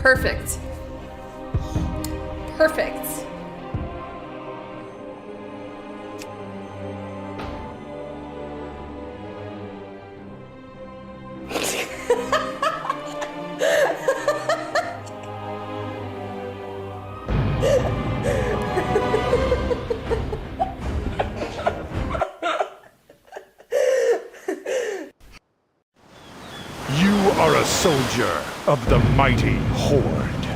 Perfect. Perfect. You are a soldier of the mighty Horde.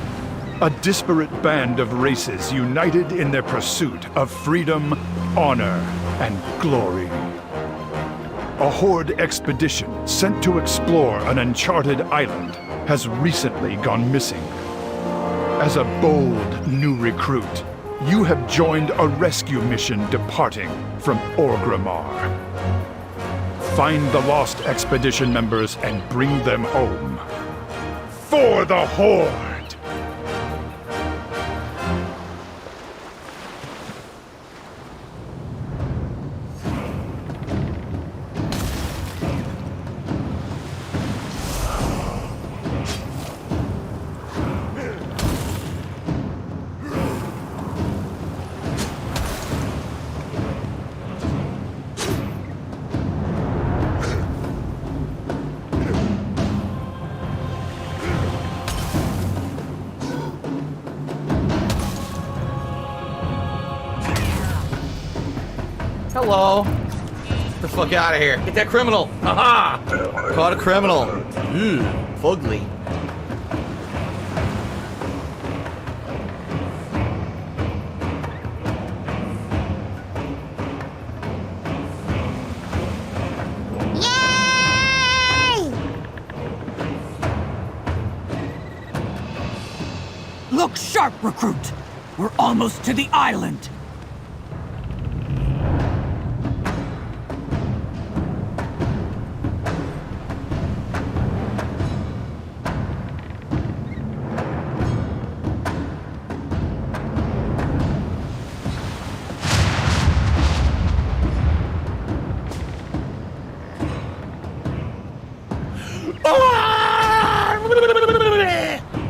A disparate band of races united in their pursuit of freedom, honor, and glory. A Horde expedition sent to explore an uncharted island has recently gone missing. As a bold new recruit, you have joined a rescue mission departing from Orgrimmar. Find the lost expedition members and bring them home. For the Horde! Hello. Get the fuck out of here. Get that criminal. Haha. Caught a criminal. Fugly. Yay! Look sharp, recruit. We're almost to the island.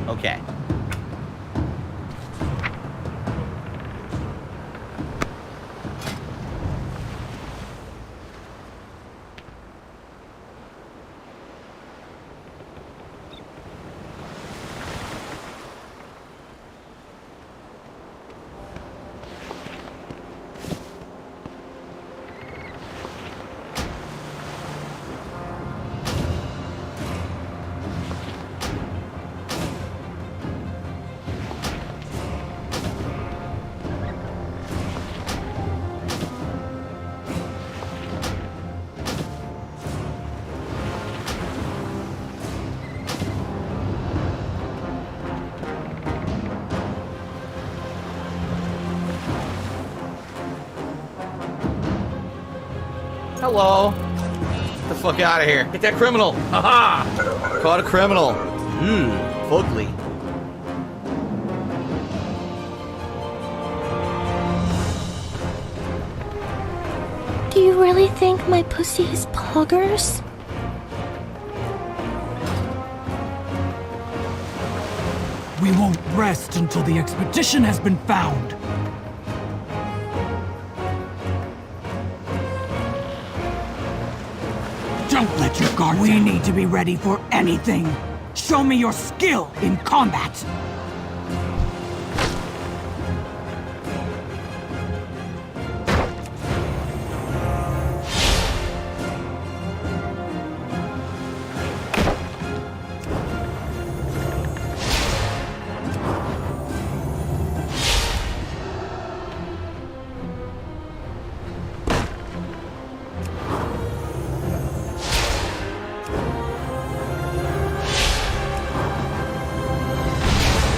Okay. Hello. Get the fuck out of here. Get that criminal. Haha. Caught a criminal. Fugly. Do you really think my pussy is poggers? We won't rest until the expedition has been found. Don't let your guard down. We need to be ready for anything. Show me your skill in combat.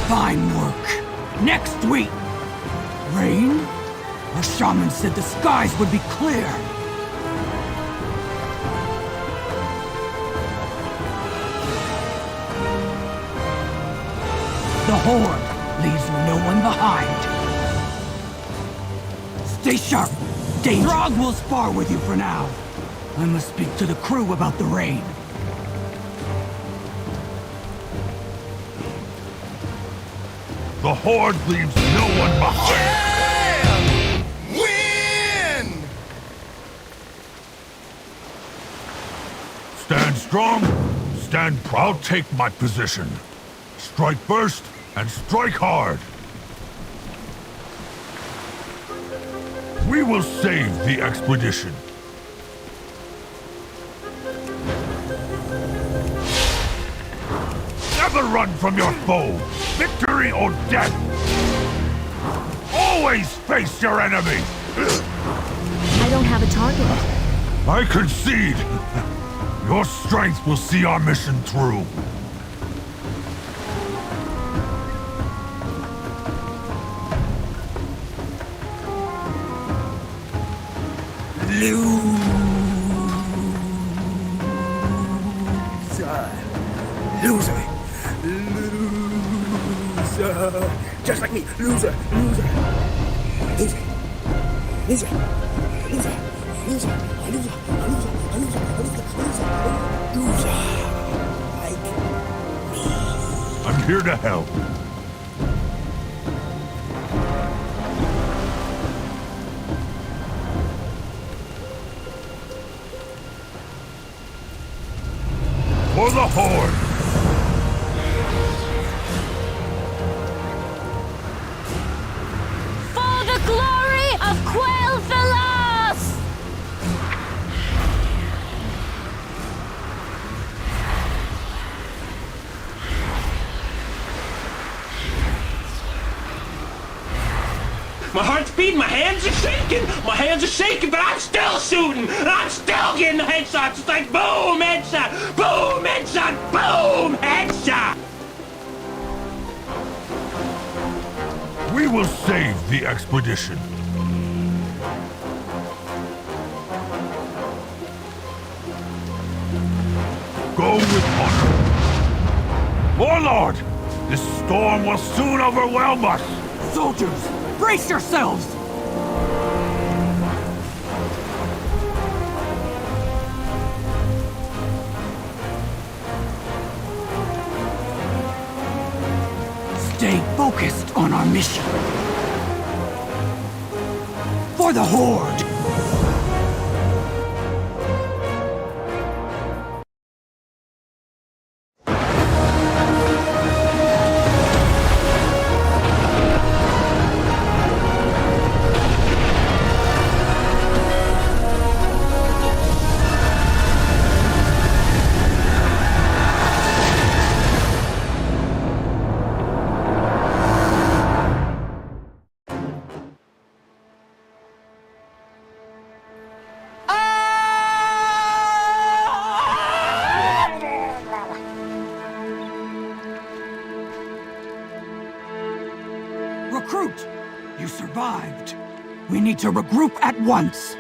Fine work. Next week. Rain? Our shaman said the skies would be clear. The Horde leaves no one behind. Stay sharp. Danger. Throg will spar with you for now. I must speak to the crew about the rain. The Horde leaves no one behind! Win! Stand strong, stand proud, take my position. Strike first, and strike hard. We will save the expedition. Never run from your foe, victory or death. Always face your enemy. I don't have a target. I concede. Your strength will see our mission through. Loser. Loser. Just like me. Loser. Loser. Loser. Loser. Loser. Loser. Loser. Loser. Loser. Like me. I'm here to help. For the Horde! For the glory of Quel'Thalas! My heart's beating, my hands are shaking! My hands are shaking, but I'm still shooting! And I'm still getting the headshots! It's like boom, headshot! Boom, headshot! Boom, headshot! We will save the expedition. Go with honor. Warlord! This storm will soon overwhelm us! Soldiers, brace yourselves! Stay focused on our mission. For the Horde! Recruit! You survived. We need to regroup at once.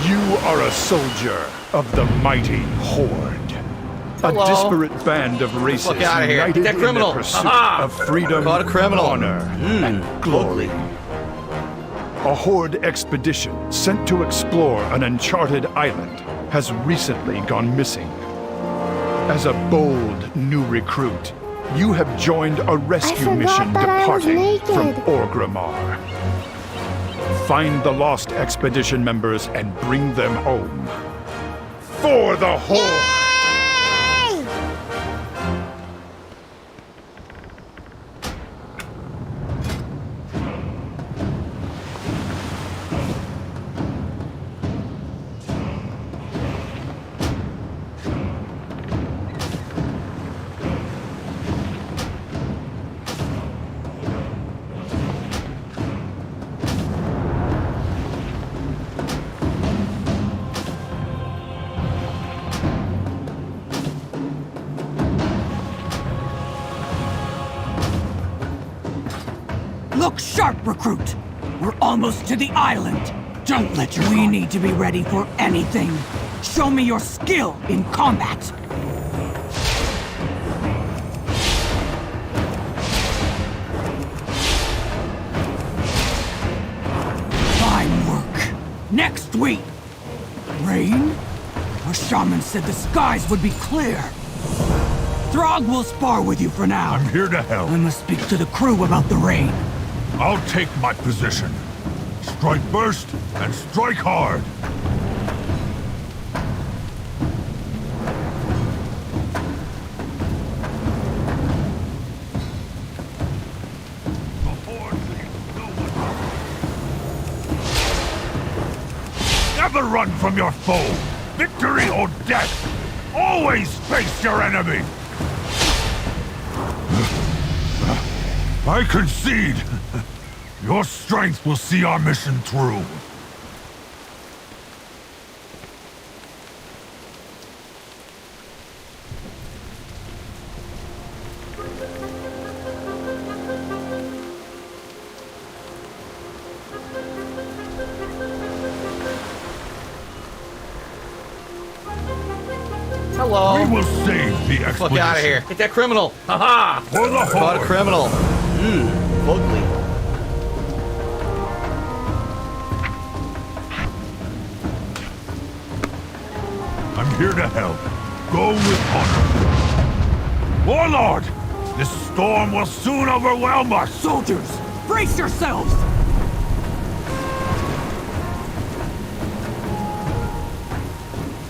You are a soldier of the mighty Horde. Hello. A disparate band of races Fuck outta here. united That in criminal. their pursuit Aha. of freedom, Caught a criminal. honor, and glory. A Horde expedition sent to explore an uncharted island has recently gone missing. As a bold new recruit, you have joined a rescue forgot mission that I was departing from naked. Orgrimmar. Find the lost expedition members and bring them home. For the Horde! Look sharp, recruit! We're almost to the island! Don't let your... We need to be ready for anything! Show me your skill in combat! Fine work! Next week! Rain? Our shaman said the skies would be clear! Throg will spar with you for now. I'm here to help. I must speak to the crew about the rain. I'll take my position. Strike first and strike hard. The horde leaves no one. Never run from your foe. Victory or death. Always face your enemy. I concede. Your strength will see our mission through. Hello. We will save the expedition. Fuck out of here. Get that criminal. Haha. For the Caught a horde. criminal. Ugly. I'm here to help. Go with honor. Warlord! This storm will soon overwhelm us! Soldiers, brace yourselves!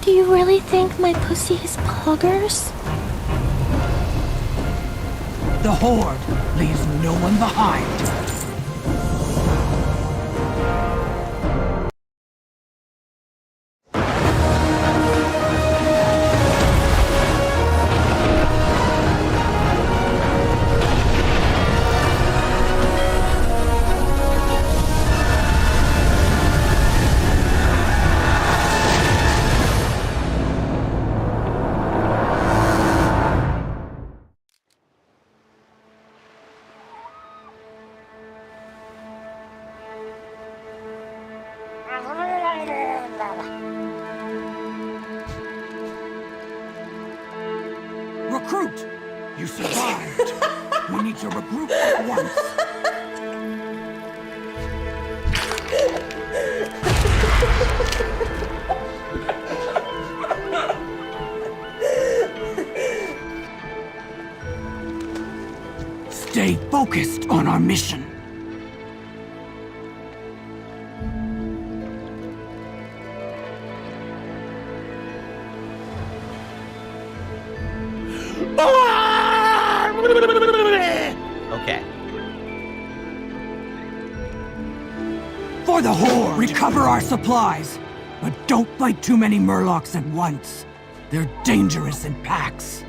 Do you really think my pussy has poggers? The Horde leaves no one behind. Recruit! You survived! We need to regroup at once. Stay focused on our mission. Okay. For the Horde! Recover our supplies! But don't fight too many Murlocs at once. They're dangerous in packs.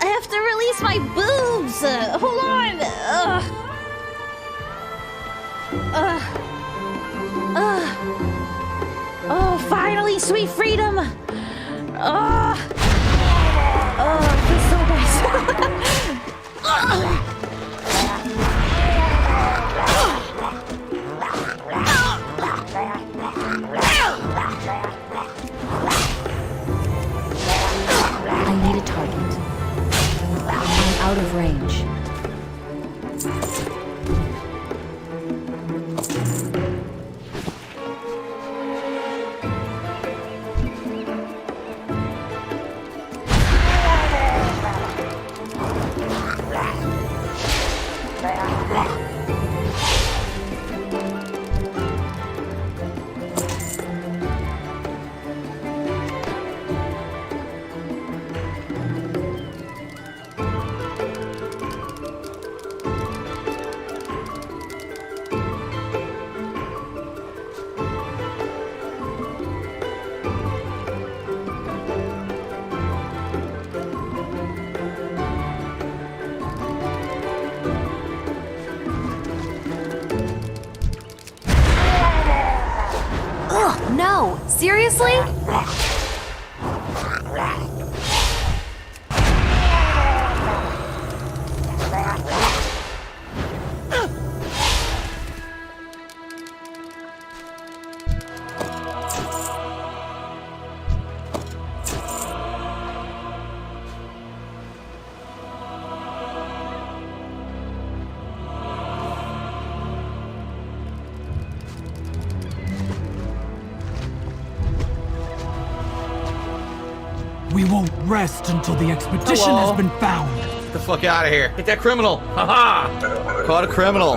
I have to release my boobs. Hold on. Oh, finally, sweet freedom. Oh, it feels so nice. I need a target. out of range. Ugh, no! Seriously? We won't rest until the expedition has been found. Get the fuck out of here. Get that criminal. Haha. Caught a criminal.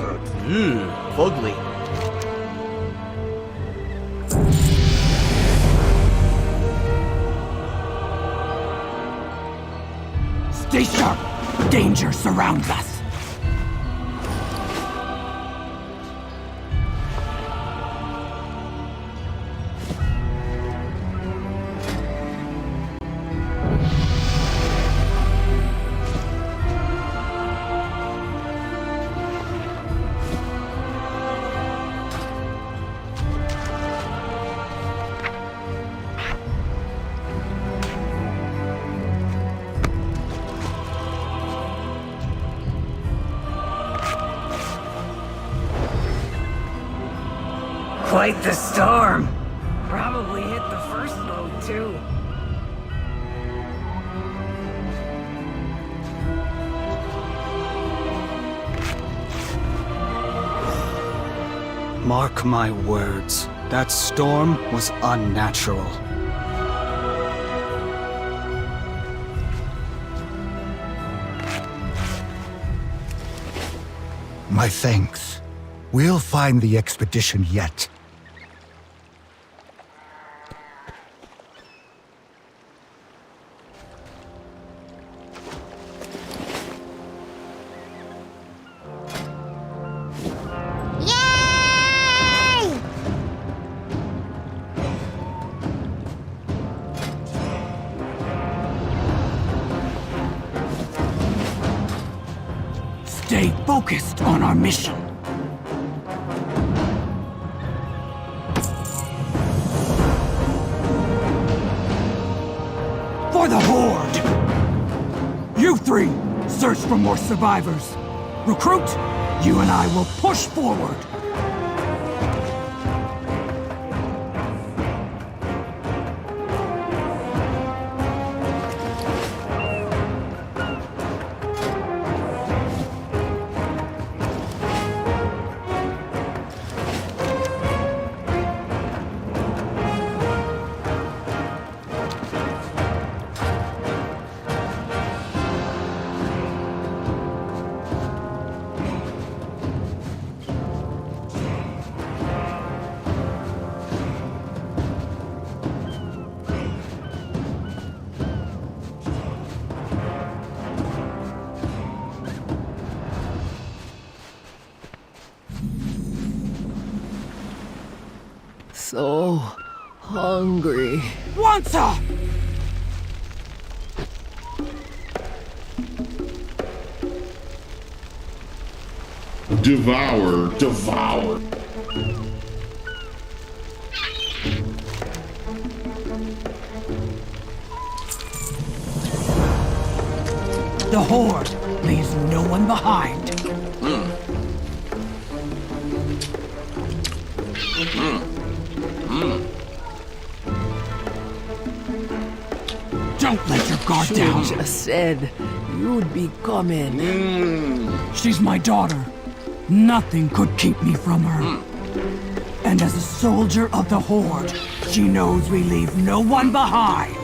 Ooh, fugly. Stay sharp. Danger surrounds us. Quite the storm. Probably hit the first boat, too. Mark my words, that storm was unnatural. My thanks. We'll find the expedition yet. Stay focused on our mission. For the Horde! You three, search for more survivors. Recruit, you and I will push forward. So hungry. Wansa! Devour, devour. The Horde leaves no one behind. Don't let your guard down. You just said you'd be coming. She's my daughter. Nothing could keep me from her. And as a soldier of the Horde, she knows we leave no one behind.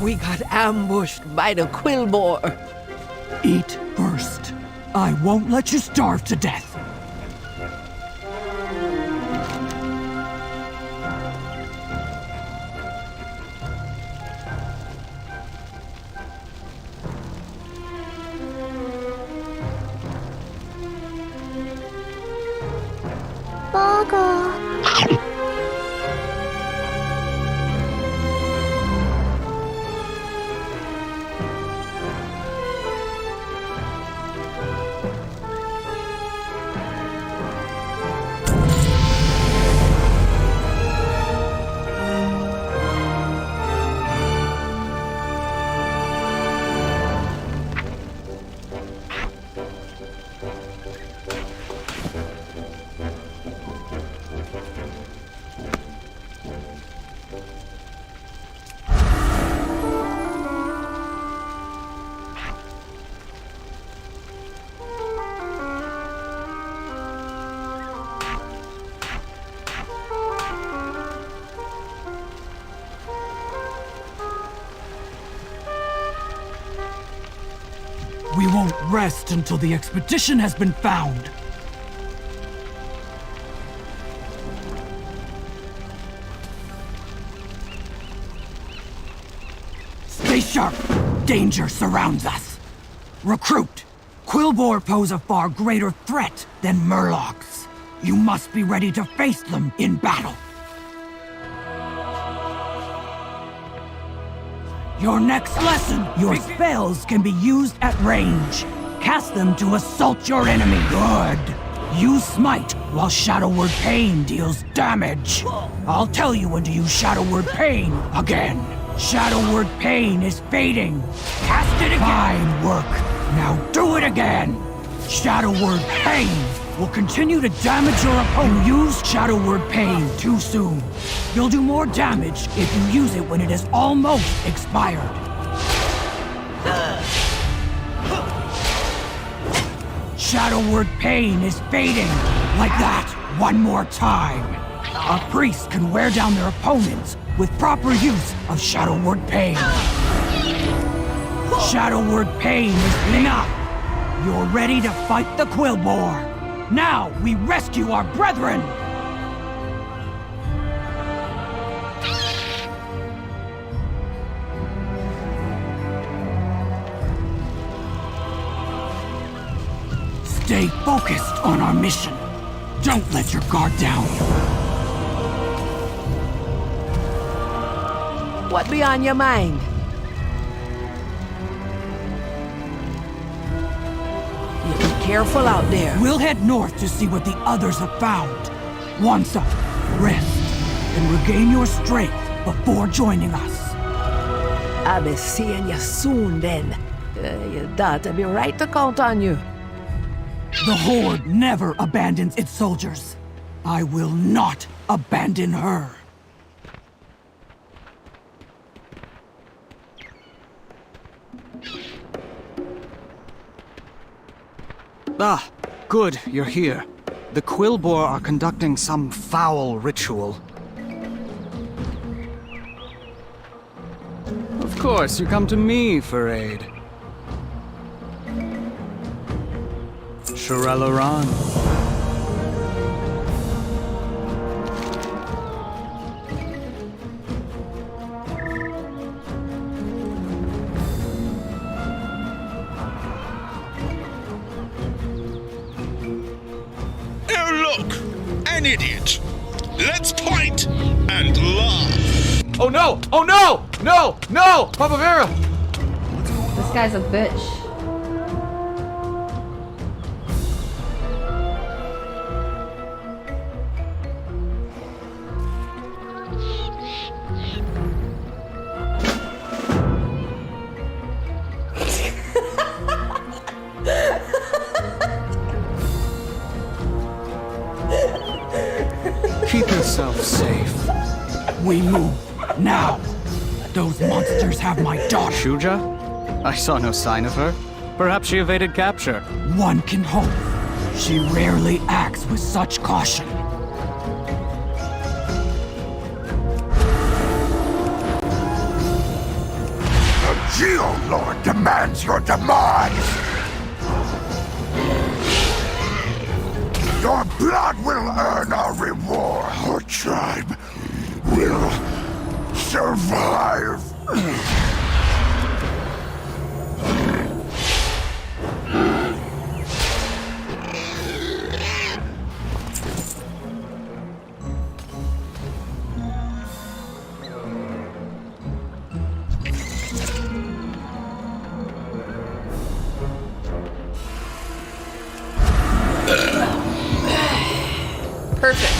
We got ambushed by the Quillboar. Eat first. I won't let you starve to death. Boggle. We won't rest until the expedition has been found. Stay sharp. Danger surrounds us. Recruit. Quillboar pose a far greater threat than Murlocs. You must be ready to face them in battle. Your next lesson! Your spells can be used at range. Cast them to assault your enemy. Good. Use Smite while Shadow Word Pain deals damage. I'll tell you when to use Shadow Word Pain again. Shadow Word Pain is fading. Cast it again. Fine work. Now do it again. Shadow Word Pain will continue to damage your opponent. You used Shadow Word Pain too soon. You'll do more damage if you use it when it is almost expired. Shadow Word Pain is fading. Like that, one more time. A priest can wear down their opponents with proper use of Shadow Word Pain. Shadow Word Pain is enough. You're ready to fight the Quillbore. Now we rescue our brethren! Stay focused on our mission. Don't let your guard down. What be on your mind? You be careful out there. We'll head north to see what the others have found. Once up, rest, and regain your strength before joining us. I'll be seeing you soon then. Your daughter be right to count on you. The Horde never abandons its soldiers. I will not abandon her. Ah, good, you're here. The Quillbore are conducting some foul ritual. Of course, you come to me for aid. Shirelaran. Oh look! An idiot! Let's point and laugh! Oh no! Oh no! No! No! Papa Vera! This guy's a bitch. Keep yourself safe. We move, now! Those monsters have my daughter. Shuja? I saw no sign of her. Perhaps she evaded capture. One can hope. She rarely acts with such caution. The Geolord demands your demise! Your blood will earn a reward. Our tribe will survive. Perfect.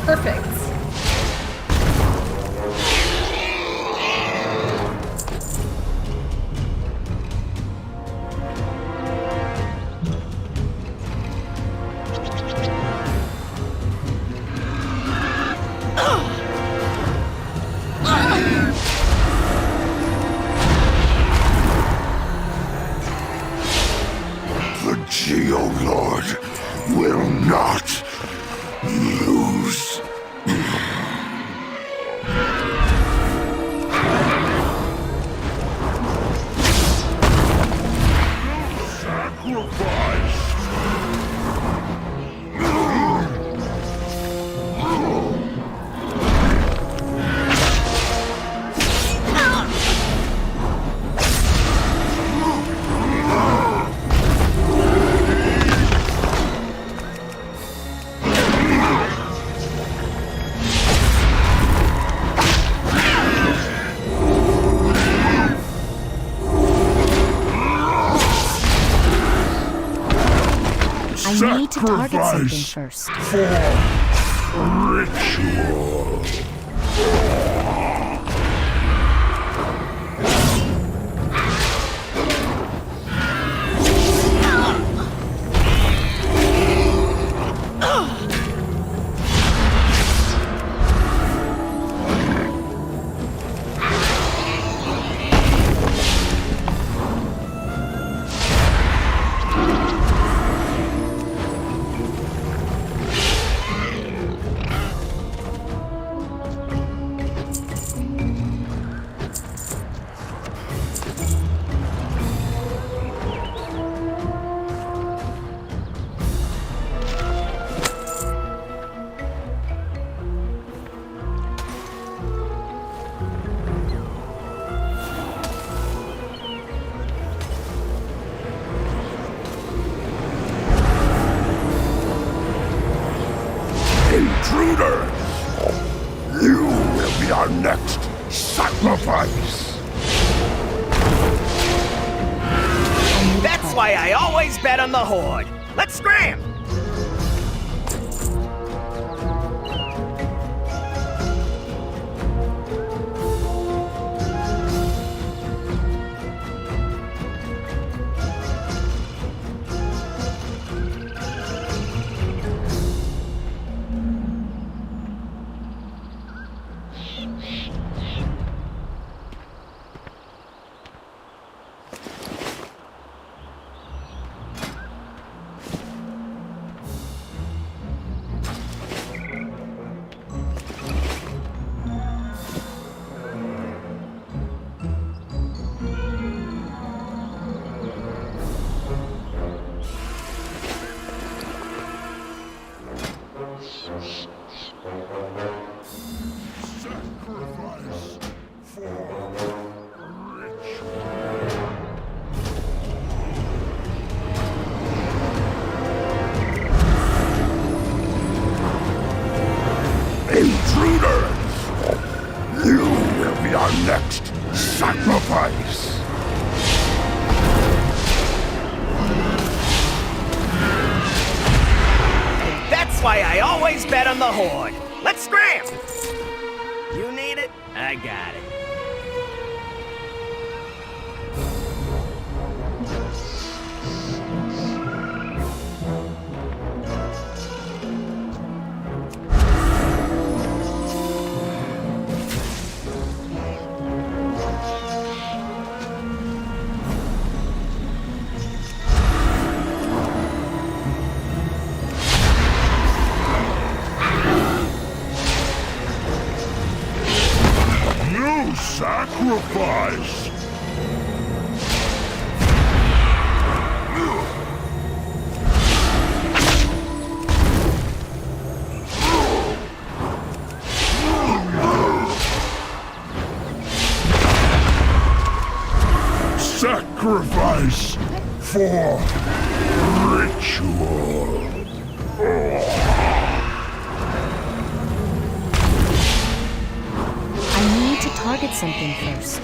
Perfect. need to target something first. For ritual. Intruders! You will be our next sacrifice! That's why I always bet on the Horde. Let's scram! Next sacrifice. That's why I always bet on the Horde. Let's scram! You need it? I got it. Sacrifice! Sacrifice for ritual. I need to target something first.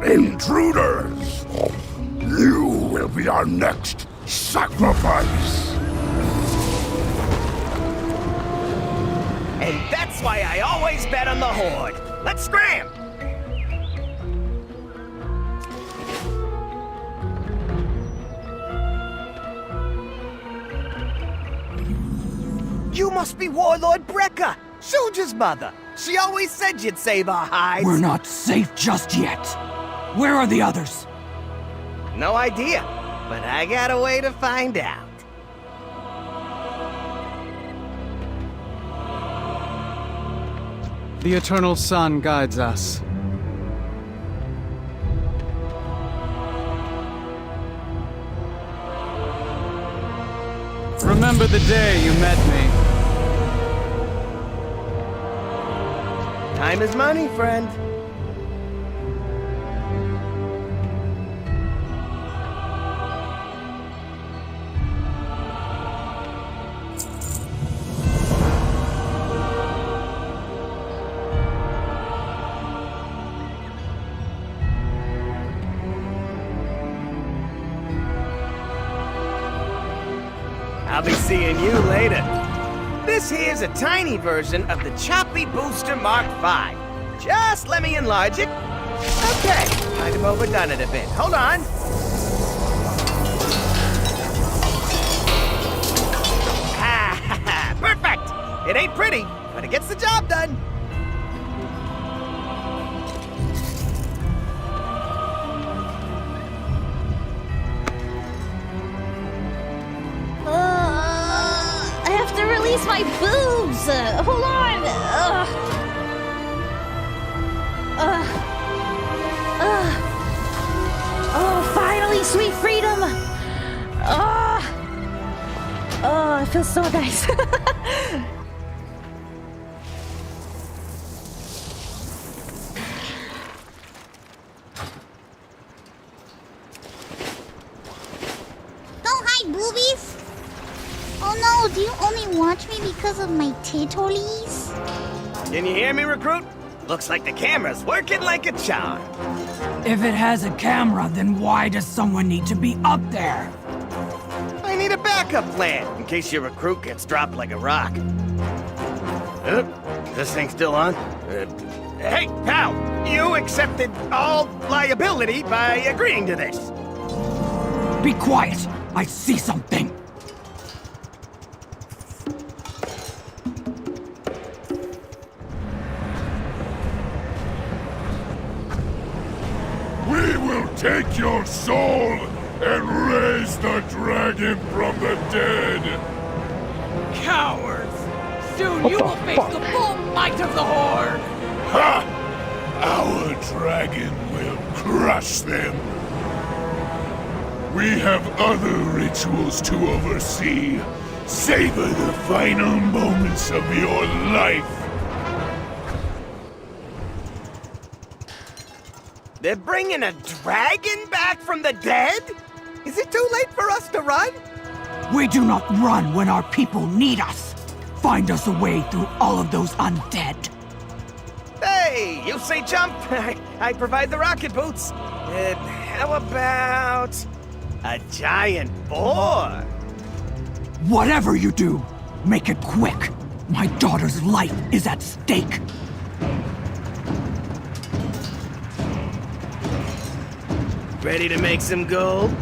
Intruders! You will be our next sacrifice! And that's why I always bet on the Horde. Let's scram! You must be Warlord Brekka, Soldier's mother. She always said you'd save our hides. We're not safe just yet. Where are the others? No idea, but I got a way to find out. The Eternal Sun guides us. Remember the day you met me. Time is money, friend. I'll be seeing you later. This here's a tiny version of the Choppy Booster Mark V. Just let me enlarge it. Okay, might have overdone it a bit. Hold on. Ah, perfect! It ain't pretty, but it gets the job done. I have to release my boobs. Hold on. Oh, finally, sweet freedom. Oh, it feels so nice. Don't hide, boobies. Oh no, do you only watch me because of my titties? Can you hear me, recruit? Looks like the camera's working like a charm. If it has a camera, then why does someone need to be up there? I need a backup plan in case your recruit gets dropped like a rock. This thing still on? Hey, pal! You accepted all liability by agreeing to this. Be quiet! I see something! We will take your soul and raise the dragon from the dead! Cowards! Soon you will face the full might of the Horde! Ha! Our dragon will crush them! We have other rituals to oversee. Savor the final moments of your life! They're bringing a dragon back from the dead? Is it too late for us to run? We do not run when our people need us! Find us a way through all of those undead! Hey, you say jump, I provide the rocket boots. How about a giant boar? Whatever you do, make it quick! My daughter's life is at stake! Ready to make some gold?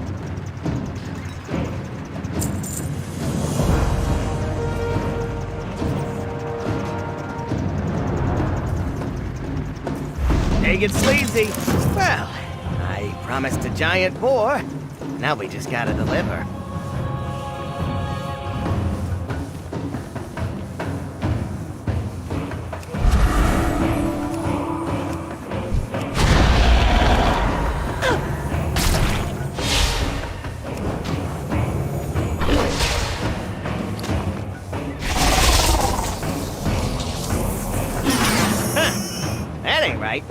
Take it sleazy. Well, I promised a giant boar. Now we just gotta deliver. That ain't right.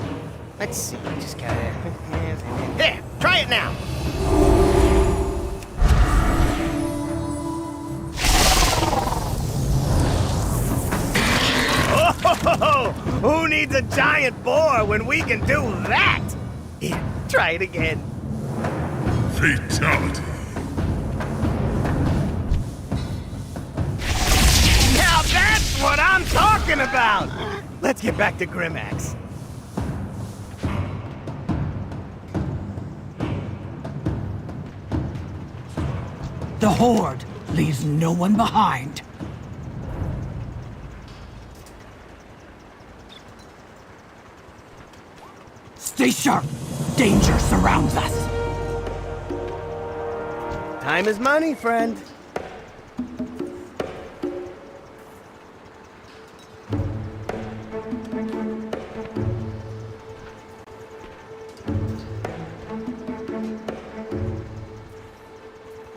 Let's see, just gotta... There, try it now! Oh, who needs a giant boar when we can do that? Here, try it again. Fatality. Now that's what I'm talking about! Let's get back to Grimax. The Horde leaves no one behind. Stay sharp! Danger surrounds us! Time is money, friend.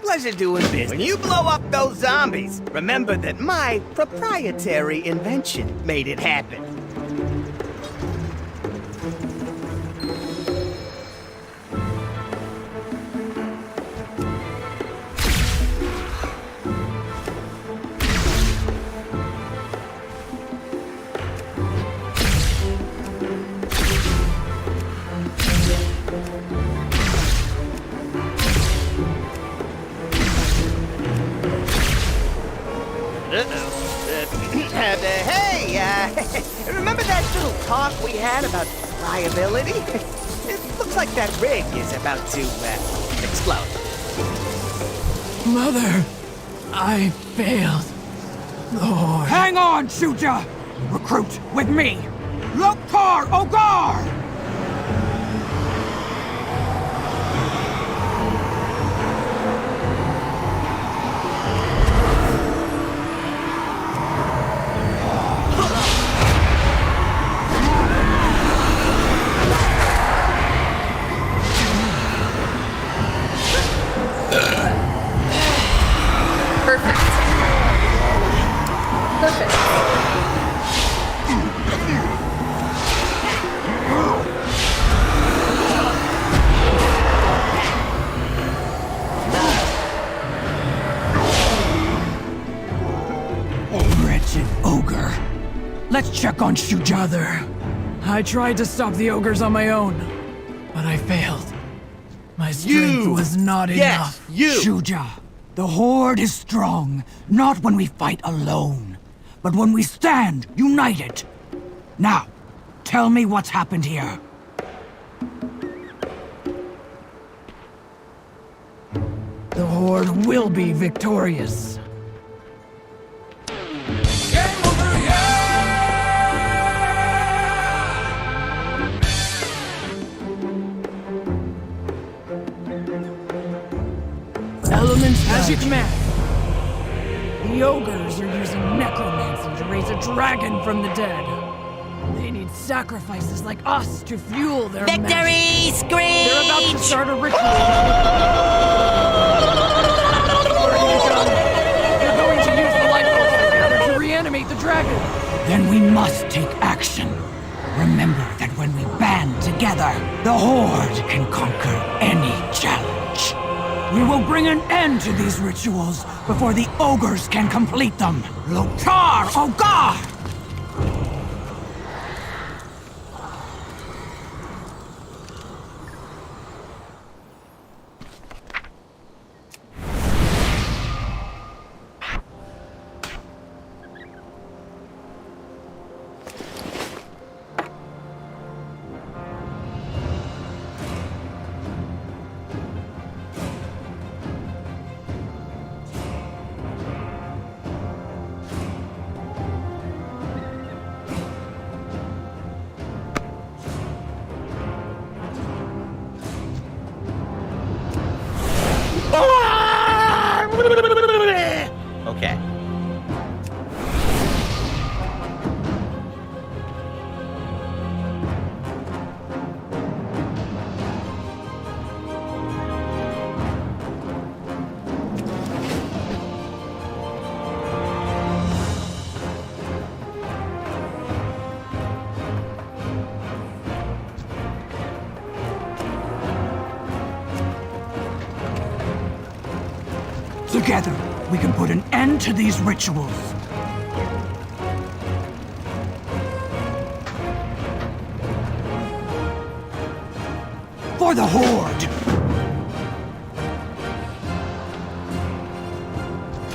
Pleasure doing business. When you blow up those zombies, remember that my proprietary invention made it happen. little talk we had about liability, it looks like that rig is about to explode. Mother, I failed. Lord. Hang on, Shuja! Recruit with me! Lokar Ogar! Let's check on Shuja. I tried to stop the ogres on my own, but I failed. My strength was not enough. Shuja, the Horde is strong, not when we fight alone, but when we stand united. Now, tell me what's happened here. The Horde will be victorious. Elements as you command. The ogres are using necromancy to raise a dragon from the dead. They need sacrifices like us to fuel their victory magic. screech! They're about to start a ritual. They're going to use the light force together to reanimate the dragon. Then we must take action. Remember that when we band together, the Horde can conquer any challenge. We will bring an end to these rituals before the ogres can complete them. Lokar Ogar! Okay. Together, we can put an end to these rituals. For the Horde!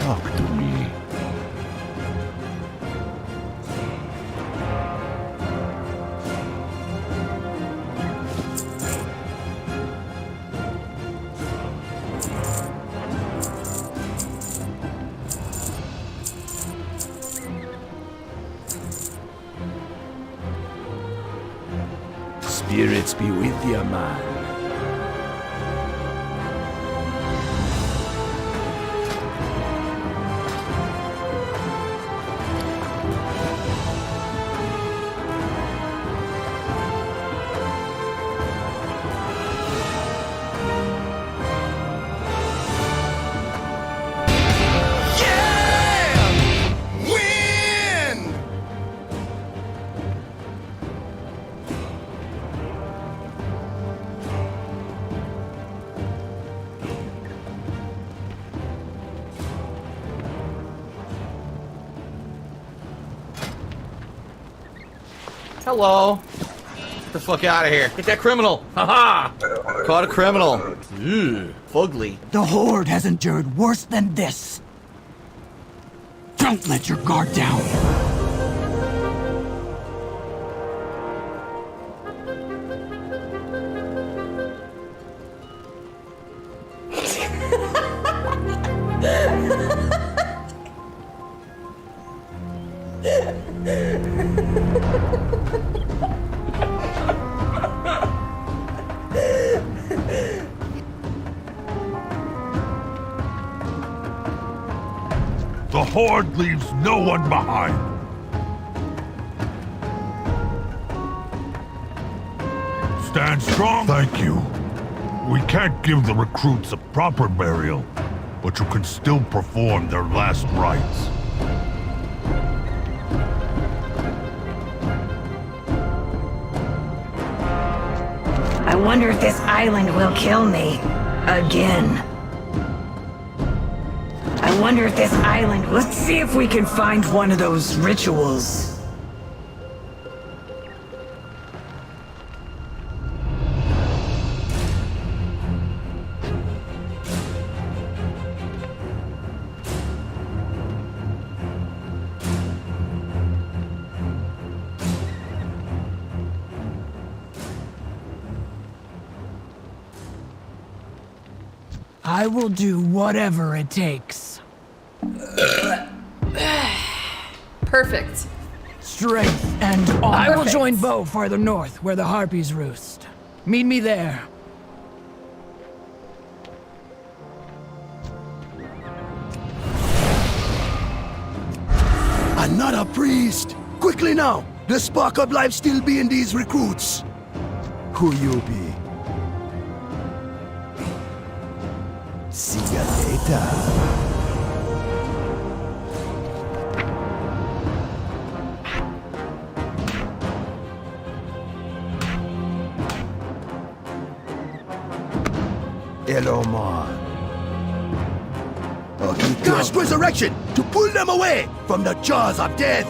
Talk to me. Spirits be with you, man. Hello. Get the fuck out of here. Get that criminal. Haha. Caught a criminal. Fugly. The Horde has endured worse than this. Don't let your guard down. horde leaves no one behind. Stand strong. Thank you. We can't give the recruits a proper burial, but you can still perform their last rites. I wonder if this island will kill me. Again. I wonder if this island... Let's see if we can find one of those rituals. I will do whatever it takes. Perfect. Strength and honor. I will join Bo farther north, where the harpies roost. Meet me there. Another priest! Quickly now! The spark of life still be in these recruits! Who you be? See ya later. Hello, man. Okay, cast resurrection to pull them away from the jaws of death.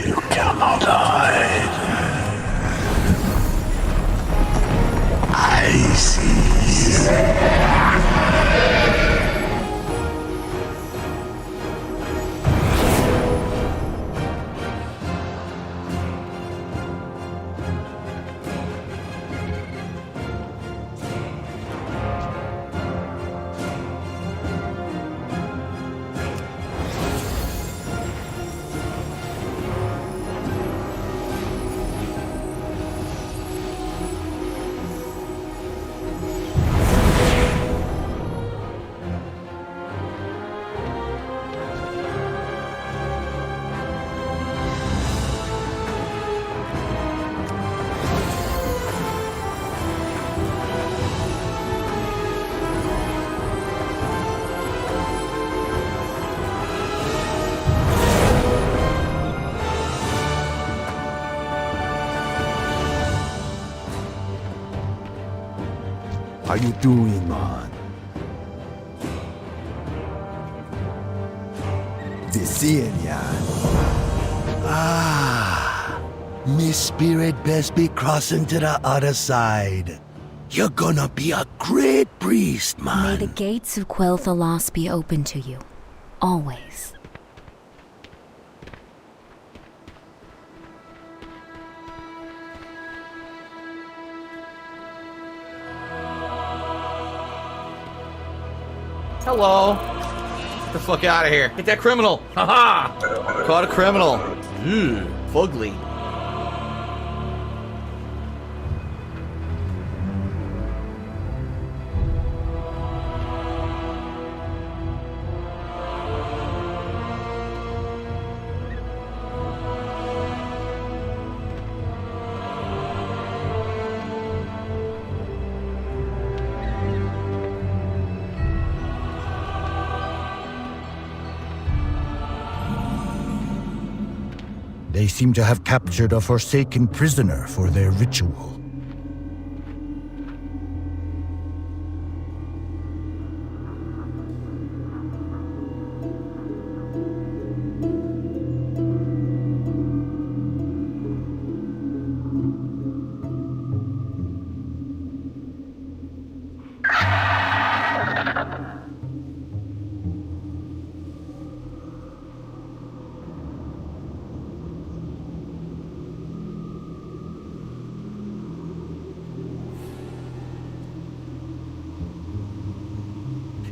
You cannot hide. I see you. How you doing, man? Viserian. Me spirit best be crossing to the other side. You're gonna be a great priest, man. May the gates of Quel'Thalas be open to you. Always. Hello. Get the fuck out of here. Get that criminal. Haha. Caught a criminal. Fugly. They seem to have captured a forsaken prisoner for their ritual.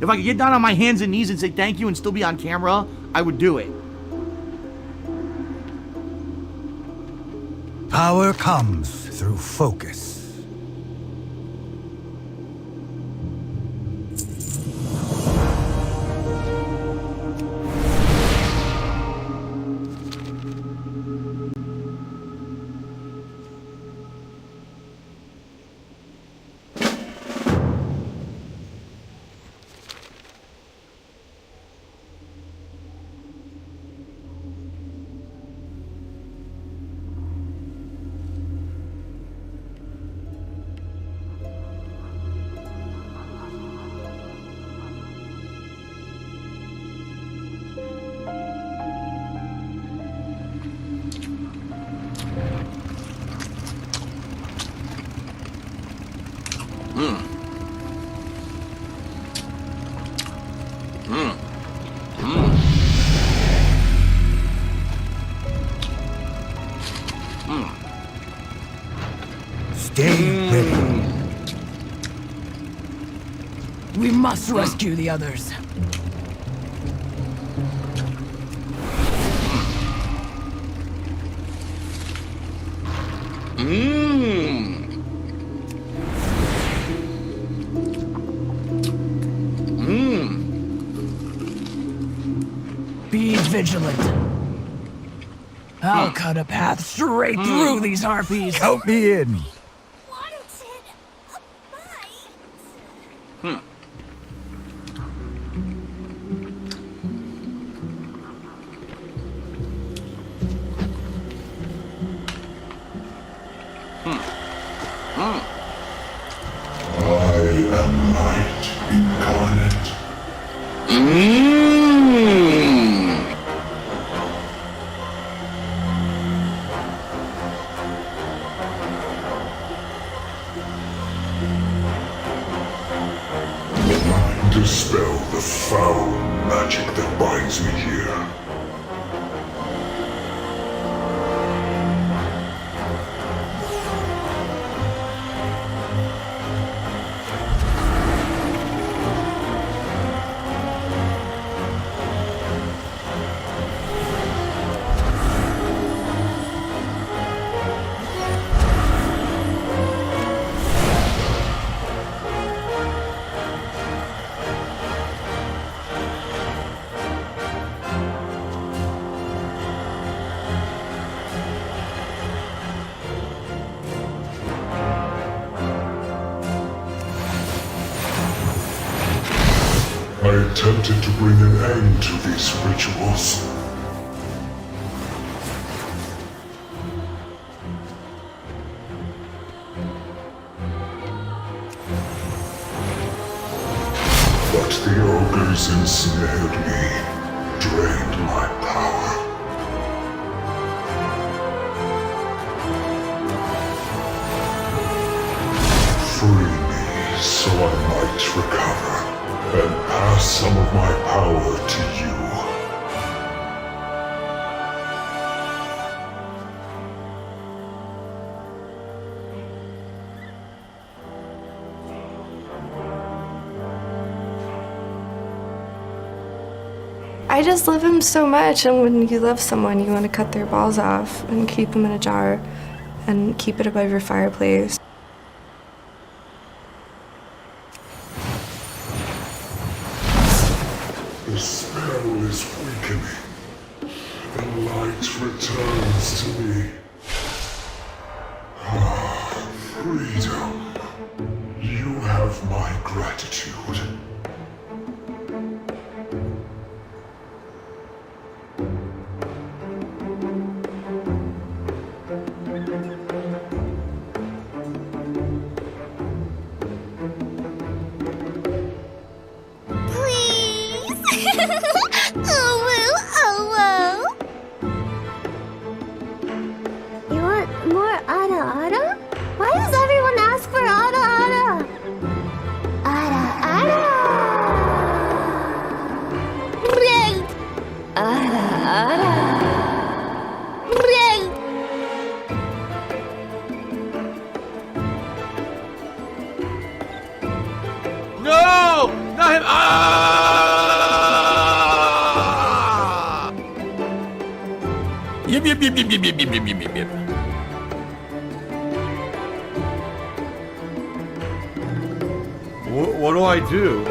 If I could get down on my hands and knees and say thank you and still be on camera, I would do it. Power comes through focus. Stay ready. We must rescue the others. Be vigilant. I'll cut a path straight through these harpies. Count me in. Dispel the foul magic that binds me here. I attempted to bring an end to these rituals. But the ogres ensnared me, drained my power. Free me so I might recover. And pass some of my power to you. I just love him so much, and when you love someone, you want to cut their balls off and keep them in a jar and keep it above your fireplace. The spell is weakening. The light returns to me. Ah, freedom. You have my gratitude. No! Not him! Ah! What do I do?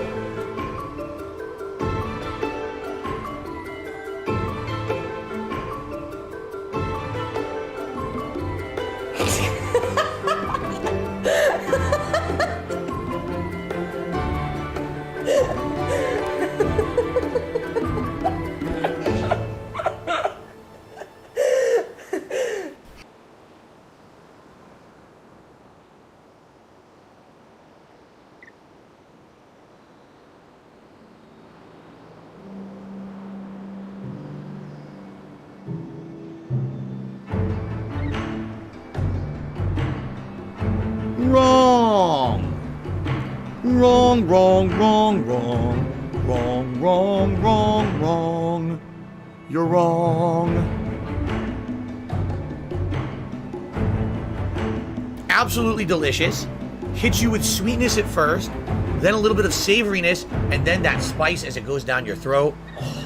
Wrong. Wrong, wrong, wrong, wrong. Wrong, wrong, wrong, wrong. You're wrong. Absolutely delicious. Hits you with sweetness at first, then a little bit of savoriness, and then that spice as it goes down your throat. Oh.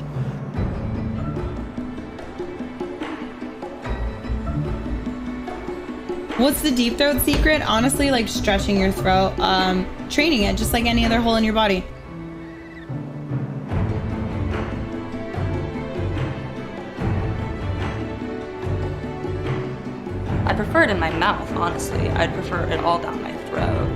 What's the deep throat secret? Honestly, like stretching your throat, training it just like any other hole in your body. I prefer it in my mouth, honestly. I'd prefer it all down my throat.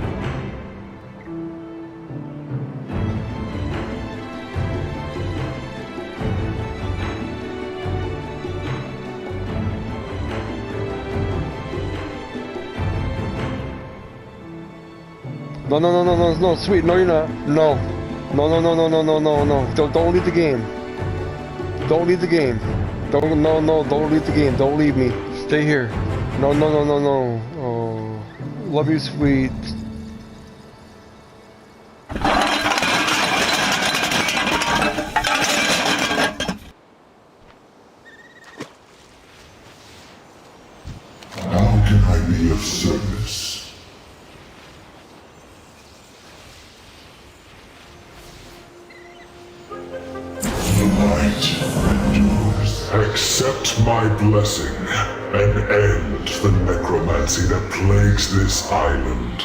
No, sweet, no you're not. No. No. Don't leave the game. Don't leave the game. Don't leave the game. Don't leave me. Stay here. No. Oh, love you, sweet. How can I be of service? Accept my blessing and end the necromancy that plagues this island.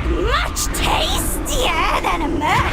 Much tastier than a man.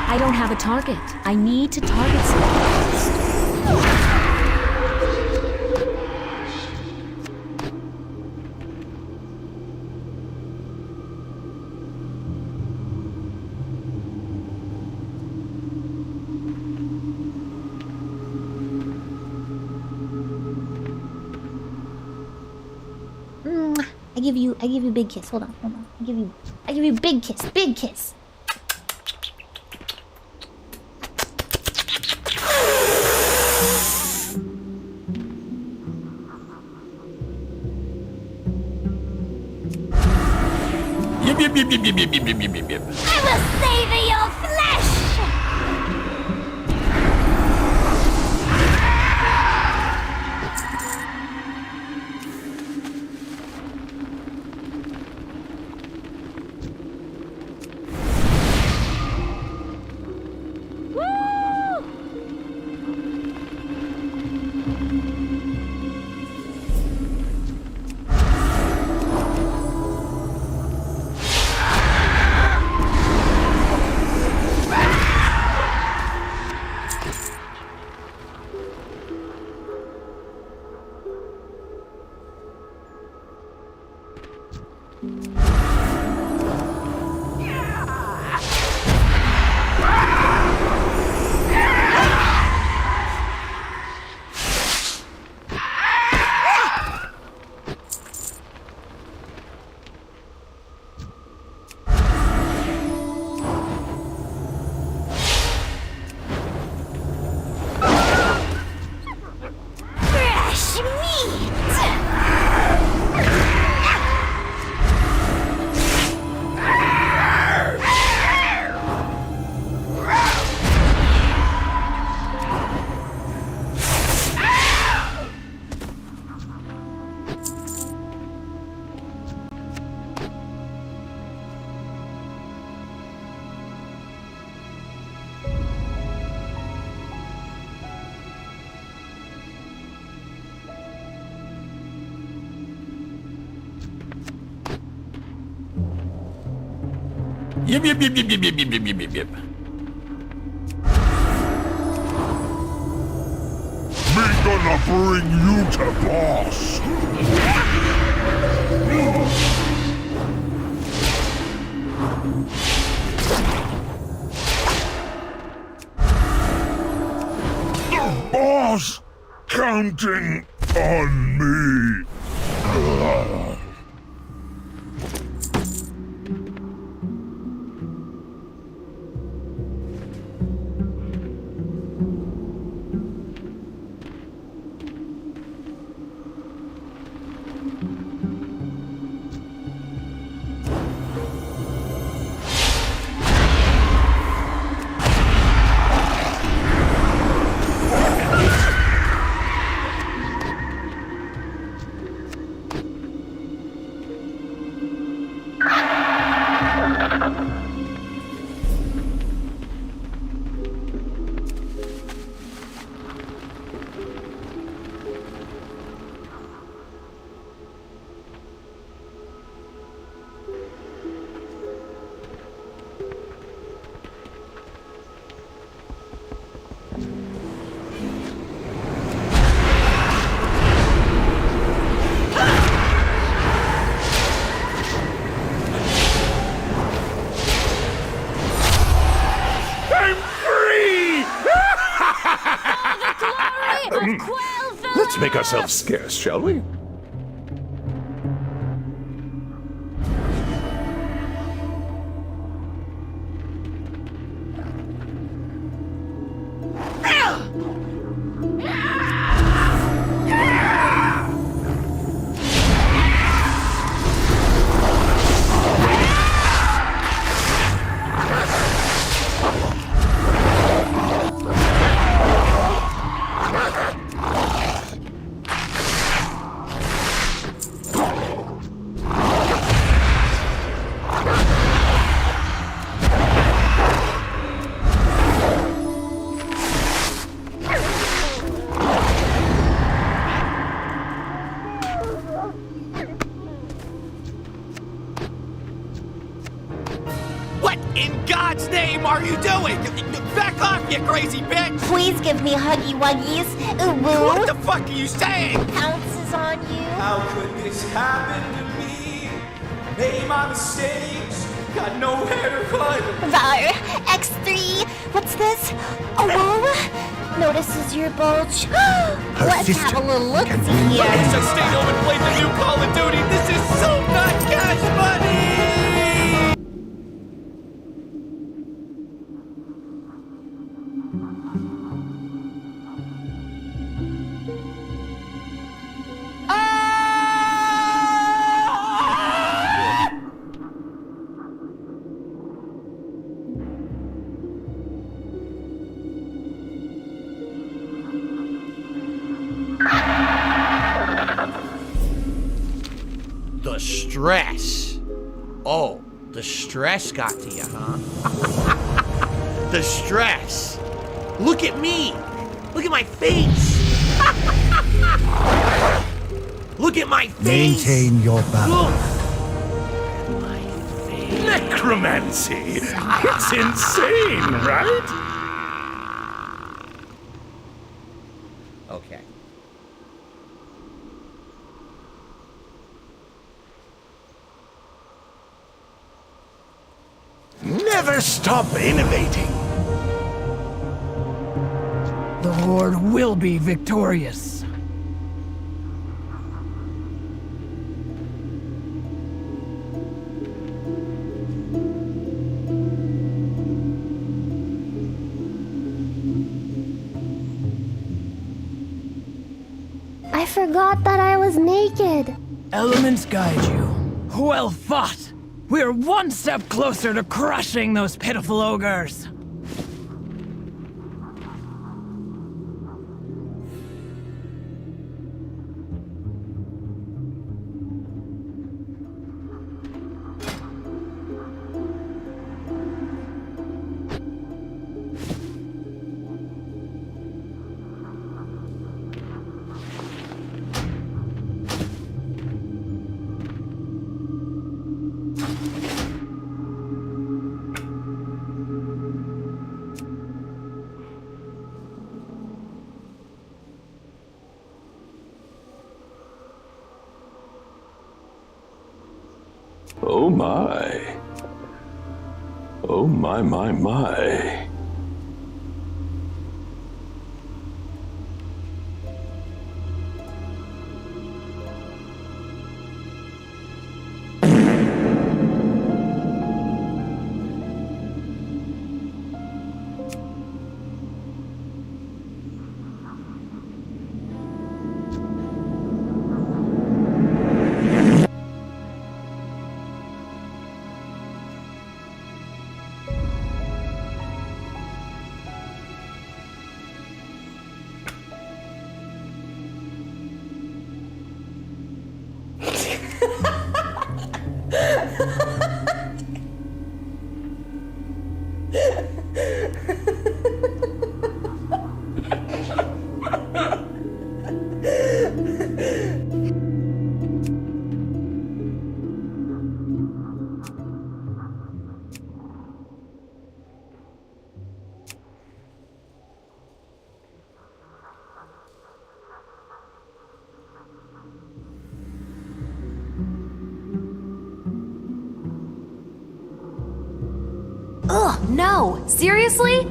I don't have a target. I need to target someone first. give you a big kiss. Hold on. I give you a big kiss. Big kiss. Yip. I will savor your flesh! Yip. Me gonna bring you to boss. The boss counting on me. Let's make ourselves scarce, shall we? What in God's name are you doing? Back off, you crazy bitch! Please give me huggy wuggies. Ooh, woo. What the fuck are you saying? Pounces on you. How could this happen to me? Made my mistakes, got nowhere to run. Var, X3. What's this? A woo? notices your bulge. Let's have a little look I see wish I here. stayed home and played the new Call of Duty. This is so not cash money! The stress. Oh, the stress got to you, huh? The stress. Look at me. Look at my face. Look at my face. Maintain your balance. Necromancy! It's insane, right? Okay. Never stop innovating. The Horde will be victorious. I forgot that I was naked. Elements guide you. Well fought! We're one step closer to crushing those pitiful ogres. Oh my. Oh my. Ugh, no! Seriously?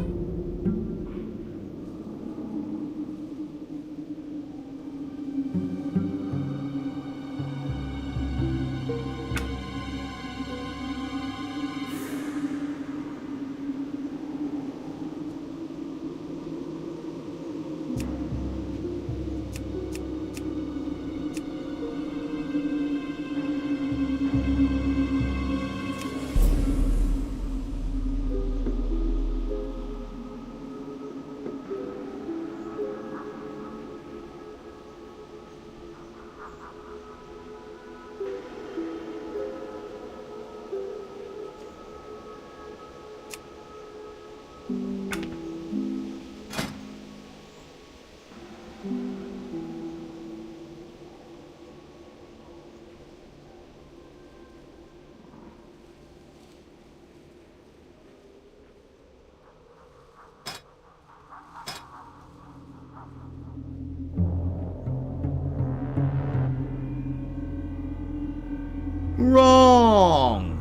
Wrong.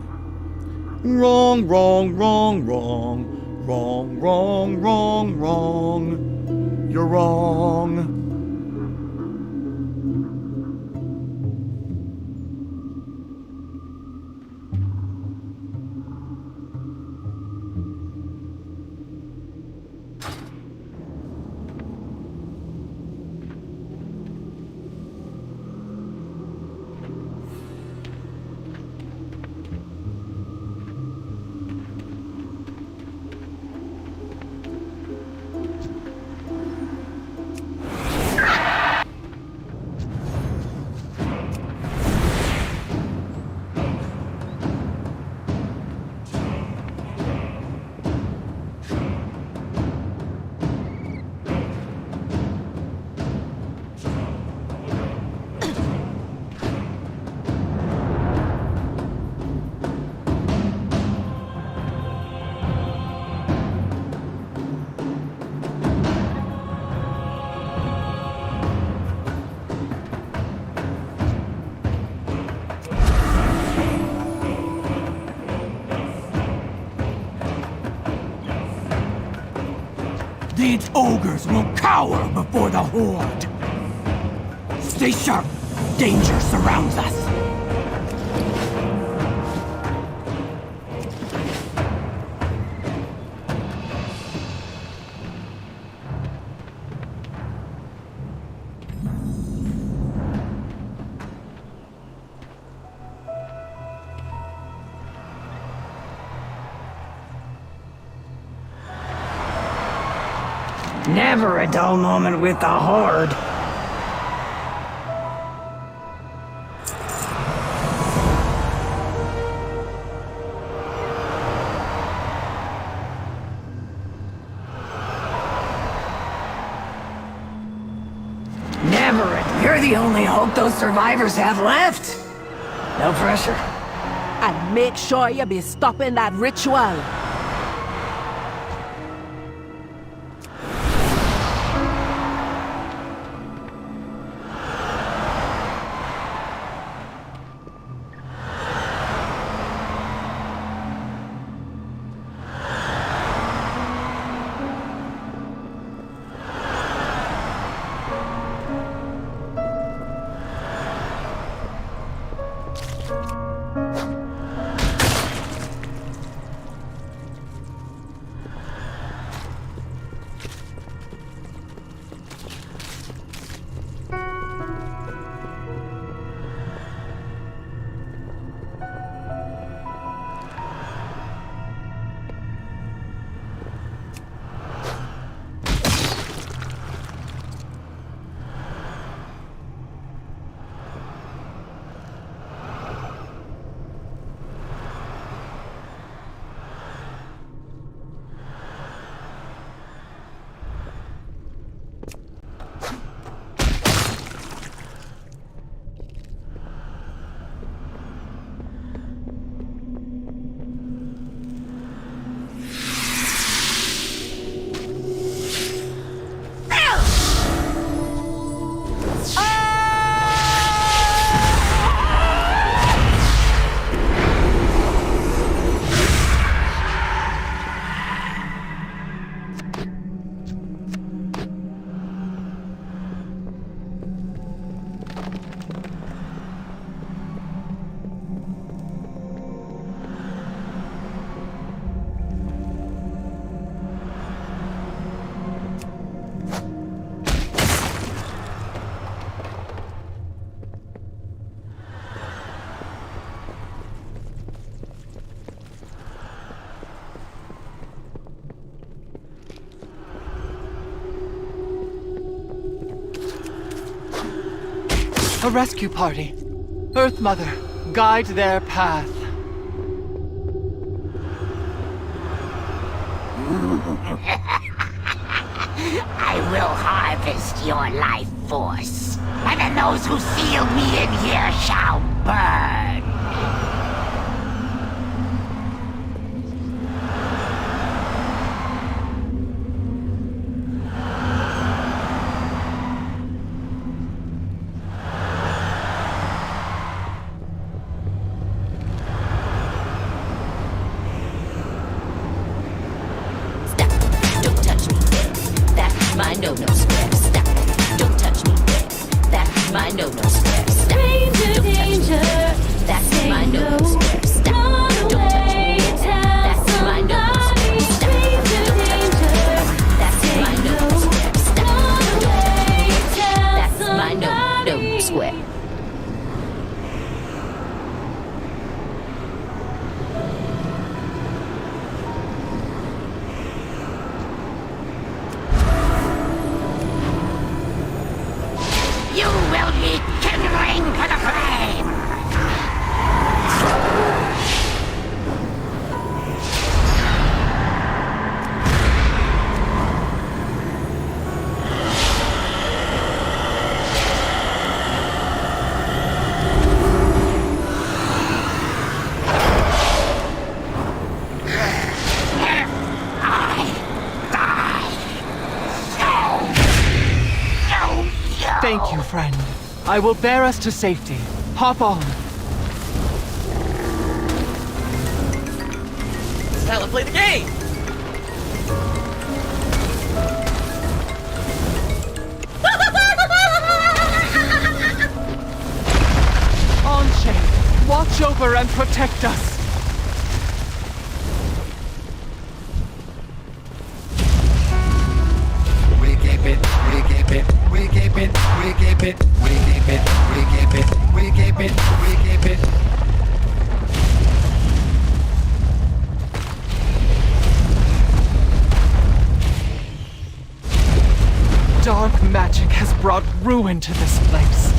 Wrong. You're wrong. These ogres will cower before the Horde. Stay sharp. Danger surrounds us. Never a dull moment with the Horde. Never a... You're the only hope those survivors have left. No pressure. And make sure you be stopping that ritual. A rescue party. Earth Mother, guide their path. I will harvest your life force, and then those who sealed me in here shall burn. no-no square. Stop. Don't touch me there. That's my no-no square. Stop. Don't touch me. That's my no-no square. Stop. Don't touch me. That's my no-no square. Stop. Don't touch me. That's my no-no square. Stop. That's my no-no square. You will be kindling for the flame! Thank you, friend. I will bear us to safety. Hop on. It's time to play the game! On-chain, watch over and protect us. We keep it, we keep it, we keep it, we keep it, we keep it, we keep it, we keep it, we keep it. Dark magic has brought ruin to this place.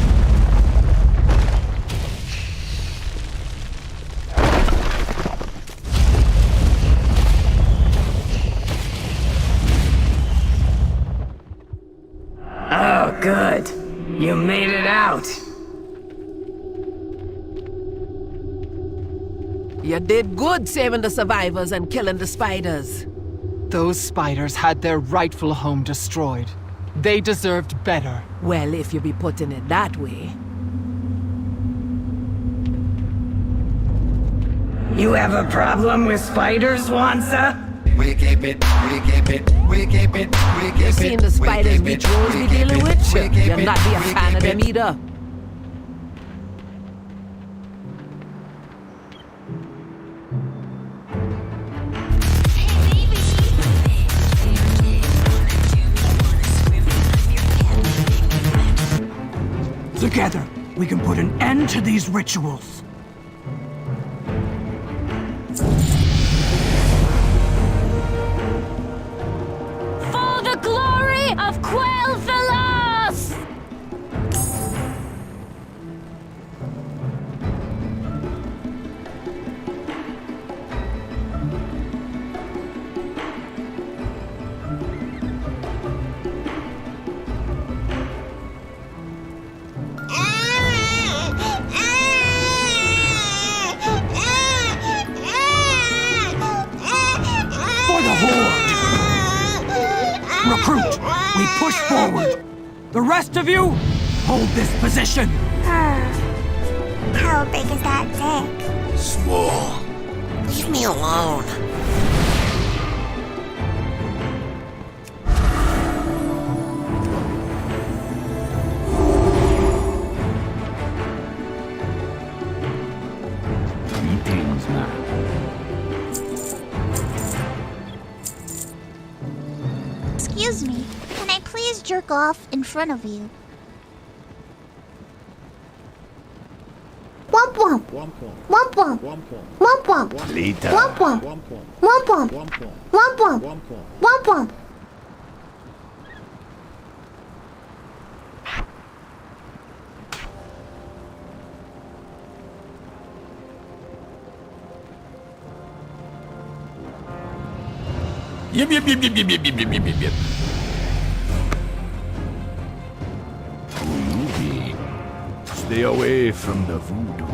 Oh, good. You made it out. You did good saving the survivors and killing the spiders. Those spiders had their rightful home destroyed. They deserved better. Well, if you be putting it that way. You have a problem with spiders, Wansa? We keep it, we keep it, we keep it, we keep it. You seen the spiders we trolls be dealing with? You're not be a fan of them either. Together, we can put an end to these rituals. For the glory of Quel'Thalas! For the Horde! Recruit, we push forward. The rest of you, hold this position. How big is that dick? Small. Leave me alone. Greetings, man. Excuse me, can I please jerk off in front of you? Womp womp. Womp womp. Womp womp. Later. Womp womp. Womp womp. Womp womp. Womp womp. Yip, yip, yip, yip, yip, yip, yip, yip, yip, yip. Groovy. Stay away from the voodoo.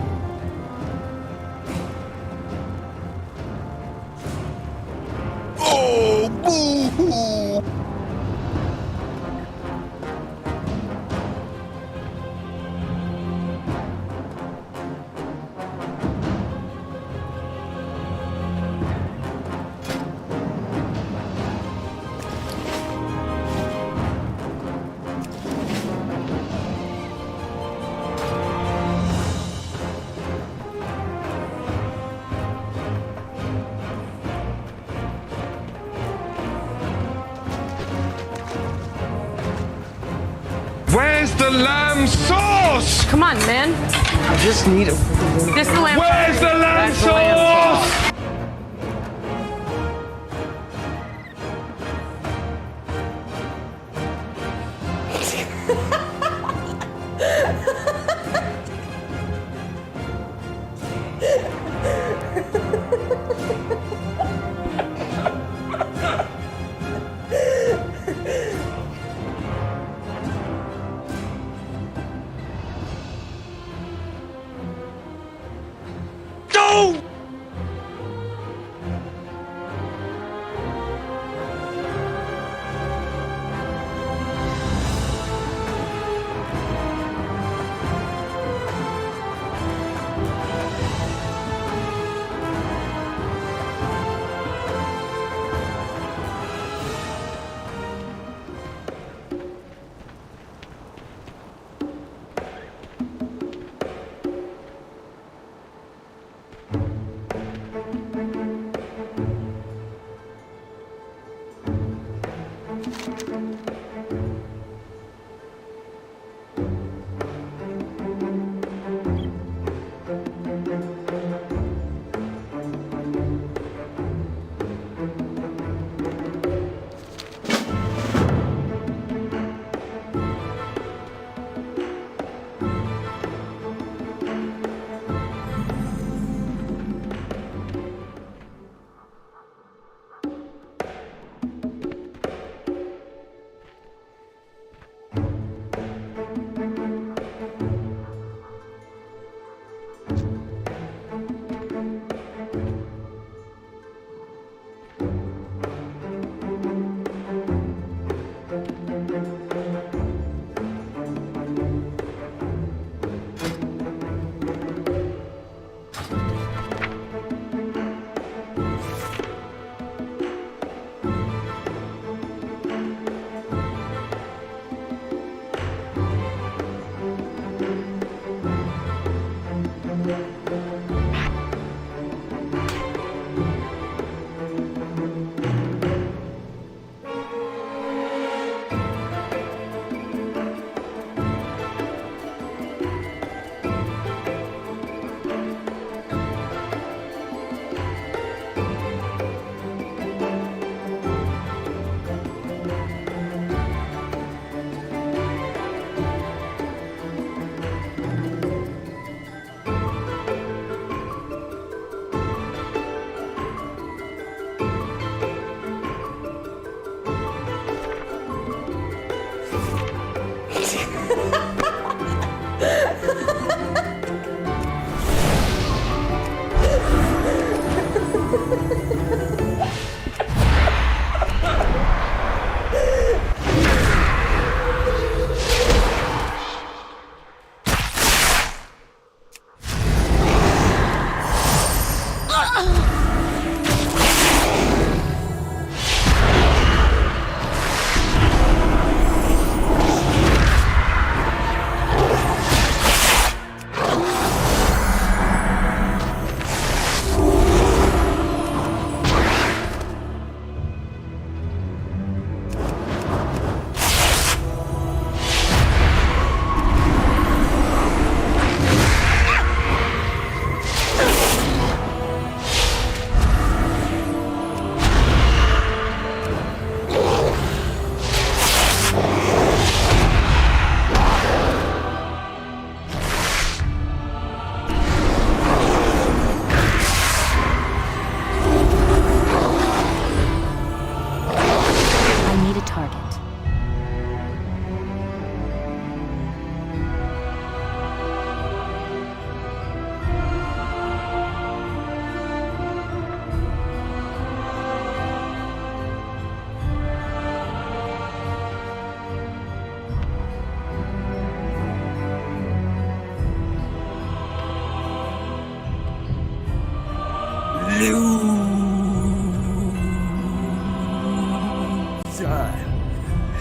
Oh, boo-hoo! the lamb sauce? Come on, man. I just need a... This is the lamb Where's sauce. the lamb That's the lamb sauce? Go!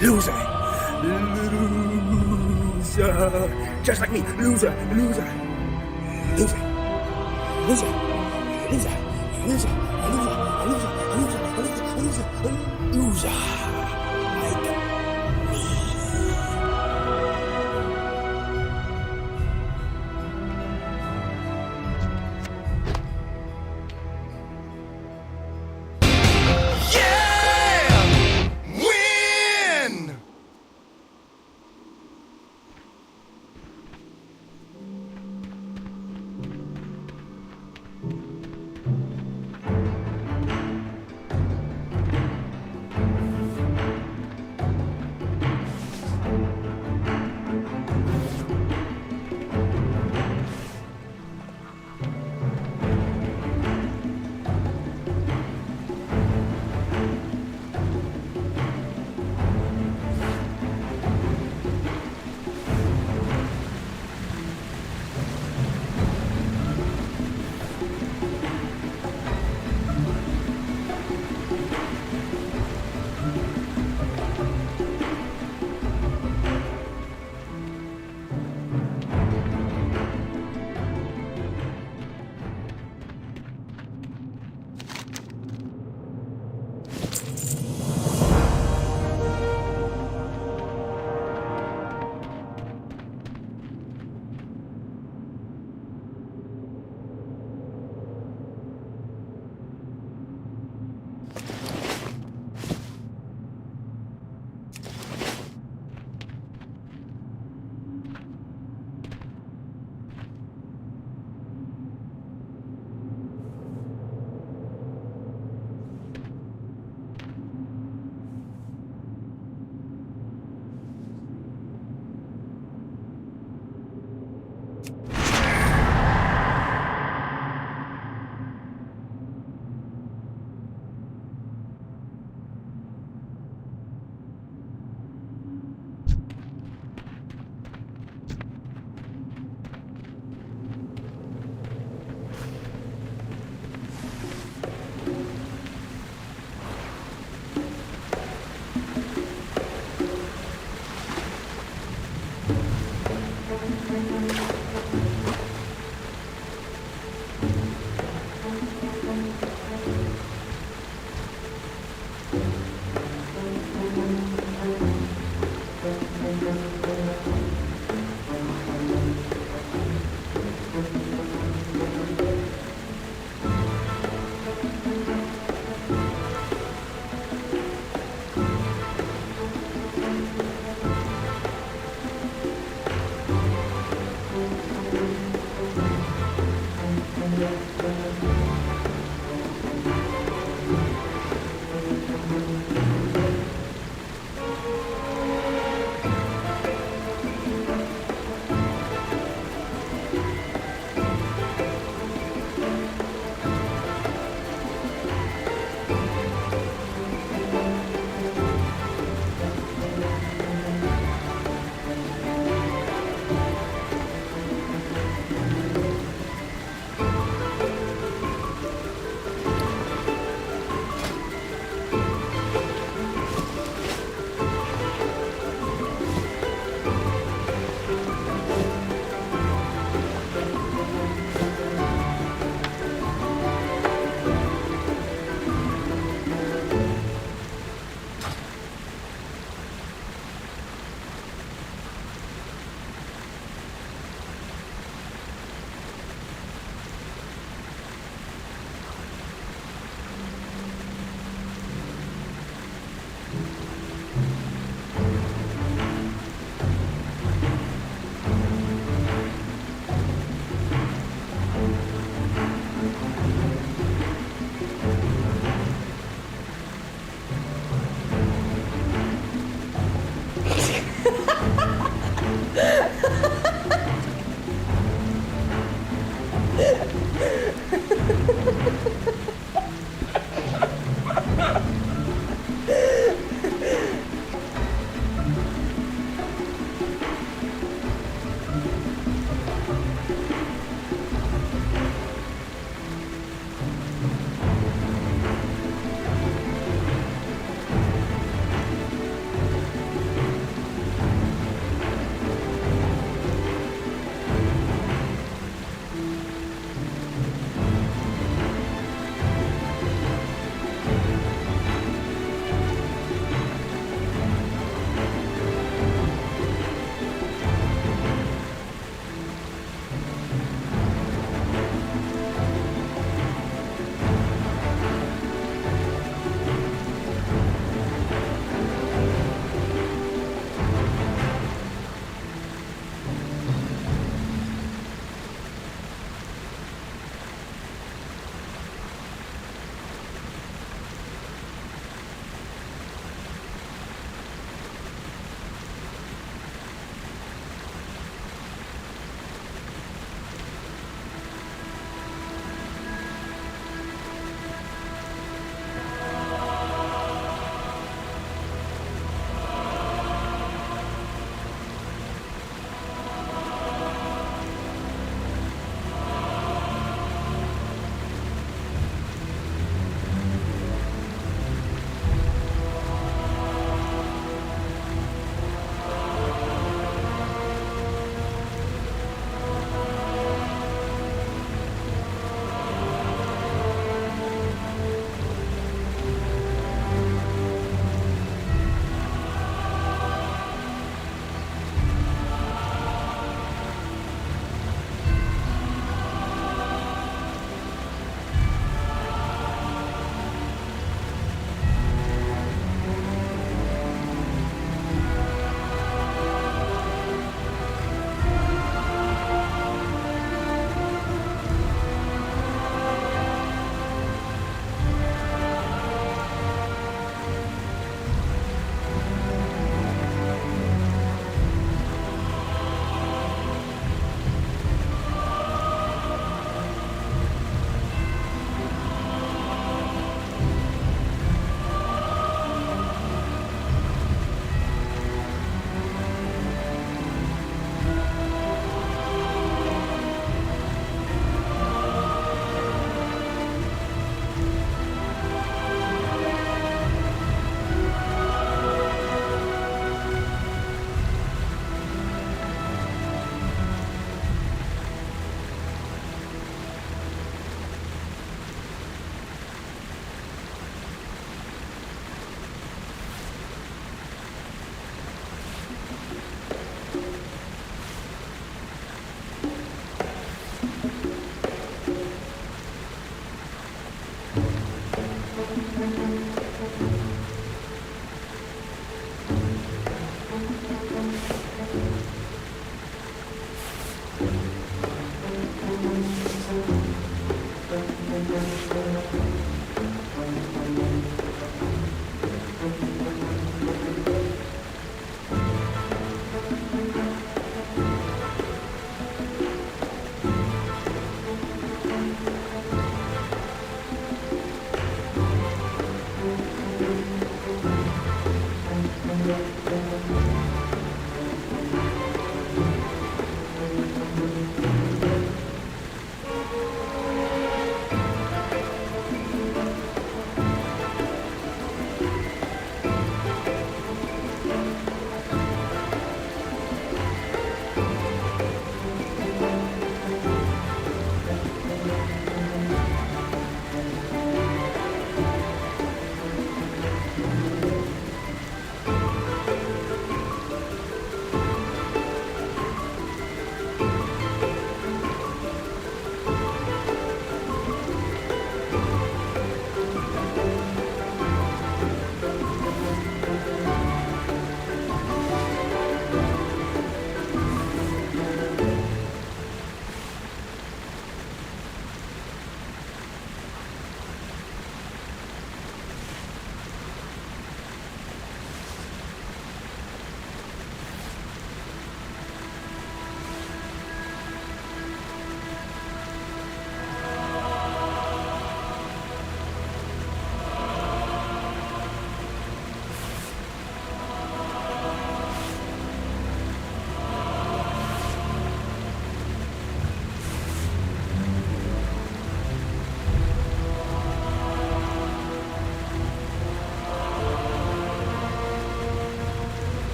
Loser. Loser. Just like me. Loser. Loser. Loser. Loser. Loser. Loser. Loser. Like me.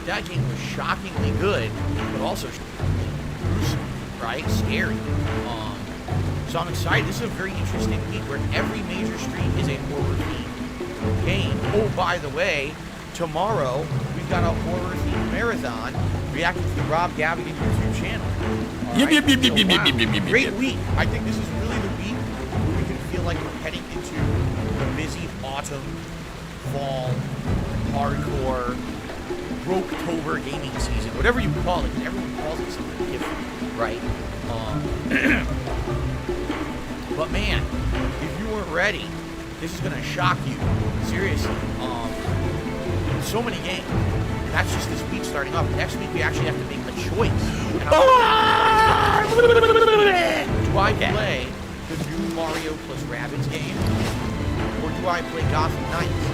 that game was shockingly good, but also gruesome, right? Scary. So I'm excited. This is a very interesting week where every major stream is a horror-themed game. Oh, by the way, tomorrow we've got a horror-themed marathon reacting to the Rob Gavigan YouTube channel. Great week. I think this is really the week where we can feel like we're heading into the busy autumn, fall, hardcore, Broketober gaming season, whatever you call it. Everyone calls it something different, right? But man, if you weren't ready, this is gonna shock you. Seriously. So many games. And that's just this week starting off. Next week we actually have to make a choice. And do I play the new Mario plus Rabbids game? Or do I play Gotham Knights?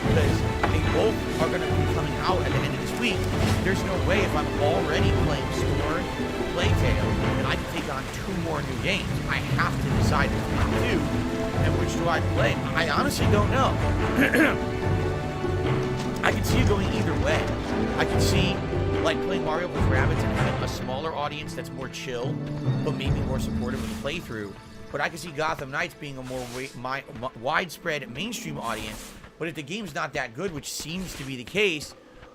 Because they both are going to be coming out at the end of this week. There's no way if I'm already playing Storm, Playtale, and I can take on 2 more new games. I have to decide between the 2, and which do I play? I honestly don't know. I can see it going either way. I can see like playing Mario with Rabbids and having a smaller audience that's more chill, but maybe more supportive of the playthrough. But I can see Gotham Knights being a more widespread mainstream audience. But if the game's not that good, which seems to be the case,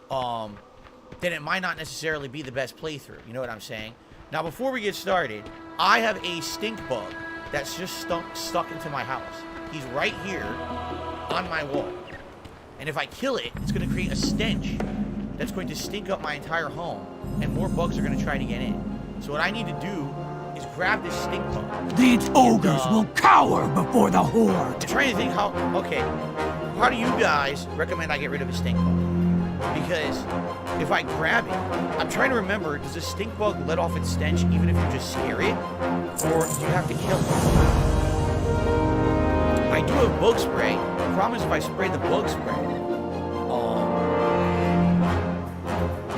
then it might not necessarily be the best playthrough. You know what I'm saying? Now, before we get started, I have a stink bug that's just stuck into my house. He's right here on my wall. And if I kill it, it's going to create a stench that's going to stink up my entire home, and more bugs are going to try to get in. So what I need to do is grab this stink bug. These ogres will cower before the horde. I'm trying to think how... Okay, how do you guys recommend I get rid of a stink bug? Because if I grab it, I'm trying to remember, does a stink bug let off its stench even if you just scare it? Or do you have to kill it? I do have bug spray. The problem is if I spray the bug spray,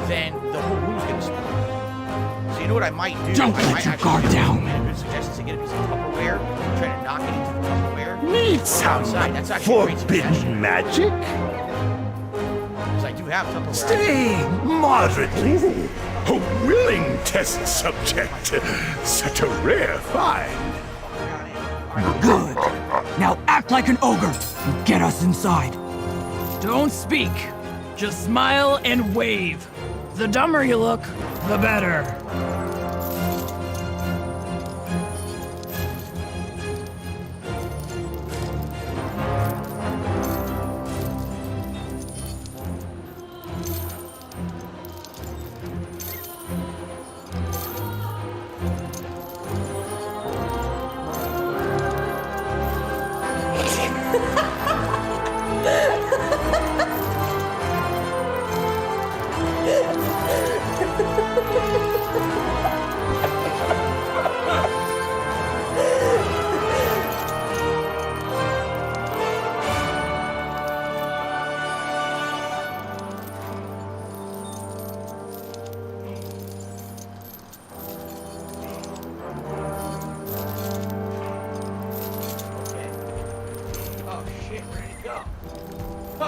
then the whole room's gonna spoil. So you know what I might do? Don't let your guard down. A good suggestion to get a piece of Tupperware, try to knock it into the Tupperware. Need some outside. That's actually a great suggestion. forbidden magic? Because I do have Tupperware. Stay moderately a willing test subject. Such a rare find. Good. Now act like an ogre and get us inside. Don't speak. Just smile and wave. The dumber you look, the better.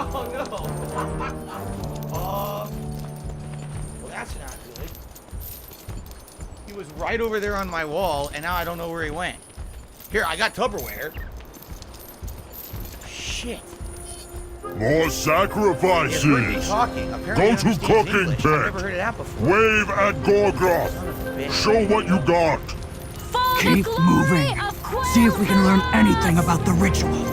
Oh no! Well, that's not good. He was right over there on my wall, and now I don't know where he went. Here, I got Tupperware. Shit. More sacrifices. Go to cooking pit. Wave at Gorgoth. Show what you got. Keep moving. See if we can learn anything about the ritual.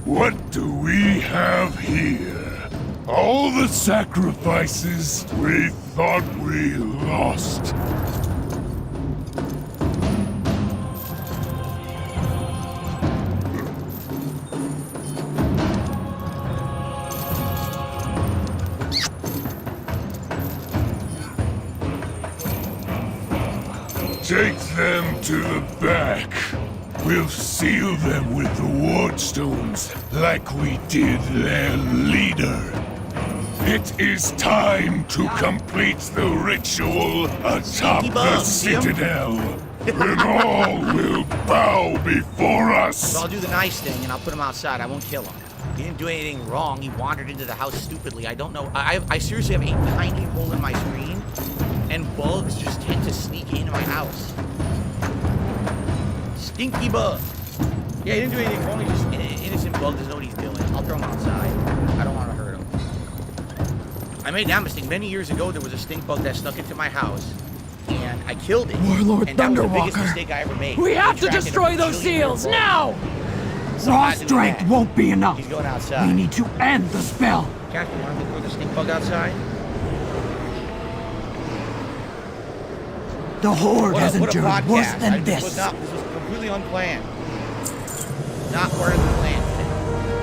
What do we have here? All the sacrifices we thought we lost. Take them to the back. We'll seal them with the wardstones like we did their leader. It is time to complete the ritual atop the citadel. Then all will bow before us. So I'll do the nice thing and I'll put him outside. I won't kill him. He didn't do anything wrong. He wandered into the house stupidly. I don't know. I seriously have a tiny hole in my screen, and bugs just tend to sneak into my house. Stinky bug. Yeah, he didn't do anything wrong. He's just an innocent bug. Doesn't know what he's doing. I'll throw him outside. I don't want to hurt him. I made that mistake. Many years ago, there was a stink bug that snuck into my house, and I killed it. Warlord and that was the biggest Thunderwalker. mistake I ever made. We have I to tracked destroy a those bajillion seals bugs. now! So Raw I had to do strength that. won't be enough. He's going outside. We need to end the spell. Captain, you want me to throw the stink bug outside? The Horde has What a endured podcast. worse than This this. was completely unplanned. Not part of the plan.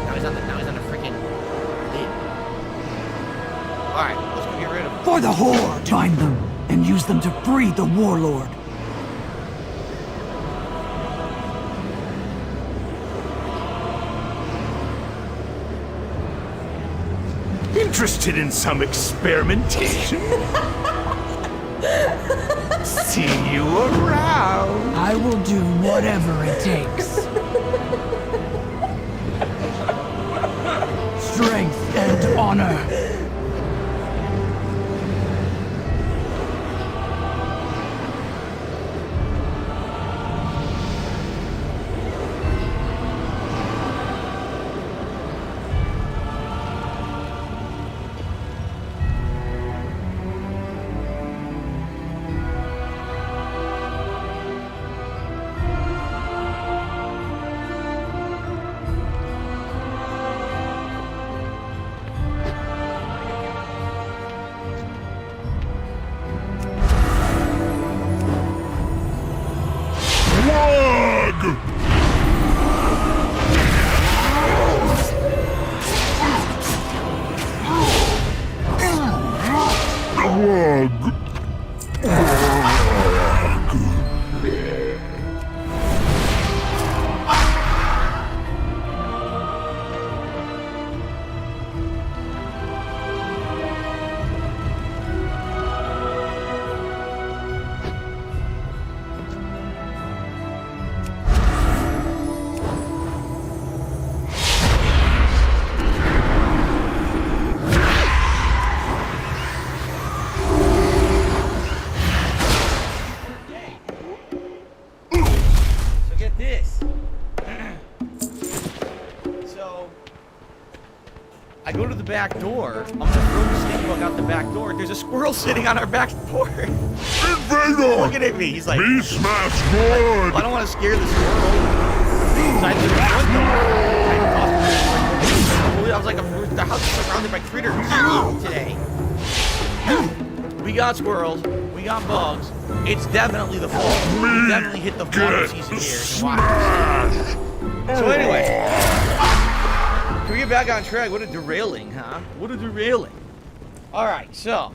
Now he's on the freaking lid. Alright, let's go get rid of him. For the Horde, find them and use them to free the Warlord. Interested in some experimentation? See you around. I will do whatever it takes. Strength and honor. I go to the back door. I'm gonna throw the stink bug out the back door. There's a squirrel sitting on our back porch. Invader! Looking at me. He's like, Me smash good! I don't want to scare the squirrel. So I threw the front door. I was like, the house is surrounded by critters today. We got squirrels. We got bugs. It's definitely the fall. We definitely hit the fall season here. So anyway. Can we get back on track? What a derailing, huh? What a derailing. Alright, so.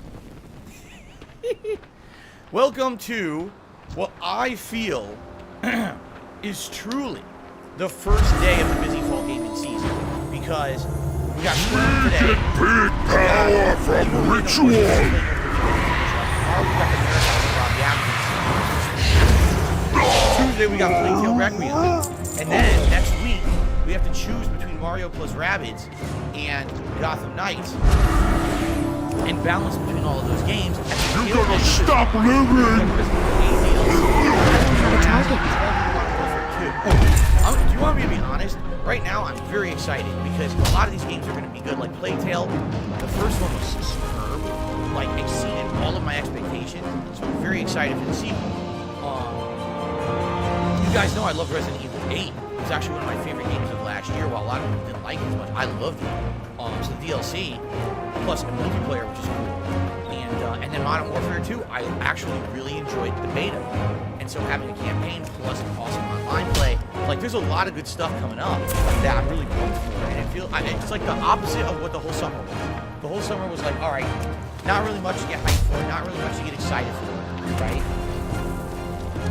Welcome to what I feel is truly the first day of the busy fall gaming season. Because we got Squirrel today. Big power from ritual! Tuesday we got Plague Tale Requiem. And then next week we have to choose between Mario plus Rabbids and Gotham Knights. And balance between all of those games. You gotta stop living! Do you want me to be honest? Right now, I'm very excited because a lot of these games are going to be good. Like Plague Tale, the first one was superb, like exceeded all of my expectations. So I'm very excited for the sequel. You guys know I love Resident Evil 8. It's actually one of my favorite games of last year. While a lot of people didn't like it as much, I loved it. So the DLC plus the multiplayer, which is cool, and then Modern Warfare 2, I actually really enjoyed the beta. And so having a campaign plus awesome online play, like there's a lot of good stuff coming up that I'm really pumped for. And it's like the opposite of what the whole summer was. The whole summer was like, all right, not really much to get hyped for, not really much to get excited for, right?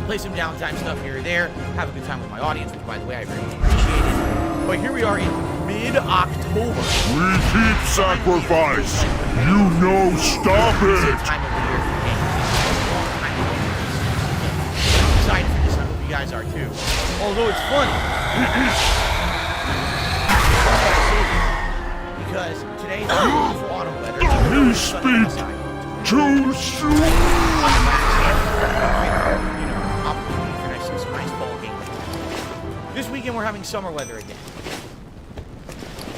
play some downtime stuff here or there, have a good time with my audience, which, by the way, I very much appreciate it. But here we are in mid-October. We keep sacrifice. You know, stop it. Time of the year for games. I'm excited for this. I hope you guys are too. Although it's funny. Because today is beautiful autumn weather. You speak too soon. This weekend we're having summer weather again.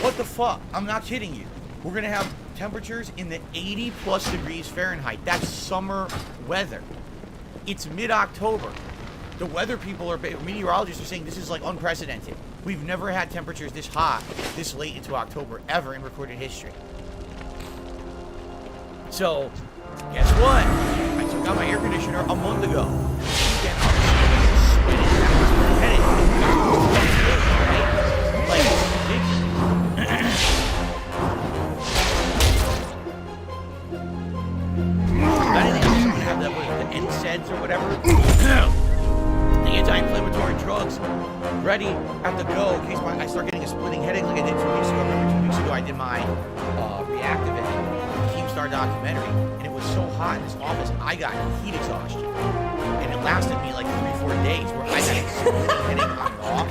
What the fuck? I'm not kidding you. We're gonna have temperatures in the 80 plus degrees Fahrenheit. That's summer weather. It's mid-October. The weather people meteorologists are saying this is like unprecedented. We've never had temperatures this hot, this late into October, ever in recorded history. So, guess what? I took out my air conditioner a month ago. Like, it's ridiculous. I didn't think someone have the NSAIDs or whatever. The anti-inflammatory drugs ready at the go in case I start getting a splitting headache like I did 2 weeks ago. Remember 2 weeks ago I did my reactive Keemstar documentary, and it was so hot in this office I got heat exhaustion. And it lasted me like 3-4 days where I had a splitting headache on and off.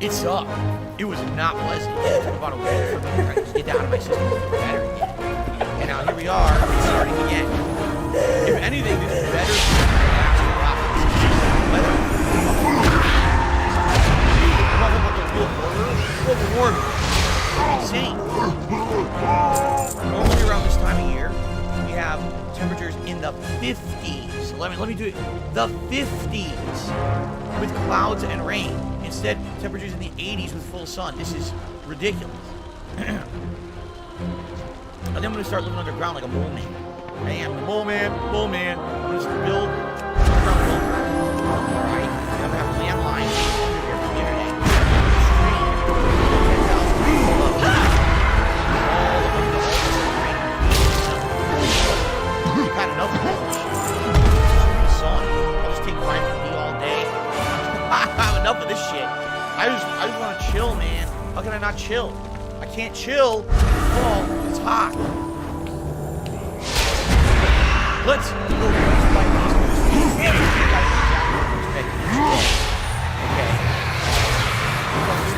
It sucked. It was not pleasant. It took about a week for me to try to get that out of my system and feel better again. And now here we are, it's starting again. If anything, this is better than the last weather. Talking about the real order, global warming. Insane. Normally around this time of year, we have temperatures in the 50s. Let me do it. The 50s with clouds and rain. Instead, temperatures in the 80s with full sun. This is ridiculous. And then I'm going to start living underground like a mole man. Hey, I'm the mole man. I'm going to build underground bunker. Alright? I'm going to have landlines under here for the internet. I've had enough of this. Sun. I'll just take 5 with me all day. I have enough of this shit. I just want to chill, man. How can I not chill? I can't chill. Oh, it's hot. Let's go piece by piece through this game. You guys exactly what to expect each day. Okay. We're going to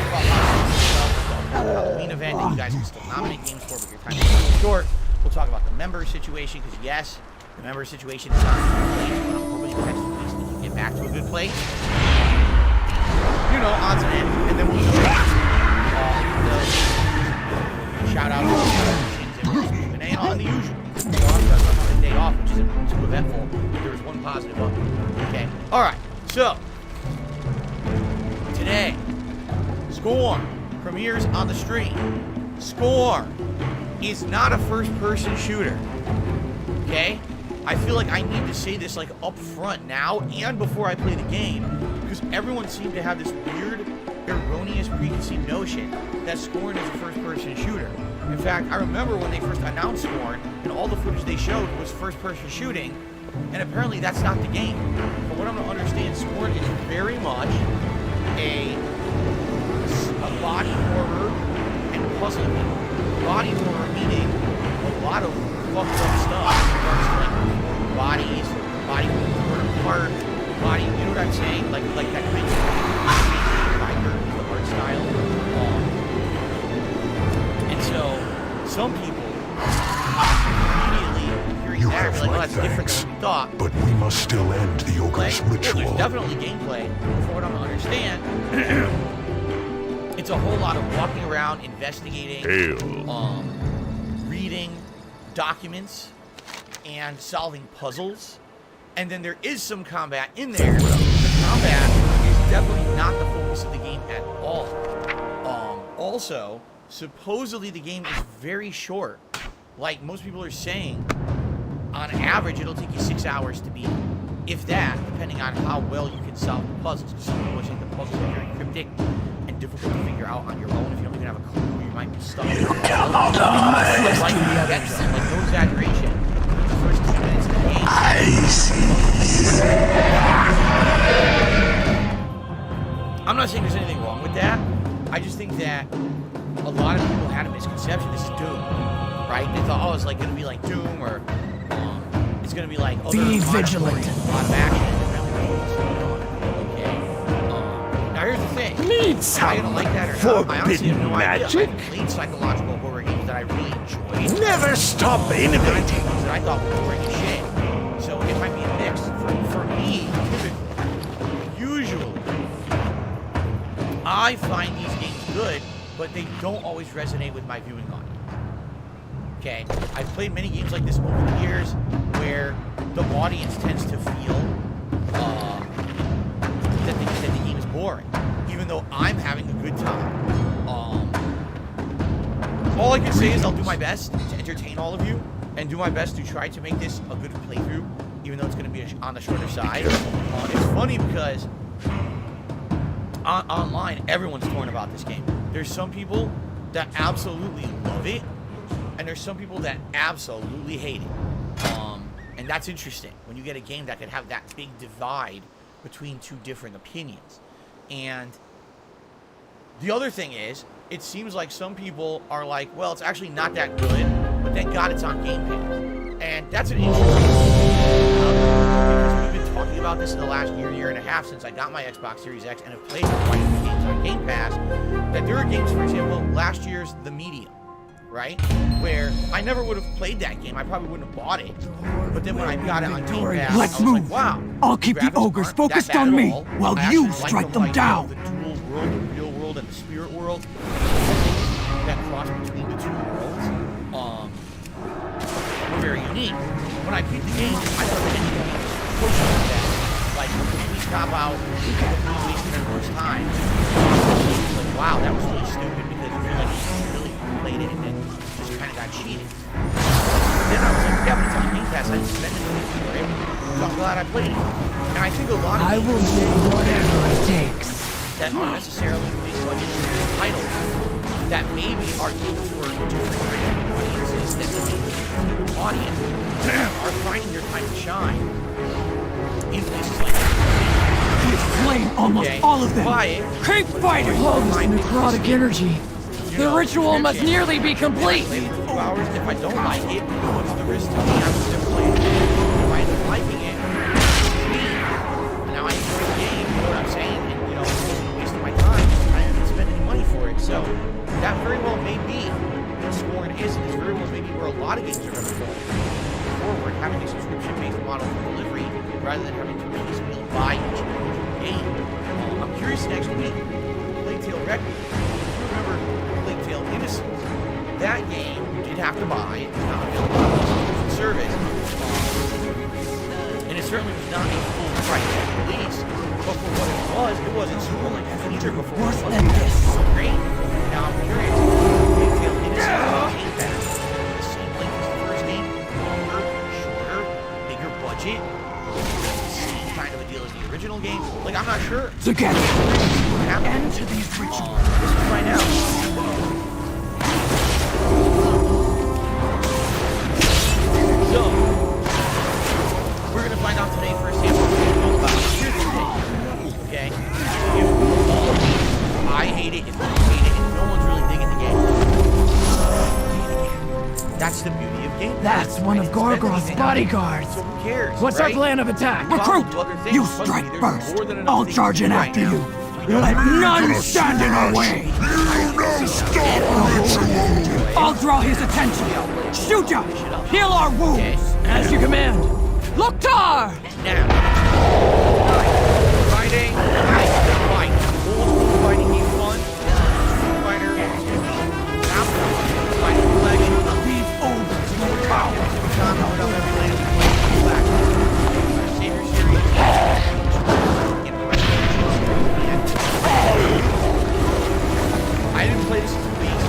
talk about the Halloween event that you guys can still nominate games for, but your time is short. We'll talk about the member situation, because yes, the member situation is not in a good place, but I'm hoping in the next few weeks that you get back to a good place. You know, odds and ends, and then we'll do shout out to the and on the usual. So I'm just on the day off, which isn't too eventful. There was one positive update. Okay. Alright, so today, Scorn premieres on the stream. Scorn is not a first-person shooter. Okay? I feel like I need to say this like up front now and before I play the game, because everyone seemed to have this weird, erroneous preconceived notion that Scorn is a first-person shooter. In fact, I remember when they first announced Scorn, and all the footage they showed was first-person shooting, and apparently that's not the game. But what I'm going to understand, Scorn is very much a body horror and puzzle game. Body horror meaning a lot of fucked up stuff in regards to like bodies, body torn apart, body, you know what I'm saying? Like that kind of biker, the art style. And so some people immediately hearing You that have are like, oh, my that's different thanks, than we thought. but we must still end the ogre's ritual. Well, there's definitely gameplay. From what I'm gonna understand, it's a whole lot of walking around, investigating, reading documents, and solving puzzles. And then there is some combat in there. The combat is definitely not the focus of the game at all. Also, supposedly the game is very short. Like most people are saying, on average it'll take you 6 hours to beat, if that, depending on how well you can solve the puzzles. Because some people are saying the puzzles are very cryptic and difficult to figure out on your own. If you don't even have a clue, you might be stuck. Like no exaggeration, the first 2 minutes of the game, I'm not saying there's anything wrong with that. I just think that a lot of people had a misconception. This is Doom, right? They thought, oh, it's like gonna be like Doom, or it's gonna be like Be vigilant. A lot of action. Okay. Now here's the thing. Am I gonna like that or not? I honestly have no idea. I played psychological horror games that I really enjoyed. Never stop innovating. That I thought were boring as shit. So it might be a mix. For me, typically, usually, I find these games good, but they don't always resonate with my viewing audience. Okay, I've played many games like this over the years where the audience tends to feel that the game is boring, even though I'm having a good time. All I can say is I'll do my best to entertain all of you and do my best to try to make this a good playthrough, even though it's going to be on the shorter side. It's funny because online, everyone's torn about this game. There's some people that absolutely love it, and there's some people that absolutely hate it. And that's interesting when you get a game that could have that big divide between two different opinions. And the other thing is, it seems like some people are like, well, it's actually not that good, but thank God it's on Game Pass. And that's an interesting thing. Because we've been talking about this in the last year and a half since I got my Xbox Series X and have played quite a few games on Game Pass, that there are games, for example, last year's The Medium, right? Where I never would have played that game. I probably wouldn't have bought it. But then when I got it on Game Pass, Let's I was move. like, wow. I'll keep the ogres focused on me while you strike them down. The dual world, the real world, and the spirit world. That cross between the two worlds were very unique. When I beat the game, I thought the ending was pushing that. Like, completely cop out, completely wasting everyone's time. Like, wow, that was really stupid because you feel like you really played it and then just kind of got cheated. Then I was like, yeah, but it's on Game Pass. I didn't spend anything for it. So I'm glad I played it. And I think a lot of I will do whatever it takes. That aren't necessarily big budget titles that maybe are used for different audiences that the audience are finding their time to shine in places like that. We've slain almost all of them. Keep fighting! Close necrotic energy. The ritual must nearly be complete. If I play for 2 hours, if I don't like it, what's the risk to me? I would never play it. If I end up liking it, it's me. Now I enjoy the game, you know what I'm saying? And, you know, it wasn't a waste of my time. I didn't spend any money for it. So, that very well may be what Scorn is, and this very well may be where a lot of games are going to go forward, having a subscription-based model for delivery, rather than having to piecemeal buy each individual game. I'm curious next week, Plague Tale Requiem. If you remember Plague Tale Innocence, that game you did have to buy. It's not available on the subscription service. And it certainly was not a full price release, but for what it wasn't super like a feature before. Worse than this. Great. Now I'm curious. Plague Tale Innocence came back. The same length as the first game, longer, shorter, bigger budget. Same kind of a deal as the original game. Like, I'm not sure. Together. What happened? End to these rituals. Let's find out. So, we're going to find out today firsthand what it's all about. Here's the thing, okay? If I hate it, if you hate it, if no one's really digging the game, that's the beauty of games. That's one of Gorgoroth's bodyguards. So who cares? What's our plan of attack? Recruit! You strike first. I'll charge in after you. Let none stand in our way. I'll draw his attention. Shoot ya! Heal our wounds. As you command. Loktar! Now, fighting, fight. Old school fighting game fun. Street Fighter, now fighting collection of these ogres. More power. Our Savior series. I didn't play this in 2 weeks.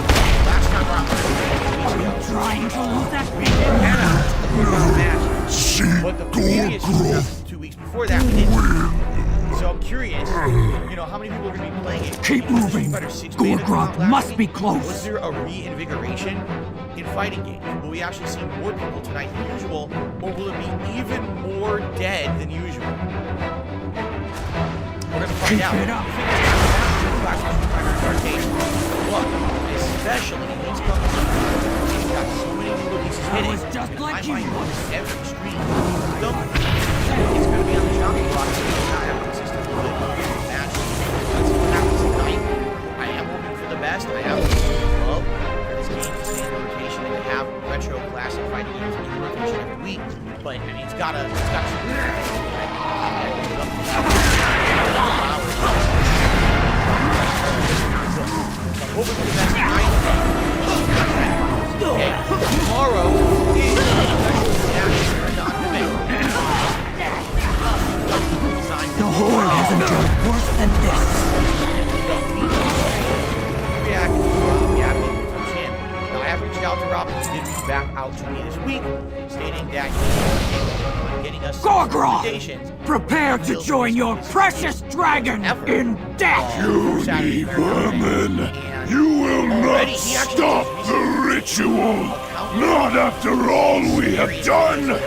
Last time around, Trying to lose that we did match. But the previous 2 weeks before that, we didn't. So I'm curious, you know, how many people are going to be playing it? Keep moving. Warcraft must be close. Was there a reinvigoration in fighting games? Will we actually see more people tonight than usual, or will it be even more dead than usual? We're going to find out. Look, especially in these companies, they've got so many new releases hitting. Just like you. Every stream, it's going to be on the shopping block. It's not having consistent good matches. That's what happens tonight. I am hoping for the best. I am love for this game to stay in rotation and to have retro classic fighting games in rotation every week. But I mean, it's got to. Hoping for the best tonight. Okay, tomorrow is the Horde has endured worse than this. Now, I have reached out to Robin. He did reach back out to me this week, stating that he's getting us Gorgroth, prepare to join your precious dragon in death. You vermin! You will not stop the ritual! Not after all we have done!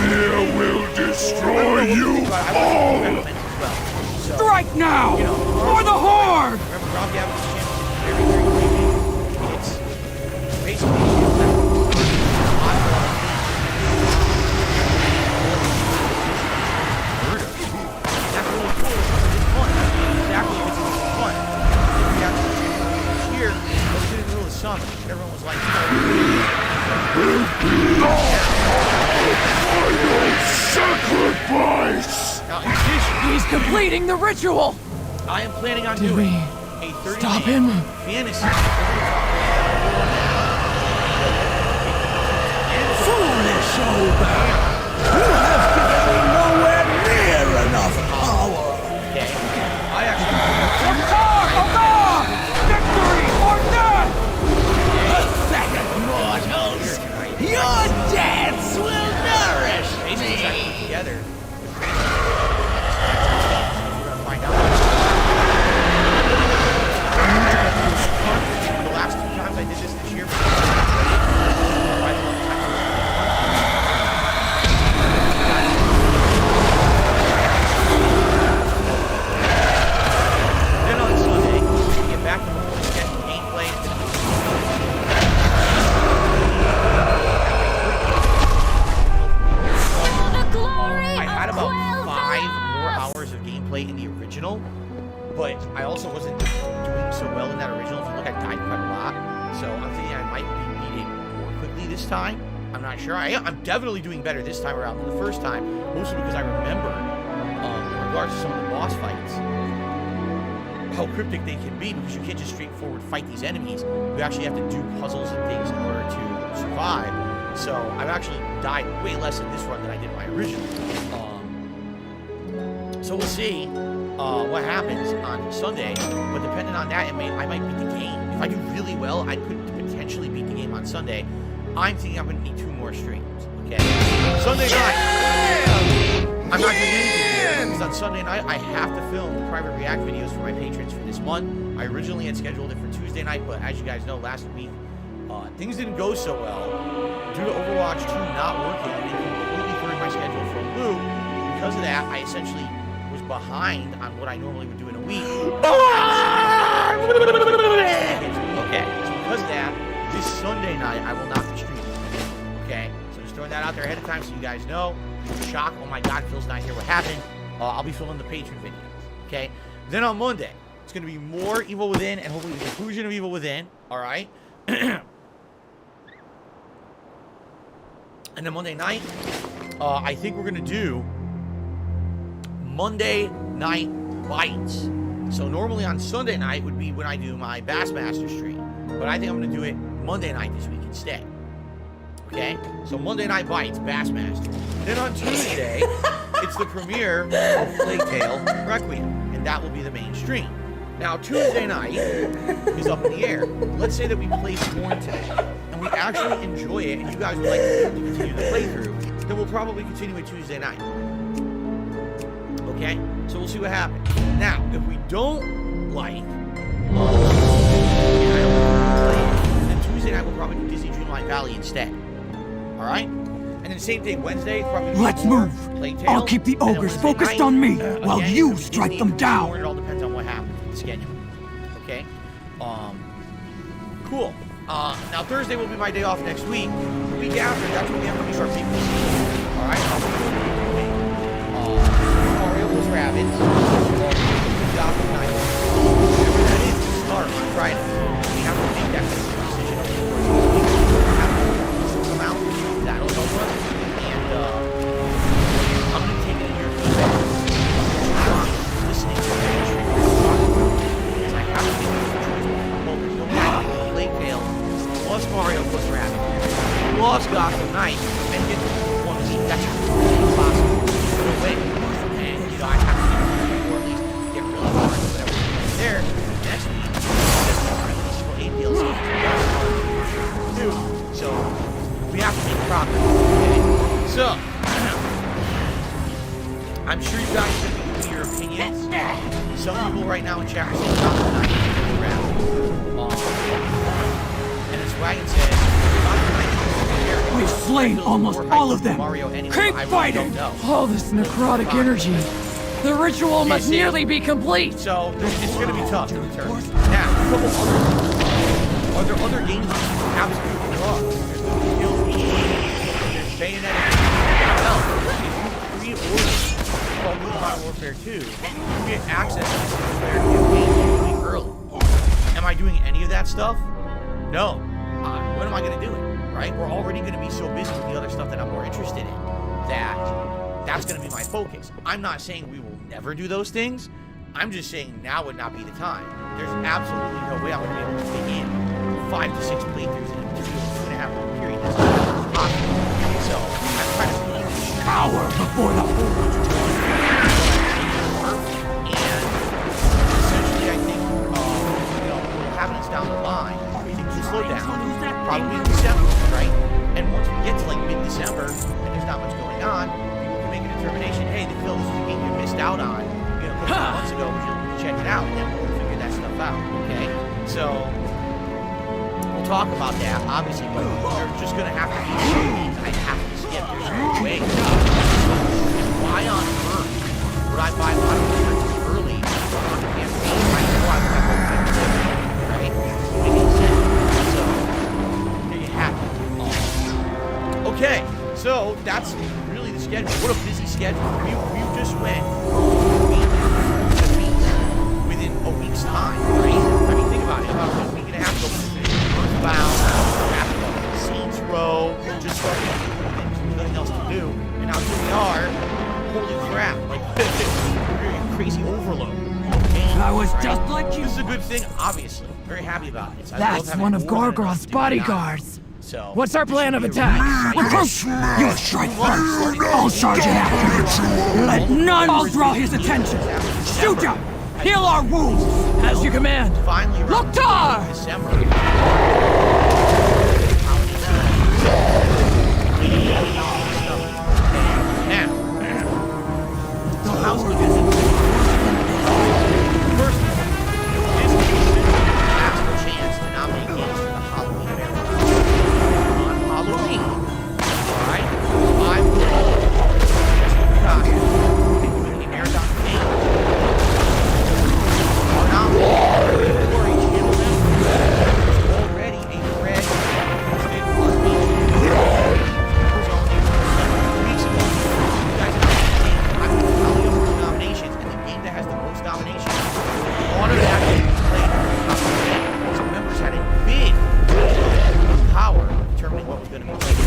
Fear will destroy you all! Strike now! For the Horde! Remember, Rob Gavin's channel is very, very It's basically summer. Everyone was like, sacrifice! Now, he's completing the ritual! I am planning on doing a 30-day fantasy. Foolish old man! You have given me nowhere near enough power! Okay. I actually... Your dance will nourish me! Together. The last two times I did this year, then on Sunday, we get back to the full schedule gameplay. In the original, but I also wasn't doing so well in that original. If you look, I died quite a lot, so I'm thinking I might be beating more quickly this time. I'm not sure. I'm definitely doing better this time around than the first time, mostly because I remember, in regards to some of the boss fights, how cryptic they can be, because you can't just straightforward fight these enemies. You actually have to do puzzles and things in order to survive. So I've actually died way less in this run than I did in my original. So we'll see what happens on Sunday, but depending on that, I might beat the game. If I do really well, I could potentially beat the game on Sunday. I'm thinking I'm going to need 2 more streams, okay? Sunday night! I'm not doing anything here, because on Sunday night, I have to film private react videos for my patrons for this month. I originally had scheduled it for Tuesday night, but as you guys know, last week, things didn't go so well. Due to Overwatch 2 not working, it completely threw my schedule for a loop. Because of that, I essentially behind on what I normally would do in a week. Okay, so because of that, this Sunday night I will not be streaming. Okay, so just throwing that out there ahead of time so you guys know. Shock, oh my god, Phil's not here, what happened? I'll be filming the Patreon videos. Okay, then on Monday, it's going to be more Evil Within and hopefully the conclusion of Evil Within. Alright? And then Monday night, I think we're going to do Monday Night Bites. So normally on Sunday night would be when I do my Bassmaster stream, but I think I'm going to do it Monday night this week instead. Okay? So Monday Night Bites, Bassmaster. Then on Tuesday, it's the premiere of Plague Tale Requiem, and that will be the main stream. Now Tuesday night is up in the air. Let's say that we play Scorn today, and we we actually enjoy it and you guys would like to continue the playthrough, then we'll probably continue it Tuesday night. Okay? So we'll see what happens. Now, if we don't like then Tuesday night we'll probably do Disney Dreamlight Valley instead. Alright? And then same thing, Wednesday, probably Let's move. Playtale. I'll keep the And then ogres Wednesday focused night, on me while again, you Disney strike them or down. It all depends on what happens with the schedule. Okay? Cool. Now Thursday will be my day off next week. The week after, that's when we have to meet our people. Alright? Mario plus Rabbids. Gotham Knights. Whatever that is to start on Friday. We have to make that decision over the course of the week. Come out. That'll help us. And I'm going to take it in your feedback. Listening to the industry. Because I have to make a choice. Well, there's no way I can play Tail plus Mario plus Rabbids plus Gotham Knights and get to 1 week. That's impossible. No way. And, you know, I have to or at least get really hard or whatever there. Next week, this will 8 DLC. So, we have to make progress. Okay? So, I'm sure you guys are going to be giving your opinions. Some people right now in chat are saying Gotham Knight is and as Wagon says, Gotham Knight is We've slain almost all of them. Keep fighting! All this necrotic energy. The ritual must nearly be complete. So it's going to be tough to return. Now, a couple other things. Are there other games that you absolutely love? There's There's Bayonetta. Well, if you pre-order Call of Duty Modern Warfare 2, you get access to the single-player campaign really early. Am I doing any of that stuff? No. When am I going to do it? Right? We're already going to be so busy with the other stuff that I'm more interested in that's going to be my focus. I'm not saying we will never do those things. I'm just saying now would not be the time. There's absolutely no way I'm going to be able to fit in 5 to 6 playthroughs in a 2.5 month period. That's not possible. So I'm trying to cower before the horde. And essentially, I think having us down the line, things will slow down. Probably in December, right? And once we get to like mid-December and there's not much going on, people can make a determination, hey, the film is a game you missed out on, a couple months ago, would you check it out? And then we'll figure that stuff out, okay? So, we'll talk about that, obviously, but there's just going to have to be some games I have to skip. There's no way. Why on earth would I buy Modern Warfare 2 early on the campaign? I know I would have to play the right? It makes sense. So, there you have it. Okay, so that's really the schedule. What a busy schedule. We just went within a week's time, right? I mean, think about it. About a week and a half ago, we finished Earthbound, wrapped up Saints Row, just started things, nothing else to do. And now here we are. Holy crap. Like, crazy overload. I was just like you. This is a good thing, obviously. Very happy about it. That's one of Gorgoth's bodyguards. So, what's our plan of attack? You strike first. I'll charge it after. Let none draw his attention. Shoot him. Heal our wounds. As you command. Finally, Loktar! Now, so how's the visit? First of all, this is the last chance to nominate games for the Halloween marathon. On Halloween, alright, I will just doing a marathon game. Are nominated for each channel member. There's already a thread posted on each was only 2 weeks ago. You guys have I'm going to tell you the nominations, and the game that has the most nominations automatically played. So members had a big power determining what was going to be played.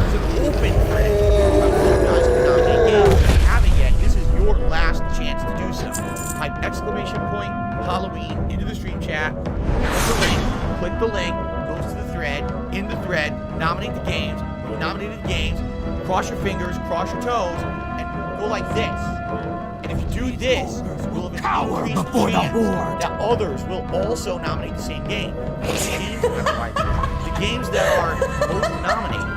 There's an open thread of you guys can nominate games. If you haven't yet, this is your last chance to do so. Type exclamation point Halloween into the stream chat. Click the link, goes to the thread, in the thread, nominate the games. When you nominated the games, cross your fingers, cross your toes, and go like this. And if you do this, you'll have an Cower increased before the chance horde. that others will also nominate the same game. The games that are most nominated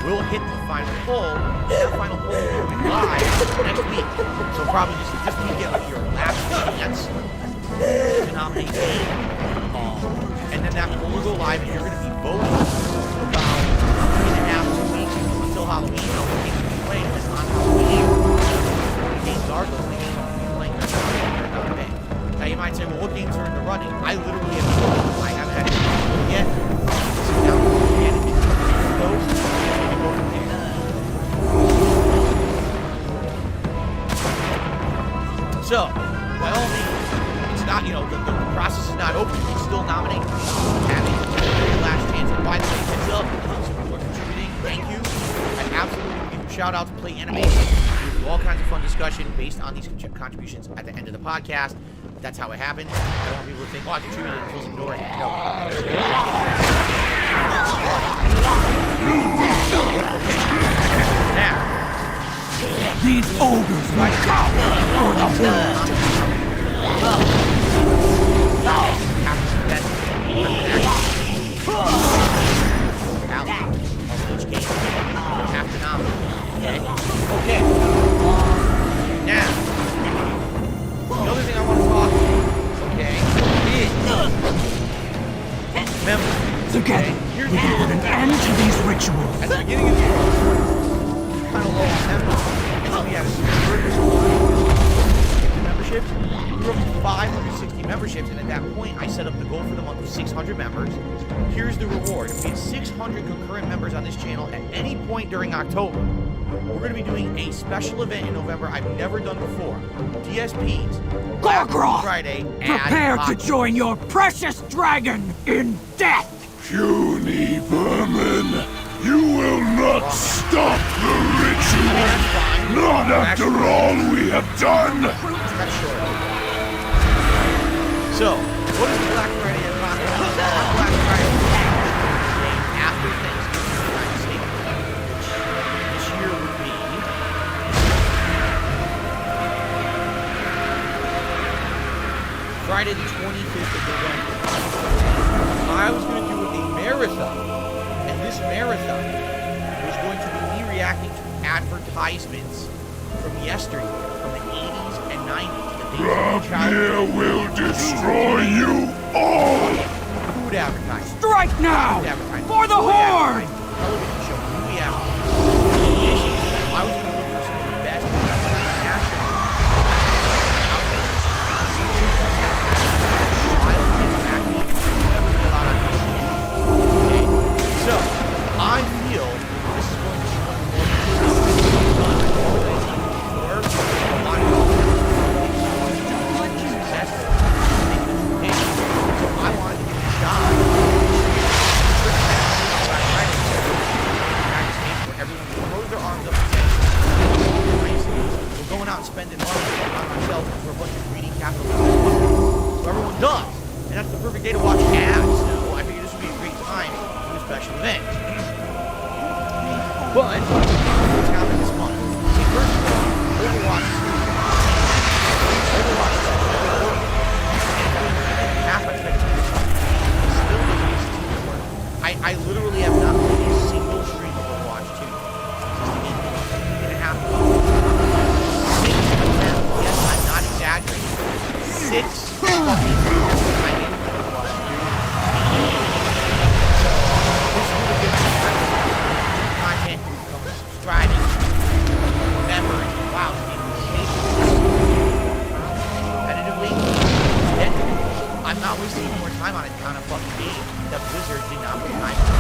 will hit the final poll. That final poll will be live next week. So probably just you get like your last chance to nominate game. And then that poll will go live, and you're going to be voting about 3.5 weeks until Halloween. What games will be playing is on Halloween. The games are the games will be playing. They're not bad. Now you might say, well, what games are in the running? I literally have no clue. I haven't had any yet. So now we'll get into those. And go from there. So, by all means, it's not, the process is not open. You can still nominate. Have it. Your last chance. And by the way, heads up, those who are contributing, thank you. I absolutely give you a shout out to Play Animation. We do all kinds of fun discussion based on these contributions at the end of the podcast. That's how it happens. I don't want people to think, oh, I contributed and feels ignoring. No. Now. These ogres will cower for the horde. Have to nominate. Okay. Now, the other thing I want to talk about, okay, is members. Together, we can put an end to these rituals. At the beginning of the year, kind of low on members, and then we had memberships. We were up to 560 memberships, and at that point, I set up the goal for the month of 600 members. Here's the reward. If we have 600 concurrent members on this channel at any point during October, we're going to be doing a special event in November I've never done before. DSPs. Gorgroth! Friday. Prepare to join your precious dragon in death! Puny vermin, you will not stop the ritual! Not after all we have done! So, what is the Black Friday event? Black Friday after Thanksgiving, this year would be Friday the 25th of November. I was going to do a marathon, and this marathon was going to be me reacting to advertisements from yesterday, from the 80s and 90s. Ravnia will destroy you all! Food advertising. Strike now! For the horde! Television show, movie advertising. I was going to look for some of the best national. So, I feel this is going to be one of the most done. A lot of successful. So I wanted to give it a shot. Where everyone throws their arms up and says, we're going out and spending money on ourselves because we're a bunch of greedy capitalists. So everyone does. And that's the perfect day to watch ads. So I figured this would be a great time to do a special event. But what's happening this month? First of all, Overwatch 2. Half expectation. Still doesn't exist work. I literally have not played a single stream of Overwatch 2. And a half ago. 6 of them. Yes, I'm not exaggerating. 6 fucking I didn't play Overwatch 2. This is really good content. Subscribing. Remembering. Wow. Competitively. Then I'm not wasting any more time on a fucking game that Blizzard did not put time on.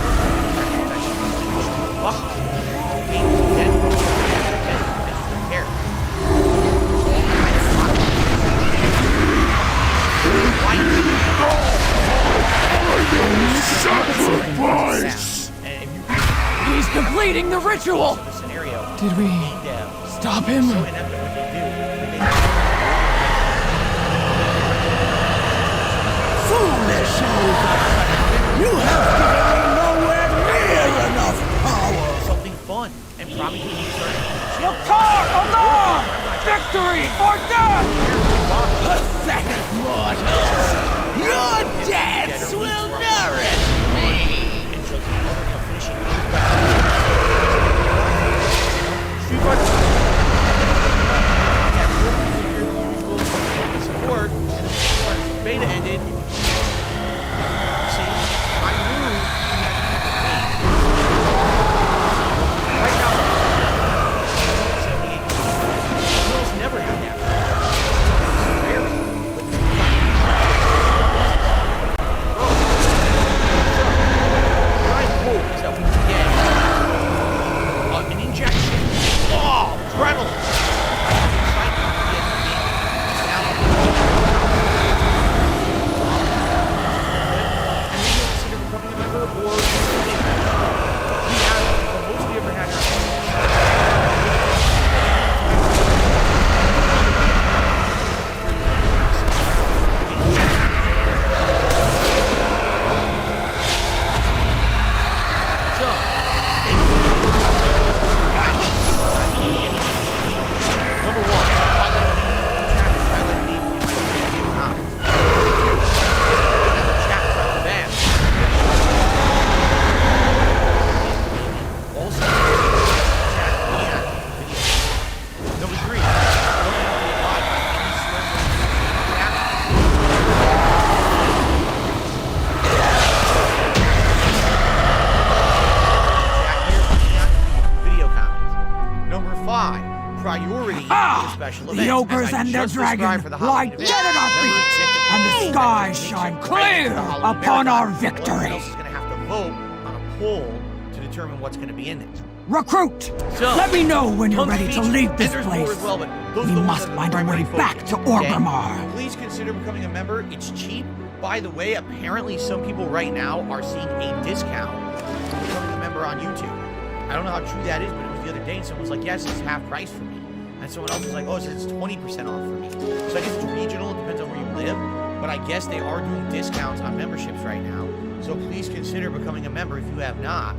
Fuck. Game is dead. Who cares? Sacrifice! He's completing the ritual! Did we stop him? Foolish ogre! You have given me nowhere near enough power! Something fun and probably Your car alarm! victory or death! Pathetic mortals! Your deaths will nourish me! Support, and the beta ended. See, I knew right now, 78. Girls never had that. Rarely. My hope is that we can get an injection. Oh, adrenaline. The ogres and their dragon lie dead at our feet, and the skies shine clear upon our victory. Everyone else is going to have to vote on a poll to determine what's going to be in it. Recruit! Let me know when you're ready to leave this place. We must find our way back to Orgrimmar. Please consider becoming a member. It's cheap. By the way, apparently some people right now are seeing a discount for becoming a member on YouTube. I don't know how true that is, but it was the other day and someone was like, yes, it's half price for me. And someone else was like, oh, so it's 20% off for me. So I guess it's regional, it depends on where you live. But I guess they are doing discounts on memberships right now. So please consider becoming a member if you have not.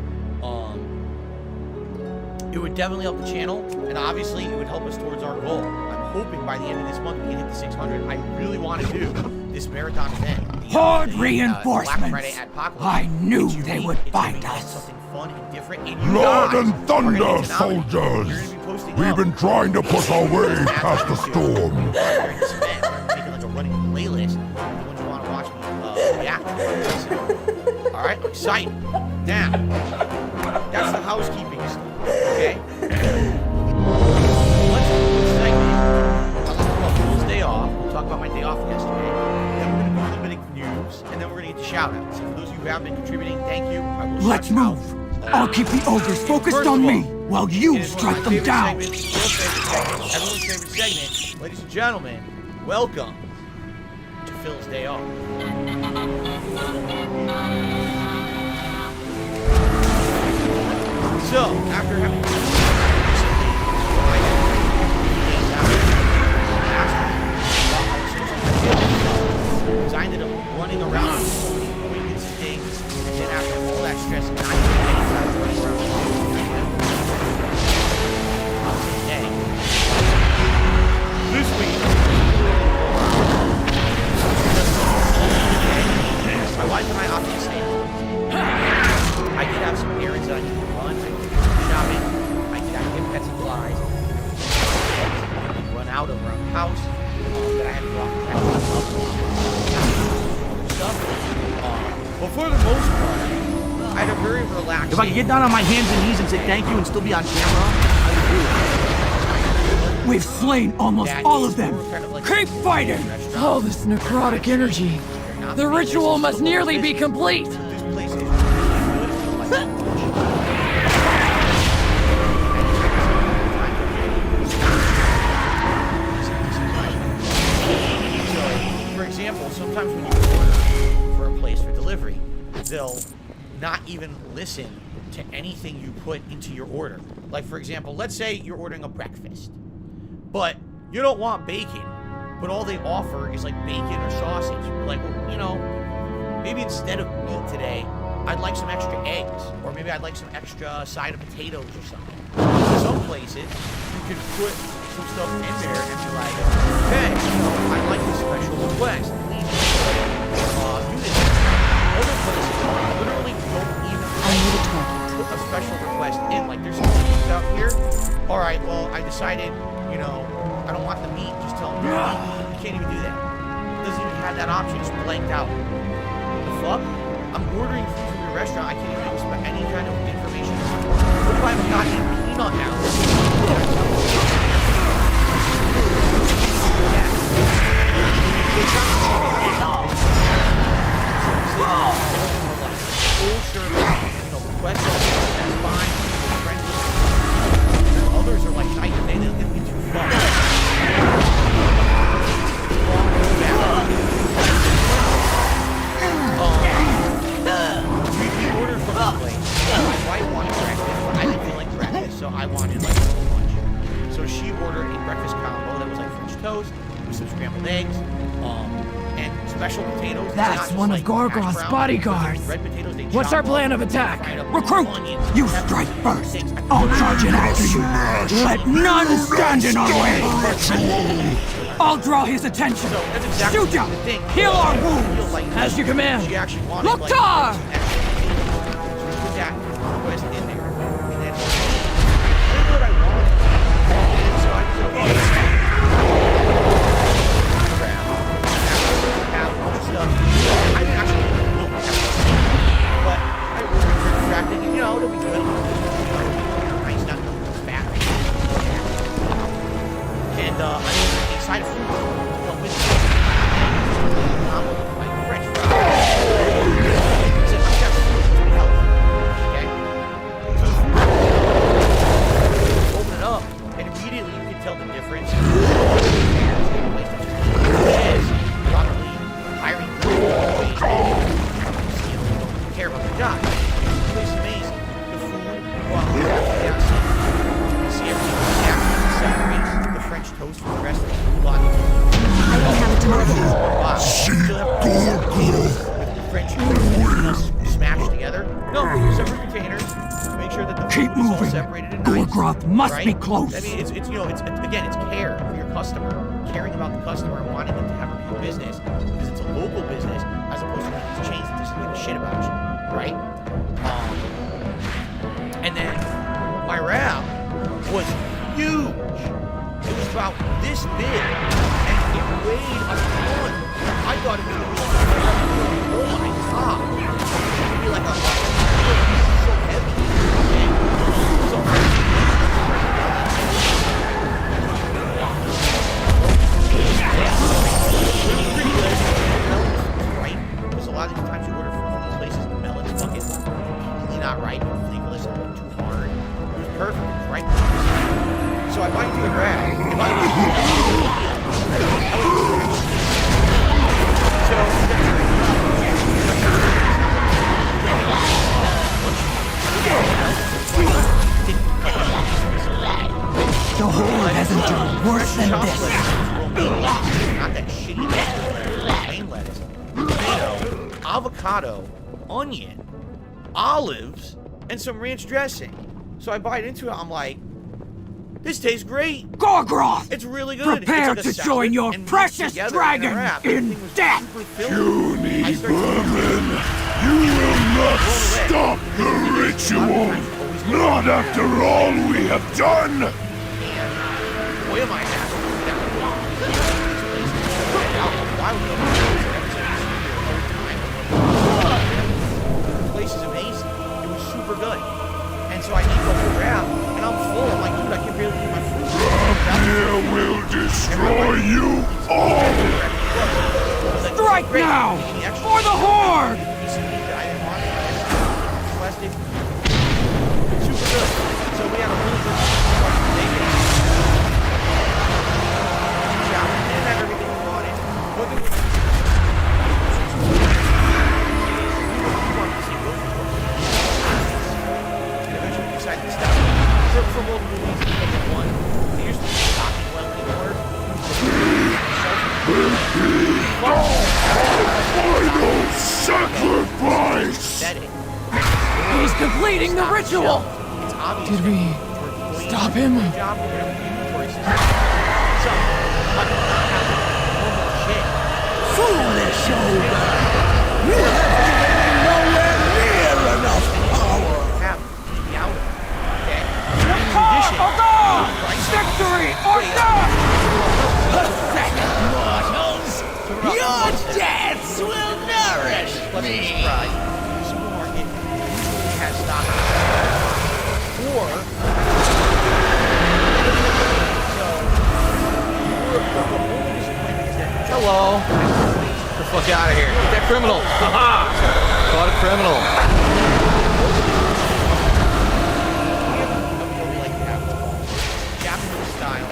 It would definitely help the channel, and obviously it would help us towards our goal. I'm hoping by the end of this month we can hit the 600. I really want to do this marathon event. Horde reinforcements! I knew they would find us. Something fun and different. Blood and thunder, soldiers! We've been trying to push our way past the storm. Making like a running playlist. The ones you want to watch me react. Alright, I'm excited. Now, that's the housekeeping stuff. Okay? Let's do this segment. I'll talk about Fool's Day Off. We'll talk about my day off yesterday. Then we're going to do a little bit of news. And then we're going to get to shout-outs. For those of you who have been contributing, thank you. I will Let's move. I'll keep the ogres focused on me while you strike them down. Everyone's favorite segment. Ladies and gentlemen, welcome to Phil's Day Off. So, after having I ended up running around doing these things, and then after all that stress, I was running around today. This week, my wife and I opted to stay home. I did have some errands that I needed to run. I did shopping. I did have to get pet supplies. Run out of our house. That I had to walk stuff. But for the most part, I had a very relaxed. If I could get down on my hands and knees and say thank you and still be on camera, I would do it. We've slain almost all of them. Keep fighting! All this necrotic energy. The ritual must nearly be complete. This place is really good. For example, sometimes when you order for a place for delivery, they'll not even listen to anything you put into your order. Like, for example, let's say you're ordering a breakfast, but you don't want bacon, but all they offer is like bacon or sausage. You're like, well, you know, maybe instead of meat today, I'd like some extra eggs, or maybe I'd like some extra side of potatoes or something. Some places, you can put some stuff in there and be like, hey, I'd like this special request. Please do this. Other places literally don't even put a special request in. Like, there's some things out here. All right, well, I decided, I don't want the meat. Just tell them the meat. You can't even do that. It doesn't even have that option. It's blanked out. The fuck? I'm ordering food from your restaurant. I can't even expect any kind of information. What if I've got a peanut allergy? Full service, request that's fine, friendly. Others are like night and day, they don't get too far. We ordered from the place. My wife wanted breakfast, but I didn't feel like breakfast, so I wanted like a little lunch. So she ordered a breakfast combo that was like French toast with some scrambled eggs, and special potatoes. That's one of Gorgoth's bodyguards. What's our plan of attack? Recruit! You strike first. I'll charge in after you. Let none stand in our way. I'll draw his attention. Shoot him! Heal our wounds! As you command. Loktar! It'll be good. Nice, not fat. And I'm excited for what with like French fries. So I've got food healthy. Okay? Open it up, and immediately you can tell the difference. Properly hiring people. Don't care about the job. It's amazing. The food, you see everything separates the French toast from the rest of the food lot. I don't have a target. Still have with French toast smashed together. No, separate containers. Make sure that the food is all separated and nice. Gorgoth must be close. I mean, it's again, it's care for your customer, caring about the customer and wanting them to have a repeat business because it's a local business as opposed to these chains that just give a shit about you, right? And then my wrap was huge. It was about this big, and it weighed a ton. I thought it was oh my god, it would be like a so heavy. So pretty good, right? Because a lot of the times you order food from these places, the melon's fucking not ripe and flavorless and too hard. It was perfect, it was right. So I might do a grab. The horde hasn't done worse than this. Not that shitty plain lettuce. Tomato, avocado, onion, olives, and some ranch dressing. So I bite into it, I'm like, this tastes great. Gorgoth! It's really good. Prepare it's like to join your precious dragon in death! Puny vermin! You will not stop the ritual! Not after all we have done! Boy, am I happy the place is amazing. It was super good. And so I eat the whole wrap, and I'm full. I'm like, dude, I can barely eat my food. Fear will destroy you all! Strike now! For the horde! Super good. So we had a really good shop. We didn't have everything we wanted. What did we eventually decided to stop. For multiple reasons. Number one, here's the stocking well anymore. Final sacrifice! He's completing the ritual! It's obvious. Did we stop him? Job, we're gonna have inventory system. up. I'm not having normal shit. Foolish ogre! You have given me nowhere near enough power! Have me out of it, okay? In addition, Victory or death! Pathetic mortals! Your deaths will nourish me! Supermarket has stock. Or hello. Get the fuck out of here. Get that criminal. Haha. Caught a criminal. Japanese style.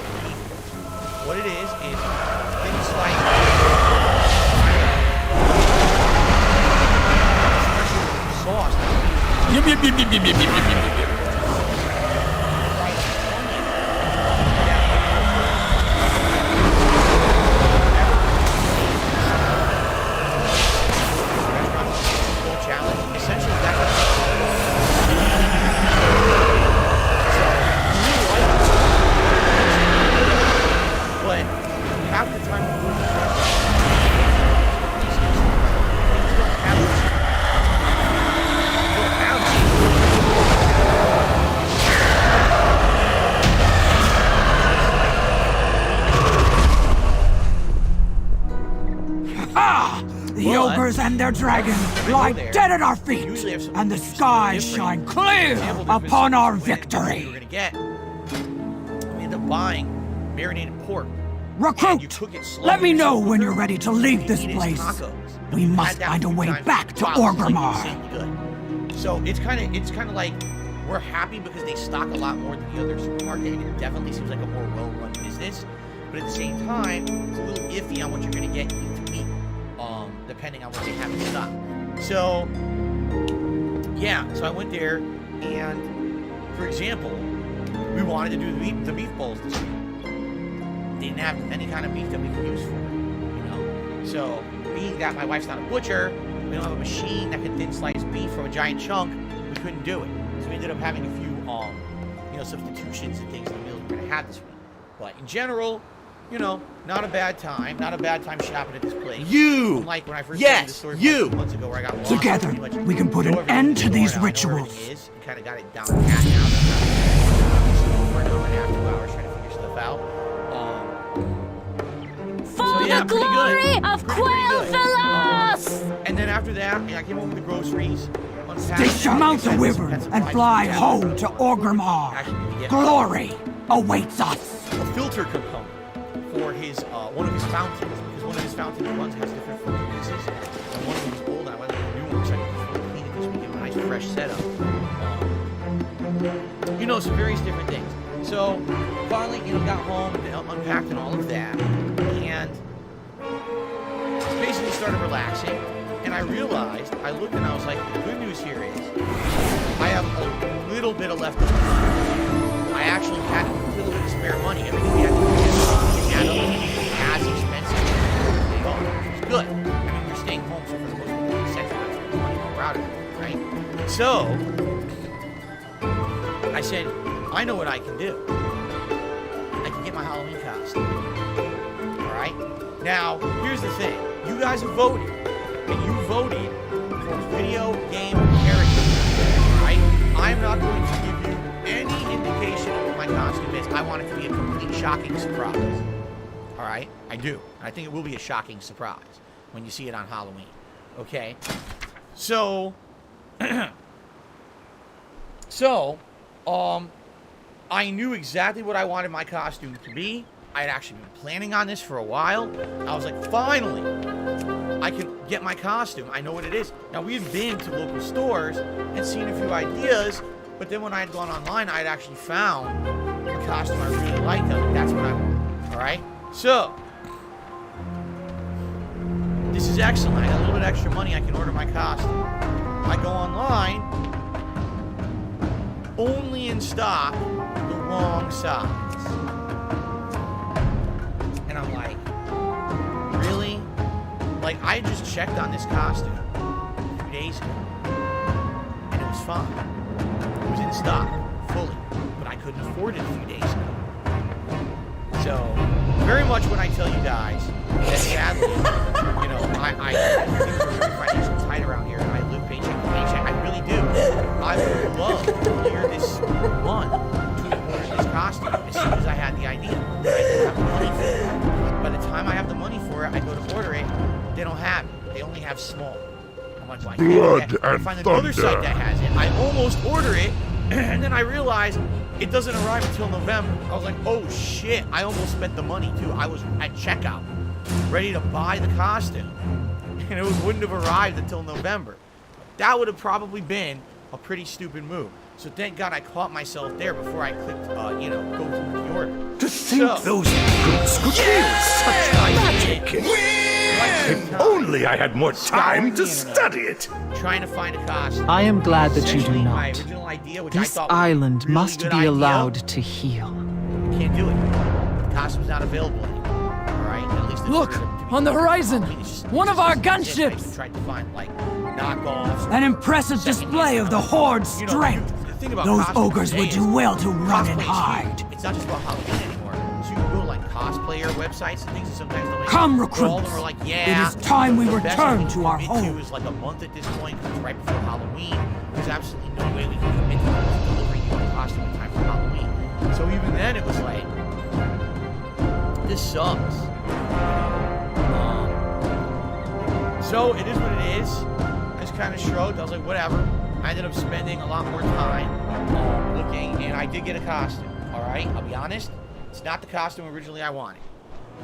What it is things like sauce. The ogres and their dragons lie dead at our feet, and the skies shine clear upon our victory. We end up buying marinated pork. Recruit, let me know when you're ready to leave this place. We must find a way back to Orgrimmar. So it's kind of like we're happy because they stock a lot more than the other supermarket, and it definitely seems like a more well-run business. But at the same time, it's a little iffy on what you're going to get week to week, depending on what they have in stock. So, yeah, so I went there, and for example, we wanted to do the beef bowls this week. They didn't have any kind of beef that we could use for it, you know? So, being that my wife's not a butcher, we don't have a machine that can thin slice beef from a giant chunk, we couldn't do it. So we ended up having a few, substitutions and things in the meals we're going to have this week. But in general, not a bad time. Not a bad time shopping at this place. Unlike when I first came to the store 2 months ago where I got lost. Together, we can put an end to these rituals. And kind of got it down pat now. For an hour and a half, 2 hours trying to figure stuff out. The glory of Quel'Thalas! And then after that, I came home with the groceries. Surmount the river and fly home to Orgrimmar. Glory awaits us. A filter component for his one of his fountains, because one of his fountain runs has different filter pieces. And one of them is old, and I went with a new one, so I can clean it this week, give it a nice fresh setup. Some various different things. So finally, got home, unpacked and all of that, and basically started relaxing. And I realized, I looked and I was like, the good news here is I have a little bit of leftover. I actually had a little bit of spare money. Everything we had to do add up as expensive as they are, which is good. I mean, we're staying home, so for the most part, essentially that's the money we're out of it, right? So, I said, I know what I can do. I can get my Halloween costume. Alright? Now, here's the thing. You guys have voted. And you voted for video game characters. Alright? I'm not going to give you any indication of what my costume is. I want it to be a complete shocking surprise. Alright? I do. I think it will be a shocking surprise when you see it on Halloween. Okay? So, I knew exactly what I wanted my costume to be. I had actually been planning on this for a while. I was like, finally, I can get my costume. I know what it is. Now, we had been to local stores and seen a few ideas, but then when I had gone online, I had actually found a costume I really liked. I was like, that's what I want. All right? So, this is excellent. I got a little bit extra money. I can order my costume. I go online. Only in stock the wrong size. And I'm like, really? Like, I just checked on this costume a few days ago, and it was fine. It was in stock, fully, but I couldn't afford it a few days ago. So, very much when I tell you guys that sadly, you know, I things are really financially tight around here, and I live paycheck to paycheck. I really do. I would love earlier this month to order this costume as soon as I had the idea. But I didn't have the money for it. By the time I have the money for it, I go to order it. They don't have it. They only have small. I'm like, why? Blood I and find another site thunder. that has it. I almost order it, and then I realize it doesn't arrive until November. I was like, oh shit, I almost spent the money too. I was at checkout, ready to buy the costume, and it wouldn't have arrived until November. That would have probably been a pretty stupid move. So thank God I caught myself there before I clicked, you know, go through the order. To think those boots could be such magic! If only I had more time to study it! Trying to find a costume. I am glad that you do Essentially, my not. original idea, which I This thought was a island really must good be idea, allowed to heal. Can't do it. The costume's not available anymore. Alright? At least Look, on the horizon! One of our gunships! Tried to find, like, knockoffs. An impressive display of the Horde's strength. Those ogres would do well to run and hide. It's not just about Halloween anymore. So you can go to, like, cosplayer websites and things, and sometimes they'll make Come, but all of recruits. them are like, yeah. It is time we the best return we can to our commit home. To is like a month at this point, because right before Halloween, there's absolutely no way we can commit to delivering you a costume in time for Halloween. So even then, it was like, this sucks. So it is what it is. I just kind of shrugged. I was like, whatever. I ended up spending a lot more time looking, and I did get a costume. All right, I'll be honest. It's not the costume originally I wanted.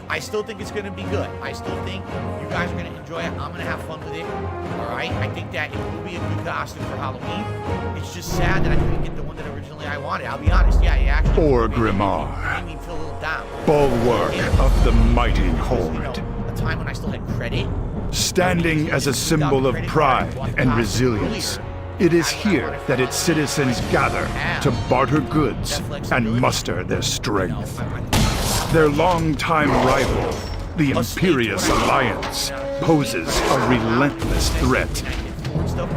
I still think it's going to be good. I still think you guys are going to enjoy it. I'm going to have fun with it. All right, I think that it will be a good costume for Halloween. It's just sad that I couldn't get the one that originally I wanted. I'll be honest. Yeah, it actually Or made Grimar, me feel a little down. bulwark of the mighty Horde. A time when I still had credit. Standing as a symbol of pride and resilience, it is here that its citizens gather to barter goods and muster their strength. Their longtime rival, the Imperious Alliance, poses a relentless threat.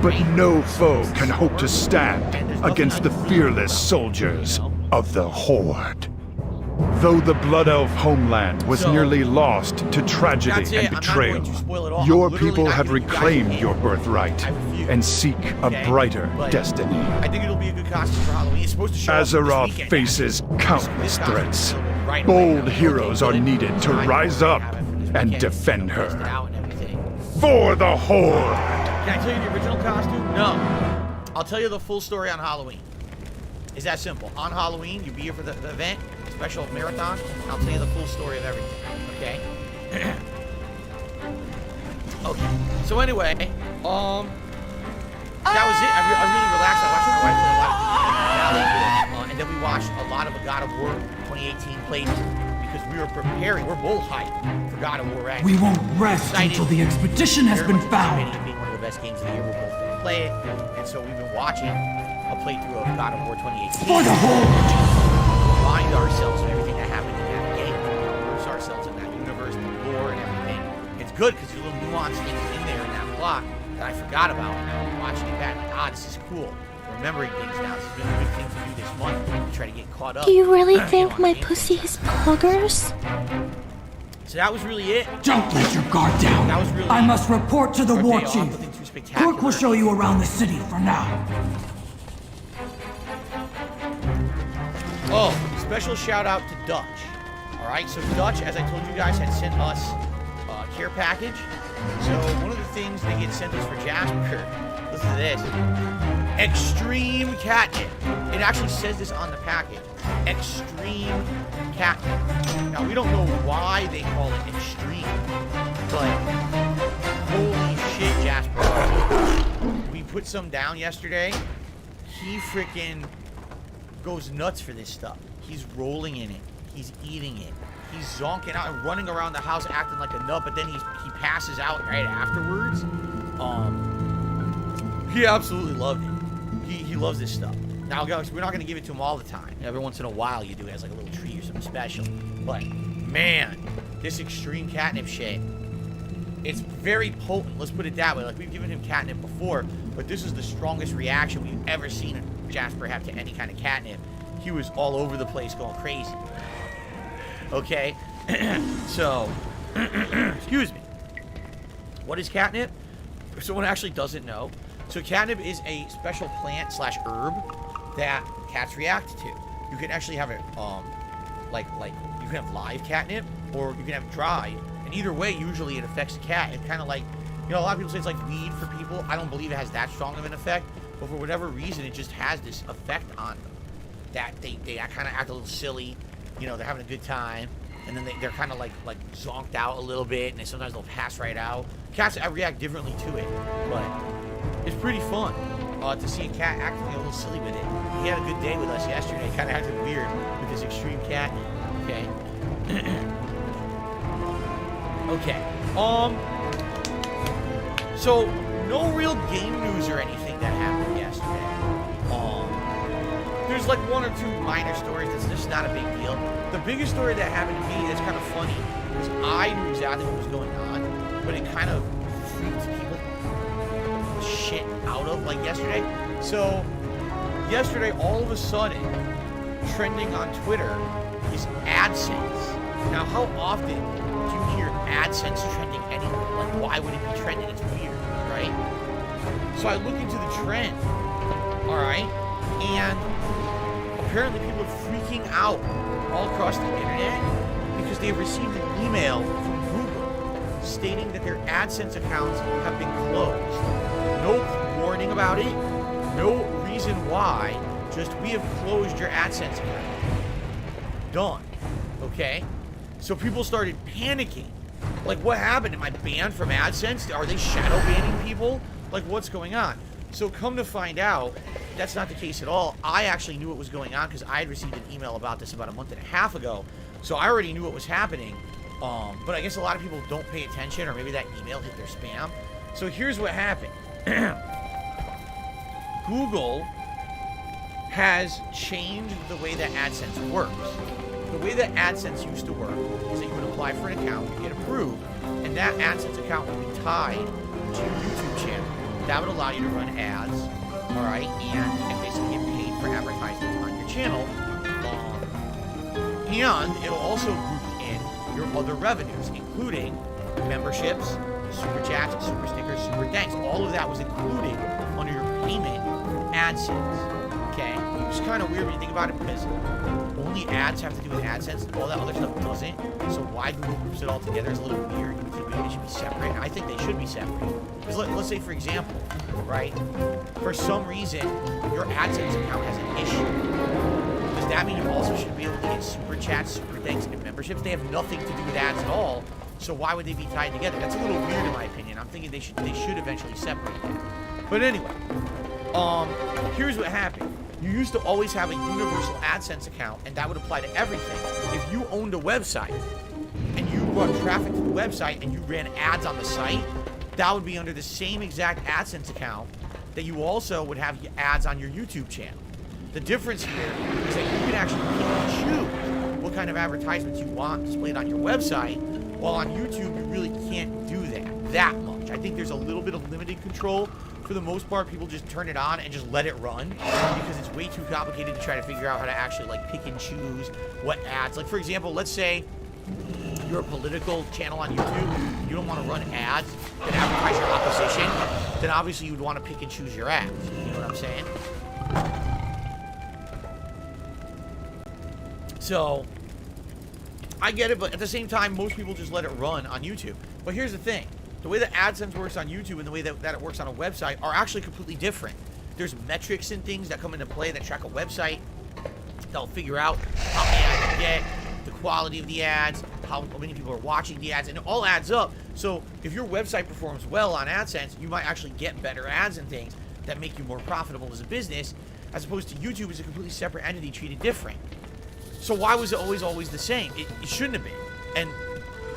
But no foe can hope to stand against the fearless soldiers of the Horde. Though the Blood Elf homeland was nearly lost to tragedy and betrayal, your people have reclaimed your birthright and seek a brighter destiny. I think it'll be a good costume for Halloween. It's supposed to show up this Azeroth weekend. faces countless threats. Bold heroes are needed to rise up and defend her. For the Horde! Can I tell you the original costume? No. I'll tell you the full story on Halloween. It's that simple. On Halloween, you be here for the event, special marathon, and I'll tell you the full story of everything. Okay? Okay. So anyway, that was it. I really relaxed. I watched my wife play a lot of and then we watched a lot of a God of War 2018 playthrough because we were preparing. We're both hyped for God of War Ragnarok. We won't rest until the expedition has been found. Being one of the best games of the year, we're both going to play it, and so we've been watching a playthrough of God of War 2018. For the Horde! Remind ourselves of everything that happened in that game. Immerse ourselves in that universe, the lore, and everything. It's good because there's little nuanced things in there in that plot that I forgot about. Now I'm watching it back, like, this is cool. Remembering things now. This has been a good thing to do this month to try to get caught up. Do you really think my pussy has poggers? So that was really it. Don't let your guard down. That was really I must report to the war I'll chief. have nothing too spectacular. Cork will show you around the city for now. Oh, special shout out to Dutch. All right, so Dutch, as I told you guys, had sent us a care package. So one of the things they had sent us for Jasper, listen to this, extreme catnip. It actually says this on the package, extreme catnip. Now we don't know why they call it extreme, but holy shit, Jasper. We put some down yesterday. He freaking goes nuts for this stuff. He's rolling in it. He's eating it. He's zonking out and running around the house acting like a nut, but then he passes out right afterwards. He absolutely loved it. He loves this stuff. Now, guys, we're not going to give it to him all the time. Every once in a while you do it as like a little treat or something special. But, man, this extreme catnip shit, it's very potent. Let's put it that way. Like, we've given him catnip before, but this is the strongest reaction we've ever seen Jasper have to any kind of catnip. He was all over the place going crazy. Okay? So, excuse me. What is catnip? If someone actually doesn't know. So catnip is a special plant / herb that cats react to. You can actually have it, like you can have live catnip, or you can have it dried. And either way, usually it affects a cat. It's kind of like, you know, a lot of people say it's like weed for people. I don't believe it has that strong of an effect, but for whatever reason, it just has this effect on them. That they kind of act a little silly, you know, they're having a good time, and then they're kind of like zonked out a little bit, and sometimes they'll pass right out. Cats react differently to it, but it's pretty fun to see a cat acting a little silly with it. He had a good day with us yesterday, kind of acted weird with his extreme cat. Okay. Okay. So no real game news or anything that happened yesterday. There's like one or two minor stories that's just not a big deal. The biggest story that happened to me that's kind of funny was I knew exactly what was going on, but it kind of freaked people shit out of like yesterday. So yesterday, all of a sudden, trending on Twitter is AdSense. Now, how often do you hear AdSense trending anywhere? Like, why would it be trending? It's weird, right? So I look into the trend, all right, and apparently people are freaking out all across the internet because they've received an email from Google stating that their AdSense accounts have been closed. No warning about it, no reason why, just we have closed your AdSense account. Done. Okay? So people started panicking. Like, what happened? Am I banned from AdSense? Are they shadow banning people? Like, what's going on? So come to find out, that's not the case at all. I actually knew what was going on because I had received an email about this about a month and a half ago. So I already knew what was happening. But I guess a lot of people don't pay attention, or maybe that email hit their spam. So here's what happened. Google has changed the way that AdSense works. The way that AdSense used to work is that you would apply for an account, get approved, and that AdSense account would be tied to your YouTube channel. That would allow you to run ads, all right, and basically get paid for advertisements on your channel. And it'll also group in your other revenues, including memberships, super chats, super stickers, super thanks. All of that was included under your payment AdSense. Okay, it's kind of weird when you think about it because only ads have to do with AdSense, and all that other stuff doesn't. So why Google groups it all together is a little weird. You would think they should be separate. I think they should be separate. Because let's say, for example, right, for some reason your AdSense account has an issue. Does that mean you also should be able to get super chats, super thanks, and memberships? They have nothing to do with ads at all. So why would they be tied together? That's a little weird in my opinion. I'm thinking they should eventually separate them. But anyway, here's what happened. You used to always have a universal AdSense account, and that would apply to everything. If you owned a website and you brought traffic to the website and you ran ads on the site, that would be under the same exact AdSense account that you also would have ads on your YouTube channel. The difference here is that you can actually pick and choose what kind of advertisements you want displayed on your website, while on YouTube you really can't do that much. I think there's a little bit of limited control. For the most part, people just turn it on and just let it run because it's way too complicated to try to figure out how to actually like pick and choose what ads. Like for example, let's say you're a political channel on YouTube, you don't want to run ads that advertise your opposition, then obviously you would want to pick and choose your ads. You know what I'm saying? So I get it, but at the same time, most people just let it run on YouTube. But here's the thing. The way that AdSense works on YouTube and the way that it works on a website are actually completely different. There's metrics and things that come into play that track a website. They'll figure out how many ads you get, the quality of the ads, how many people are watching the ads, and it all adds up. So if your website performs well on AdSense, you might actually get better ads and things that make you more profitable as a business, as opposed to YouTube is a completely separate entity treated different. So why was it always the same? It shouldn't have been. And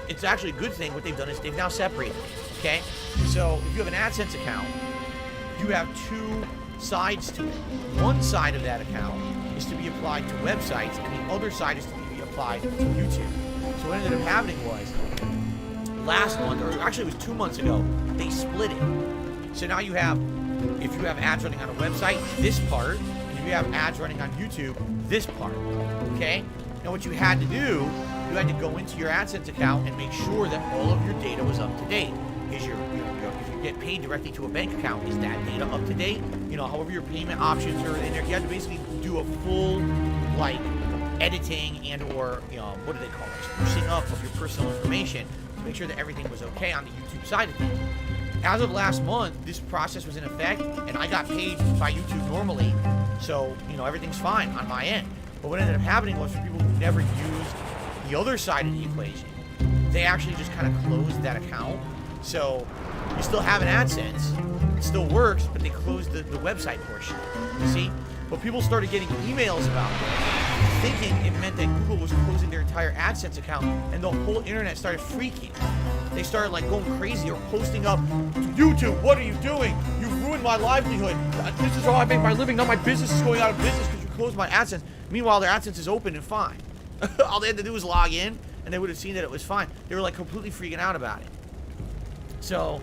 it's actually a good thing. What they've done is they've now separated it, okay? So if you have an AdSense account, you have two sides to it. One side of that account is to be applied to websites, and the other side is to be applied to YouTube. So what ended up happening was, last month, or actually it was 2 months ago, they split it. So now you have, if you have ads running on a website, this part, and if you have ads running on YouTube, this part, okay? Now what you had to do you had to go into your AdSense account and make sure that all of your data was up to date. Is if you get paid directly to a bank account, is that data up to date? You know, however your payment options are in there, you had to basically do a full, like, editing and or, you know, what do they call it? Sprucing up of your personal information to make sure that everything was okay on the YouTube side of things. As of last month, this process was in effect, and I got paid by YouTube normally, so, you know, everything's fine on my end. But what ended up happening was for people who never used the other side of the equation, they actually just kind of closed that account. So you still have an AdSense, it still works, but they closed the website portion, you see? But people started getting emails about this, thinking it meant that Google was closing their entire AdSense account, and the whole internet started freaking. They started like going crazy or posting up to YouTube, what are you doing? You ruined my livelihood. This is how I make my living. Now my business is going out of business because you closed my AdSense. Meanwhile, their AdSense is open and fine. All they had to do was log in, and they would have seen that it was fine. They were like completely freaking out about it. So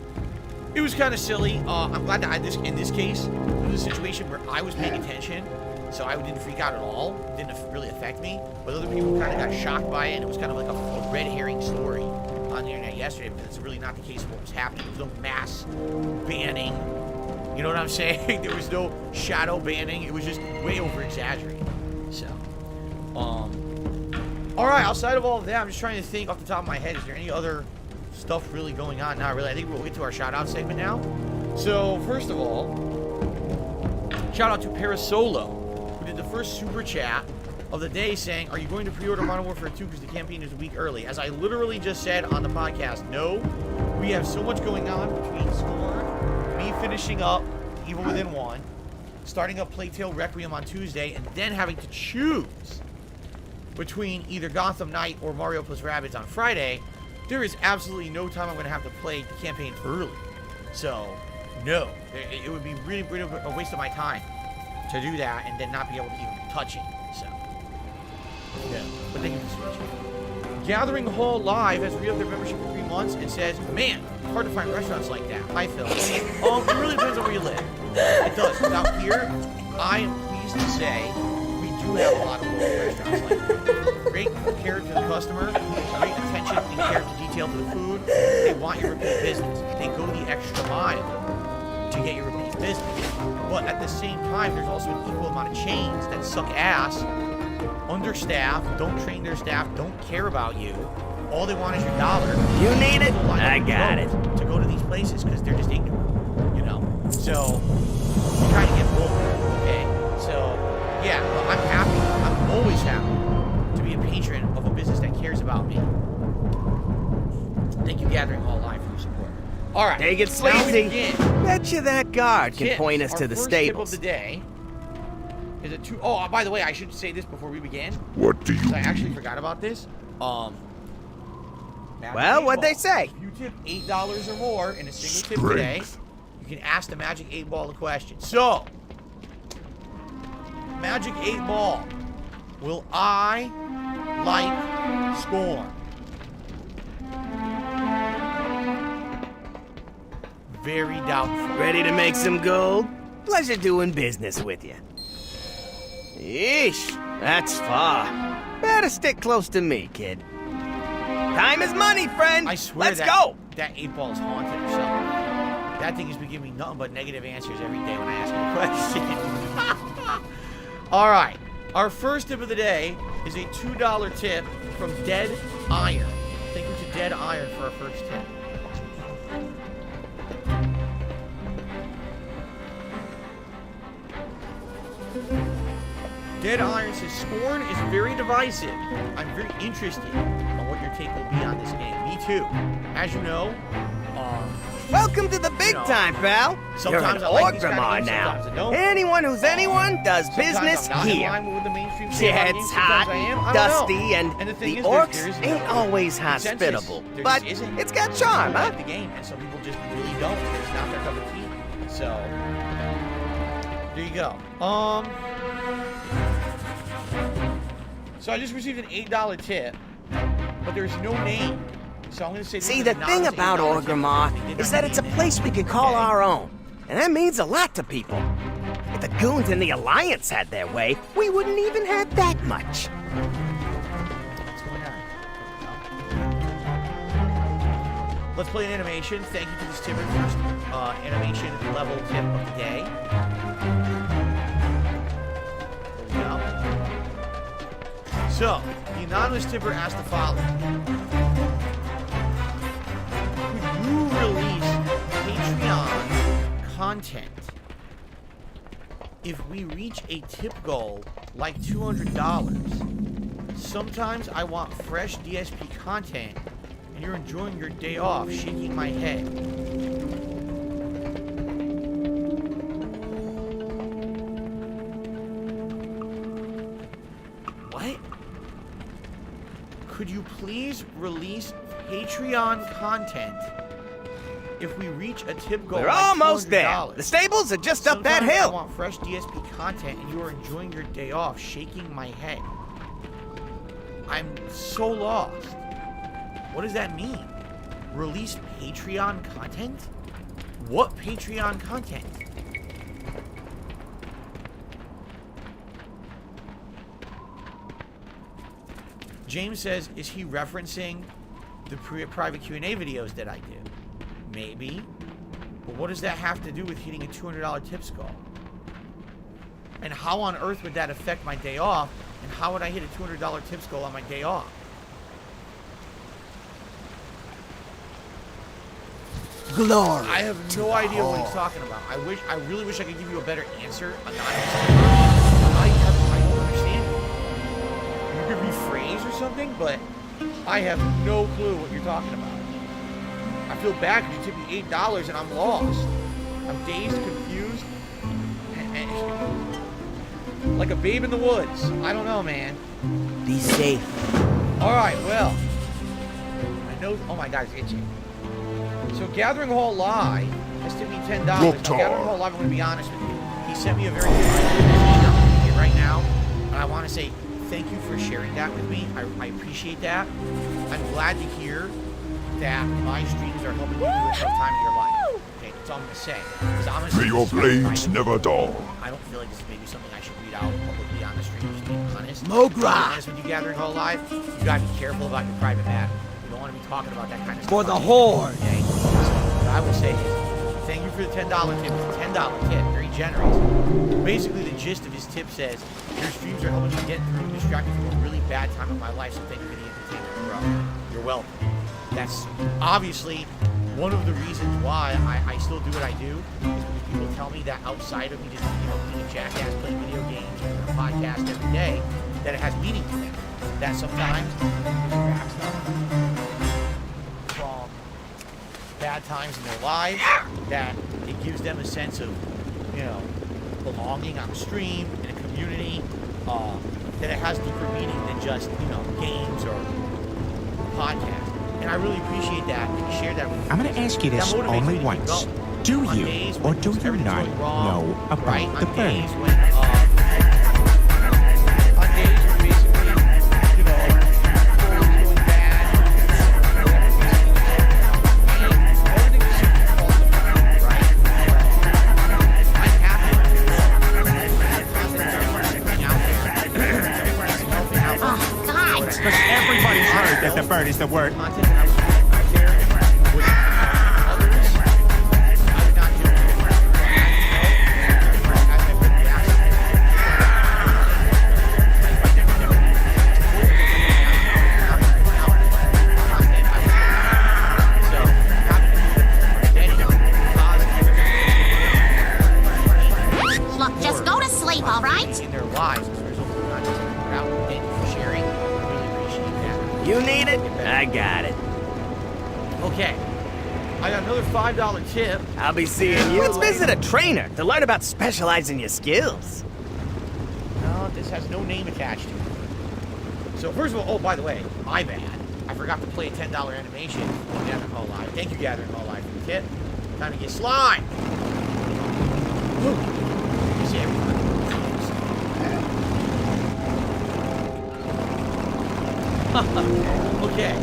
it was kind of silly. I'm glad that in this case, it was a situation where I was paying attention, so I didn't freak out at all. It didn't really affect me. But other people kind of got shocked by it, and it was kind of like a red herring story on the internet yesterday, but it's really not the case of what was happening. There was no mass banning. You know what I'm saying? There was no shadow banning. It was just way over exaggerated. So, all right. Outside of all of that, I'm just trying to think off the top of my head. Is there any other stuff really going on? Not really. I think we'll get to our shout out segment now. So first of all, shout out to Parasolo, who did the first super chat of the day saying, are you going to pre-order Modern Warfare 2 because the campaign is a week early? As I literally just said on the podcast, no. We have so much going on between Scorn, me finishing up Evil Within 1, starting up Plague Tale Requiem on Tuesday, and then having to choose between either Gotham Knight or Mario plus Rabbids on Friday. There is absolutely no time I'm going to have to play the campaign early. So, no. It would be really a waste of my time to do that and then not be able to even touch it. So, yeah. But thank you for switching. Gathering Hall Live has re-upped their membership for 3 months and says, man, it's hard to find restaurants like that. Hi, Phil. It really depends on where you live. It does. Out here, I am pleased to say we do have a lot of local restaurants like that. Great care to the customer, great attention and care to detail to the food. They want your repeat business. They go the extra mile to get your repeat business. But at the same time, there's also an equal amount of chains that suck ass, understaffed, don't train their staff, don't care about you. All they want is your dollar. You need it? I got it. To go to these places because they're just ignorant, you know? So, you're trying to get both, okay? So, yeah, well, I'm happy. I'm always happy to be a patron of a business that cares about me. Thank you, Gathering Hall Live, for your support. All right. Take it sleazy. Bet you that guard can point us to the stables. Tip of the day is a two. Oh, by the way, I should say this before we begin. What do you? I actually forgot about this. Well, what'd they say? If you tip $8 or more in a single tip today, you can ask the Magic 8 Ball a question. So, Magic 8 Ball, will I like Scorn? Very doubtful. Ready to make some gold? Pleasure doing business with you. Yeesh, that's far. Better stick close to me, kid. Time is money, friend. I swear Let's go. That 8 Ball is haunted or something. That thing has been giving me nothing but negative answers every day when I ask him a question. All right. Our first tip of the day is a $2 tip from Dead Iron. Thank you to Dead Iron for our first tip. Dead Iron says, Scorn is very divisive. I'm very interested on what your take will be on this game. Me too. As you know, welcome to the big time, pal. You're an Orgrimmar now. Anyone who's anyone does business here. Yeah, it's hot, dusty, and the orcs ain't always hospitable. But it's got charm, huh? The game, and some people just really don't. It's not their cup of tea. So, there you go. So I just received an $8 tip, but there's no name. So I'm going to say... See, the thing about Orgrimmar is that it's a place we can call our own. And that means a lot to people. If the goons in the Alliance had their way, we wouldn't even have that much. What's going on? Let's play an animation. Thank you to this tipper first. Animation level tip of the day. There we go. So, the anonymous tipper asked the following. Could you release Patreon content if we reach a tip goal like $200? Sometimes I want fresh DSP content and you're enjoying your day off, shaking my head. What? Could you please release Patreon content if we reach a tip goal? We're like almost $200? there. The stables are just up that Sometimes hill. I want fresh DSP content and you are enjoying your day off, shaking my head. I'm so lost. What does that mean? Release Patreon content? What Patreon content? James says, is he referencing the private Q&A videos that I do? Maybe. But what does that have to do with hitting a $200 tips goal? And how on earth would that affect my day off? And how would I hit a $200 tips goal on my day off? Glory. I have no idea what he's talking about. I really wish I could give you a better answer. I don't understand. You could rephrase or something, but I have no clue what you're talking about. I feel bad because you tipped me $8 and I'm lost. I'm dazed, confused, and like a babe in the woods. I don't know, man. Be safe. All right, well, I know. Oh my God, it's itching. So Gathering Hall Live has tipped me $10. Now, Gathering Hall Live, I'm going to be honest with you. He sent me a very good email right now, and I want to say thank you for sharing that with me. I appreciate that. I'm glad to hear that my streams are helping you through a tough time in your life. Okay, that's all I'm going to say. May your blades never dull. I don't feel like this is maybe something I should read out publicly on the stream, just being honest. Mogra! To be honest with you, Gathering Hall Live, you got to be careful about your private matter. You don't want to be talking about that kind of stuff. For the Horde! Okay? So what I will say is, thank you for the $10 tip. It's a $10 tip, very generous. Basically, the gist of his tip says, your streams are helping me get through and distract me from a really bad time in my life, so thank you for the entertainment, bro. You're welcome. That's obviously one of the reasons why I still do what I do, is because people tell me that outside of me just, being a jackass, playing video games, and doing a podcast every day, that it has meaning to them. That sometimes distracts them from bad times in their lives, that it gives them a sense of, belonging on the stream, in a community, that it has deeper meaning than just, games or podcasts. And I really appreciate that, and you share that with me. I'm going to ask you this only once. Do you or do you not know about the bird? On days when basically, everything's going bad, everything is super falling apart, right? I'm happy Oh, God! Because everybody's heard that the bird is the word. Look, just go to sleep, all right? In their lives as a result of not just putting it out. Thank you for sharing. I really appreciate that. You need it? I got it. Okay. I got another $5 tip. I'll be seeing you. Let's visit a trainer to learn about specializing your skills. No, this has no name attached to it. So first of all, oh, by the way, my bad. I forgot to play a $10 animation on Gathering Hall Live. Thank you, Gathering Hall Live, for the tip. Time to get slime. Woo. You see everyone. Okay.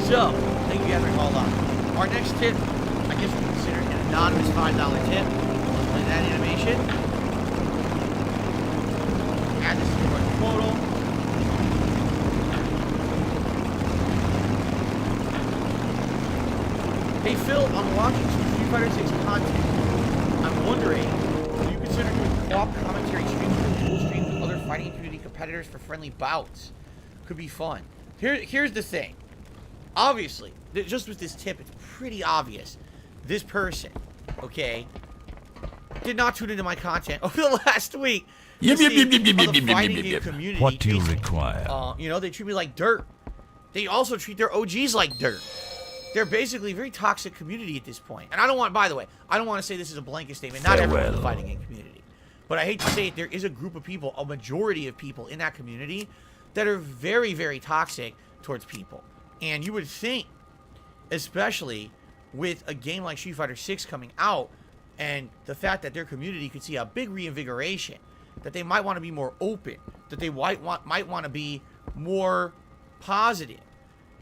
So, thank you, Gathering Hall Live. Our next tip, I guess we consider an anonymous $5 tip. Let's play that animation. Add this to our total. Hey Phil, I'm watching some Street Fighter 6 content. I'm wondering, do you consider doing co-op commentary streams or dual streams with other fighting community competitors for friendly bouts? Could be fun. Here's the thing. Obviously, just with this tip, it's pretty obvious. This person, okay, did not tune into my content over the last week. What do you require? You know, they treat me like dirt. They also treat their OGs like dirt. They're basically a very toxic community at this point. And I don't want, by the way, I don't want to say this is a blanket statement. Not everyone's a fighting game community. But I hate to say it, there is a group of people, a majority of people in that community that are very, very toxic towards people. And you would think, especially with a game like Street Fighter 6 coming out, and the fact that their community could see a big reinvigoration, that they might want to be more open, that they might want to be more positive.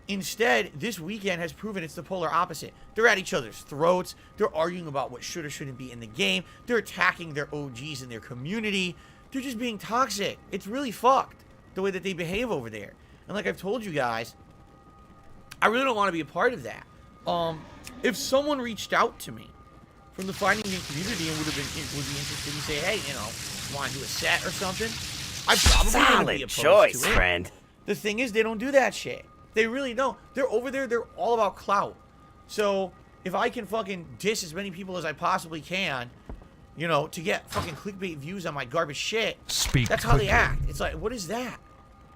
Instead, this weekend has proven it's the polar opposite. They're at each other's throats. They're arguing about what should or shouldn't be in the game. They're attacking their OGs in their community. They're just being toxic. It's really fucked, the way that they behave over there. And like I've told you guys, I really don't want to be a part of that. If someone reached out to me from the fighting game community and would be interested in say, hey, you know, want to do a set or something, I probably wouldn't be opposed choice, to it. friend. The thing is, they don't do that shit. They really don't. They're over there. They're all about clout. So if I can fucking diss as many people as I possibly can, you know, to get fucking clickbait views on my garbage shit, that's how they act. It's like, what is that?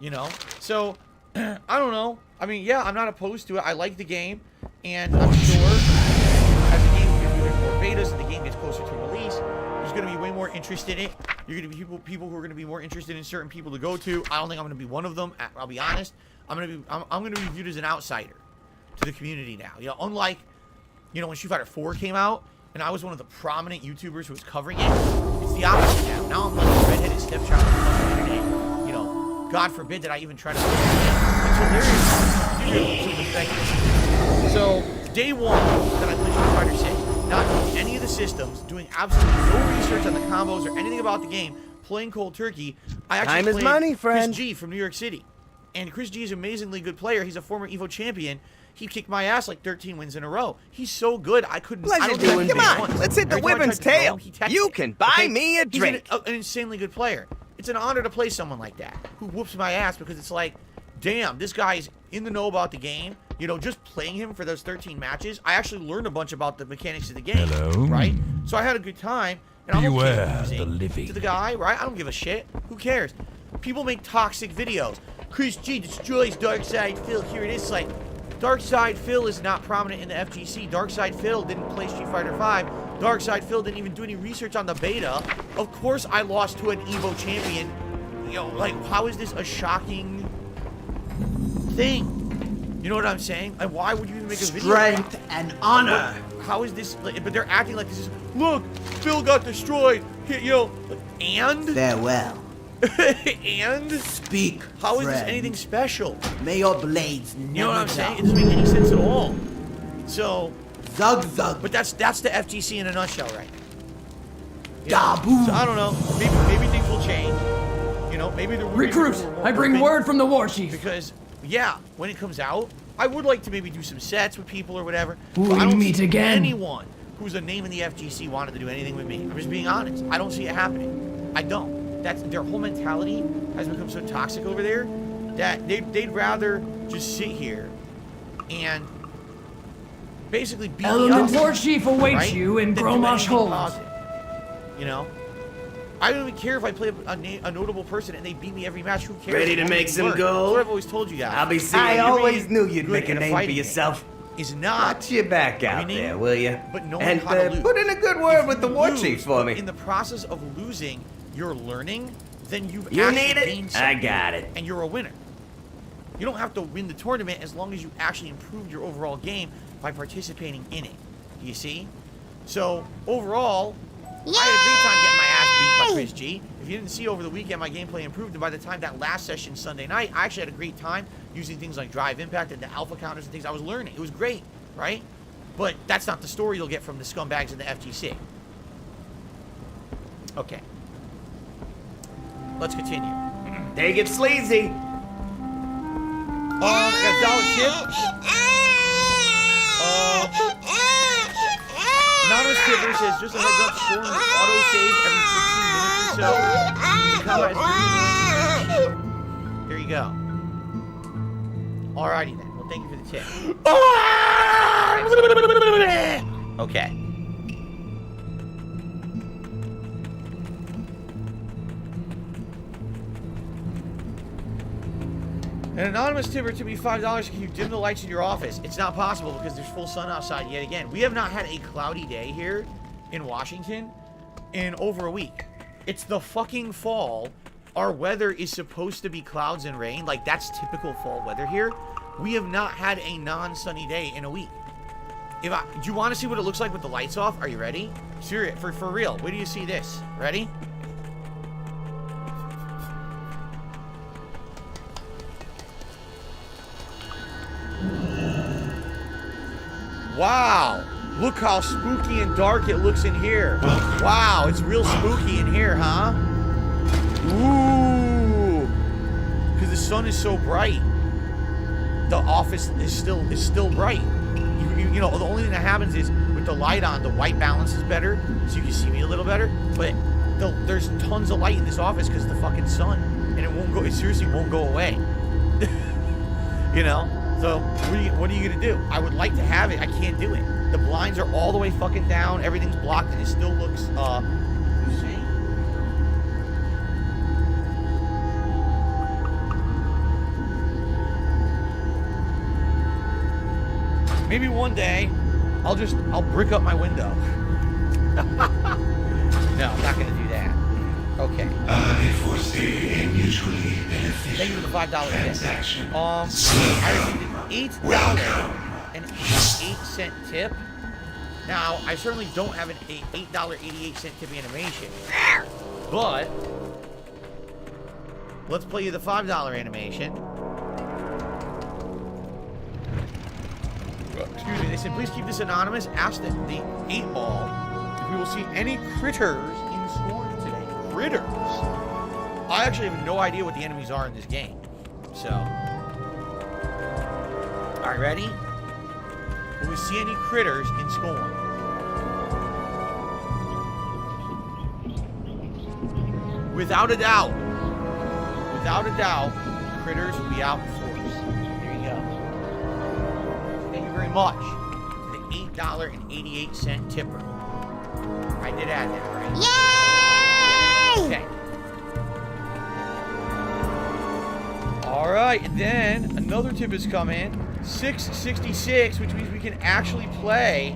You know? So I don't know. I mean, yeah, I'm not opposed to it. I like the game, and I'm sure as the game gets more betas and the game gets closer to release, there's going to be way more interest in it. You're going to be people who are going to be more interested in certain people to go to. I don't think I'm going to be one of them. I'll be honest. I'm going to be viewed as an outsider to the community now. You know, unlike, you know, when Street Fighter 4 came out, and I was one of the prominent YouTubers who was covering it. It's the opposite now. Now I'm like a redheaded stepchild on the internet. You know, God forbid that I even try to play it. So day one that I played Street Fighter 6, not knowing any of the systems, doing absolutely no research on the combos or anything about the game, playing cold turkey. I actually Time is money, friend. Chris G from New York City. And Chris G is an amazingly good player. He's a former EVO champion. He kicked my ass like 13 wins in a row. He's so good, I couldn't. Pleasure doing Come on, let's hit the women's tail. You can buy me a drink. He's an insanely good player. It's an honor to play someone like that who whoops my ass, because it's like, damn, this guy's in the know about the game. You know, just playing him for those 13 matches, I actually learned a bunch about the mechanics of the game. Hello. Right? So I had a good time. And I'm Beware okay the living. to the guy, right? I don't give a shit. Who cares? People make toxic videos. Chris G destroys Darkside Phil. Here it is. It's like, Darkside Phil is not prominent in the FGC. Darkside Phil didn't play Street Fighter 5. Darkside Phil didn't even do any research on the beta. Of course I lost to an EVO champion. You know, like, how is this a shocking thing? You know what I'm saying? Like, why would you even make a video? Strength and honor. How is this? Like, but they're acting like this is, look, Phil got destroyed. You know, and? Farewell. And? Speak, How is this friend. anything special? May your blades never You know what I'm saying? It dull. doesn't make any sense at all. So, Zug zug. but that's the FGC in a nutshell, right? Da boom. So I don't know. Maybe things will change. You know, maybe there will be Recruit, people who are more I bring open, word from the war chief. because yeah, when it comes out, I would like to maybe do some sets with people or whatever. Will but I we don't meet see again? anyone who's a name in the FGC wanted to do anything with me. I'm just being honest. I don't see it happening. I don't. That's their whole mentality has become so toxic over there that they'd rather just sit here and basically beat me Element up, War Chief awaits right? you in than do Gromash anything Hold. positive. You know? I don't even care if I play a notable person and they beat me every match. Who cares? Ready to It make won't some work. gold? That's what I've always told you guys. I'll be seeing I you. always Always knew you'd good make a in name for fighting game yourself. Is not Watch your back out winning, there, will you? but knowing And how to lose. put in a good word If with the you war lose, chief for but me. In the process of losing, you're learning, then you've You actually need it? gained I something, got it. and you're a winner. You don't have to win the tournament as long as you actually improved your overall game by participating in it. Do you see? So overall, I had a great time getting my ass beat by Chris G. If you didn't see over the weekend, my gameplay improved, and by the time that last session Sunday night, I actually had a great time using things like drive impact and the alpha counters and things I was learning. It was great, right? But that's not the story you'll get from the scumbags in the FGC. Okay. Let's continue. Take it sleazy. I got a dollar tip. Square says, just a heads up, Storm auto-save every 15 minutes or so. The combat is very annoying. There you go. Alrighty then. Well, thank you for the tip. Okay. An anonymous tipper to me $5. Can you dim the lights in your office? It's not possible because there's full sun outside yet again. We have not had a cloudy day here in Washington in over a week. It's the fucking fall. Our weather is supposed to be clouds and rain. Like, that's typical fall weather here. We have not had a non-sunny day in a week. Do you want to see what it looks like with the lights off? Are you ready? Serious, for real. Where do you see this? Ready? Wow, look how spooky and dark it looks in here. Wow, it's real spooky in here, huh? Ooh, because the sun is so bright. The office is still bright. You know, the only thing that happens is with the light on, the white balance is better, so you can see me a little better. But there's tons of light in this office because of the fucking sun, and it won't go. It seriously won't go away. You know. So, what are you gonna do? I would like to have it. I can't do it. The blinds are all the way fucking down. Everything's blocked, and it still looks, insane. Maybe one day, I'll brick up my window. No, I'm not gonna do that. Okay. I foresee a mutually beneficial Thank you for the $5 transaction. tip. I received an $8.88 tip. Now, I certainly don't have an $8.88 tip animation, but let's play you the $5 animation. Excuse me. They said, please keep this anonymous. Ask the 8-ball if we will see any critters in Storm today. Critters. I actually have no idea what the enemies are in this game. So, alright, ready? Will we see any critters in Scorn? Without a doubt, critters will be out in force. There you go. Thank you very much for the $8.88 tipper. I did add that, right? Yay! Okay. Alright, and then another tip has come in. 666, which means we can actually play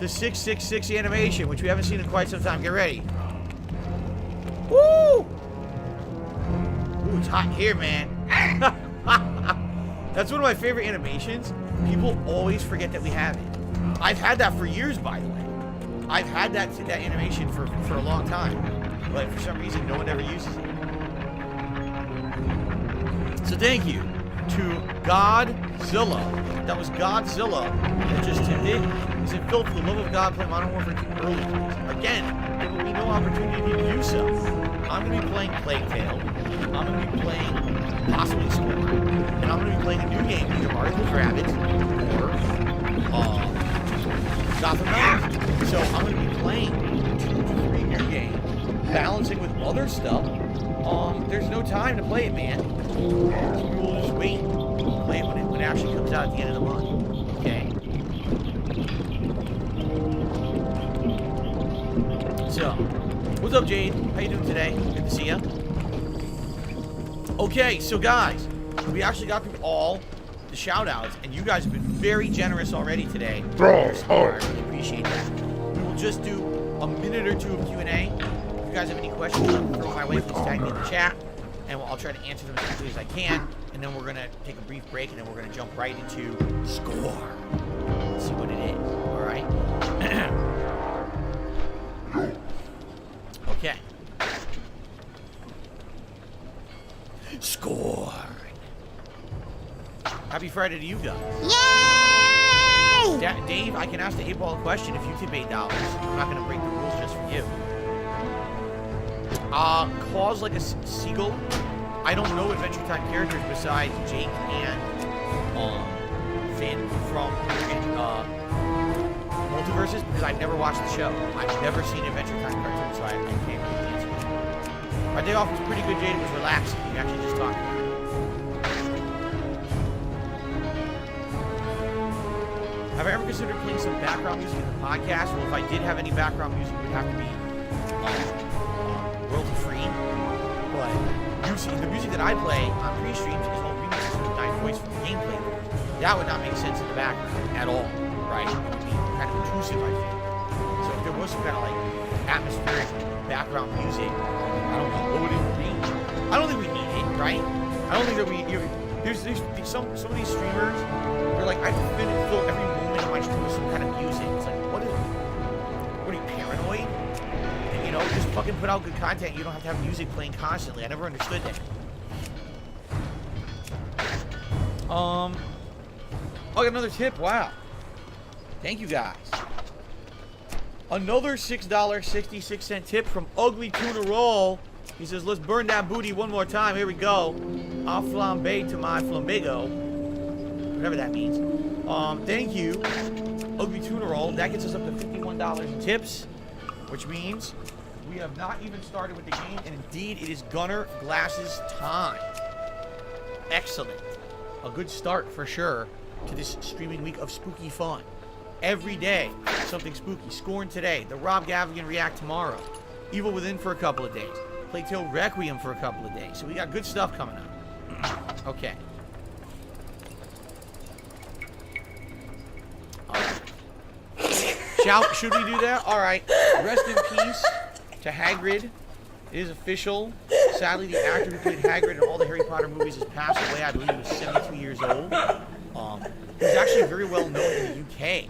the 666 animation, which we haven't seen in quite some time. Get ready. Woo! Ooh, it's hot here, man. That's one of my favorite animations. People always forget that we have it. I've had that for years, by the way. I've had that animation for a long time. But for some reason, no one ever uses it. So thank you to Godzilla. That was Godzilla that just tipped in. He said, Phil, for the love of God, play Modern Warfare 2 early, please. Again, there will be no opportunity to do so. I'm going to be playing Plague Tale. I'm going to be playing possibly Scorn. And I'm going to be playing a new game, either Articles Rabbits or Gotham Knights. So I'm going to be playing 2 to 3 new games, balancing with other stuff. There's no time to play it, man. So we will just wait and play it when it actually comes out at the end of the month. Okay? So, what's up, Jade? How you doing today? Good to see ya. Okay, so guys, we actually got through all the shout-outs, and you guys have been very generous already today. I really appreciate that. We will just do a minute or two of Q&A. If you guys have any questions, throw my way, please tag me in the chat, and I'll try to answer them as quickly as I can. And then we're gonna take a brief break, and then we're gonna jump right into Score. Let's see what it is. All right. Okay. Score. Happy Friday to you guys. Yay! Dave, I can ask the 8-ball a question if you tip $8. I'm not gonna break the rules just for you. Claws like a seagull. I don't know Adventure Time characters besides Jake and Finn from Multiverses, because I've never watched the show. I've never seen Adventure Time cartoon, so I can't really answer. My day off was pretty good, Jade. It was relaxing. We actually just talked about it. Have I ever considered playing some background music in the podcast? Well, if I did have any background music, it would have to be royalty free. But the music that I play on pre-streams is all remixes with nice voice from the gameplay. That would not make sense in the background at all, right? It would be kind of intrusive, I think. So if there was some kind of like atmospheric background music, I don't know, what would it be? I don't think we need it, right? I don't think that there's some of these streamers, they're like, I fill every moment of my stream with some kind of music. It's like, what are you, paranoid? And, you know, just fucking put out good content. You don't have to have music playing constantly. I never understood that. Oh, I got another tip. Wow. Thank you, guys. Another $6.66 tip from Ugly Tuna Roll. He says, let's burn that booty one more time. Here we go. I'll flambe to my flamingo. Whatever that means. Thank you, Ugly Tuna Roll. That gets us up to $51 in tips, which means we have not even started with the game, and indeed, it is Gunner Glass's time. Excellent. A good start, for sure, to this streaming week of spooky fun. Every day, something spooky. Scorn today. The Rob Gavigan React tomorrow. Evil Within for a couple of days. Plague Tale Requiem for a couple of days. So we got good stuff coming up. Okay. Alright. Should we do that? Alright. Rest in peace to Hagrid. It is official. Sadly, the actor who played Hagrid in all the Harry Potter movies has passed away. I believe he was 72 years old. He was actually very well known in the UK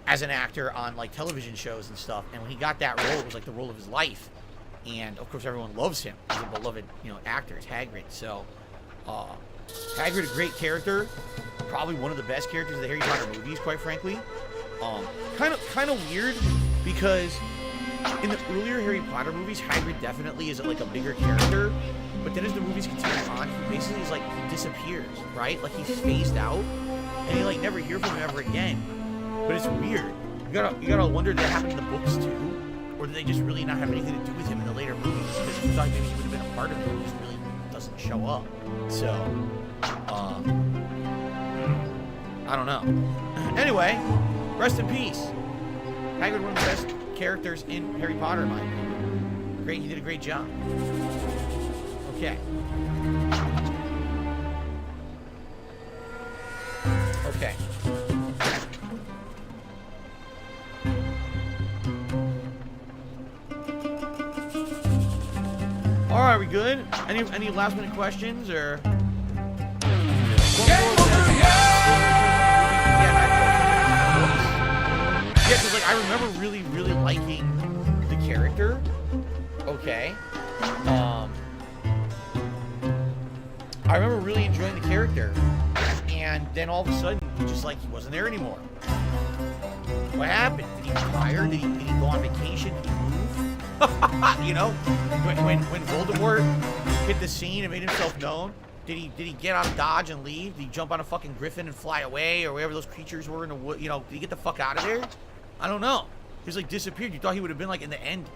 as an actor on like television shows and stuff. And when he got that role, it was like the role of his life. And of course, everyone loves him. He's a beloved, actor. It's Hagrid. So, Hagrid, a great character. Probably one of the best characters of the Harry Potter movies, quite frankly. Kind of weird because in the earlier Harry Potter movies, Hagrid definitely is like a bigger character. But then as the movies continue on, he basically is like, he disappears, right? Like he's phased out, and you like never hear from him ever again. But it's weird. You gotta wonder, did that happen in the books too? Or did they just really not have anything to do with him in the later movies? Because you thought maybe he would have been a part of it, he just really doesn't show up. So, I don't know. Anyway, rest in peace. Hagrid, one of the best characters in Harry Potter, in my opinion. Great, he did a great job. Okay. Okay. All right, we good? Any last minute questions or? Yeah, because like I remember really liking the character. Okay. I remember really enjoying the character, and then all of a sudden, he wasn't there anymore. What happened? Did he retire? Did he go on vacation? Did he move? When Voldemort hit the scene and made himself known, did he get out of Dodge and leave? Did he jump on a fucking griffin and fly away, or wherever those creatures were in the wood? Did he get the fuck out of there? I don't know. He was like disappeared. You thought he would have been like in the end.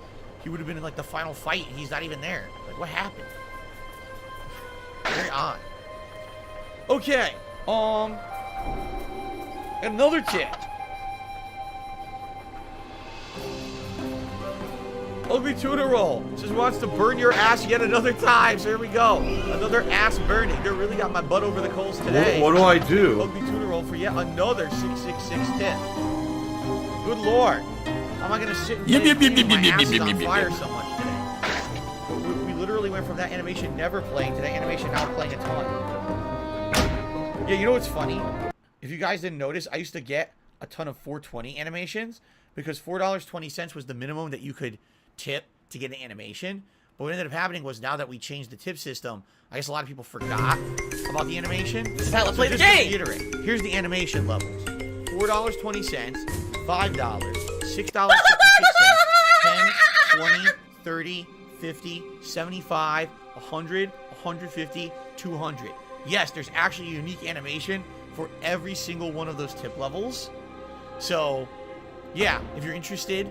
He would have been in like the final fight, and he's not even there. Like, what happened? Very odd. Okay. Another tip. Ugly Tuna Roll just wants to burn your ass yet another time. So here we go. Another ass burning. They really got my butt over the coals today. What do I do? Ugly Tuna Roll for yet another 666 tip. Good lord. How am I gonna sit and my ass is on fire so much today? We literally went from that animation never playing to that animation now playing a ton. Yeah, you know what's funny? If you guys didn't notice, I used to get a ton of 420 animations because $4.20 was the minimum that you could tip to get an animation. But what ended up happening was now that we changed the tip system, I guess a lot of people forgot about the animation. Let's play the game! To reiterate, here's the animation levels. $4.20, $5, $6.66, 10, 20, 30, 50, 75, 100, 150, 200. Yes, there's actually a unique animation for every single one of those tip levels. So, yeah, if you're interested,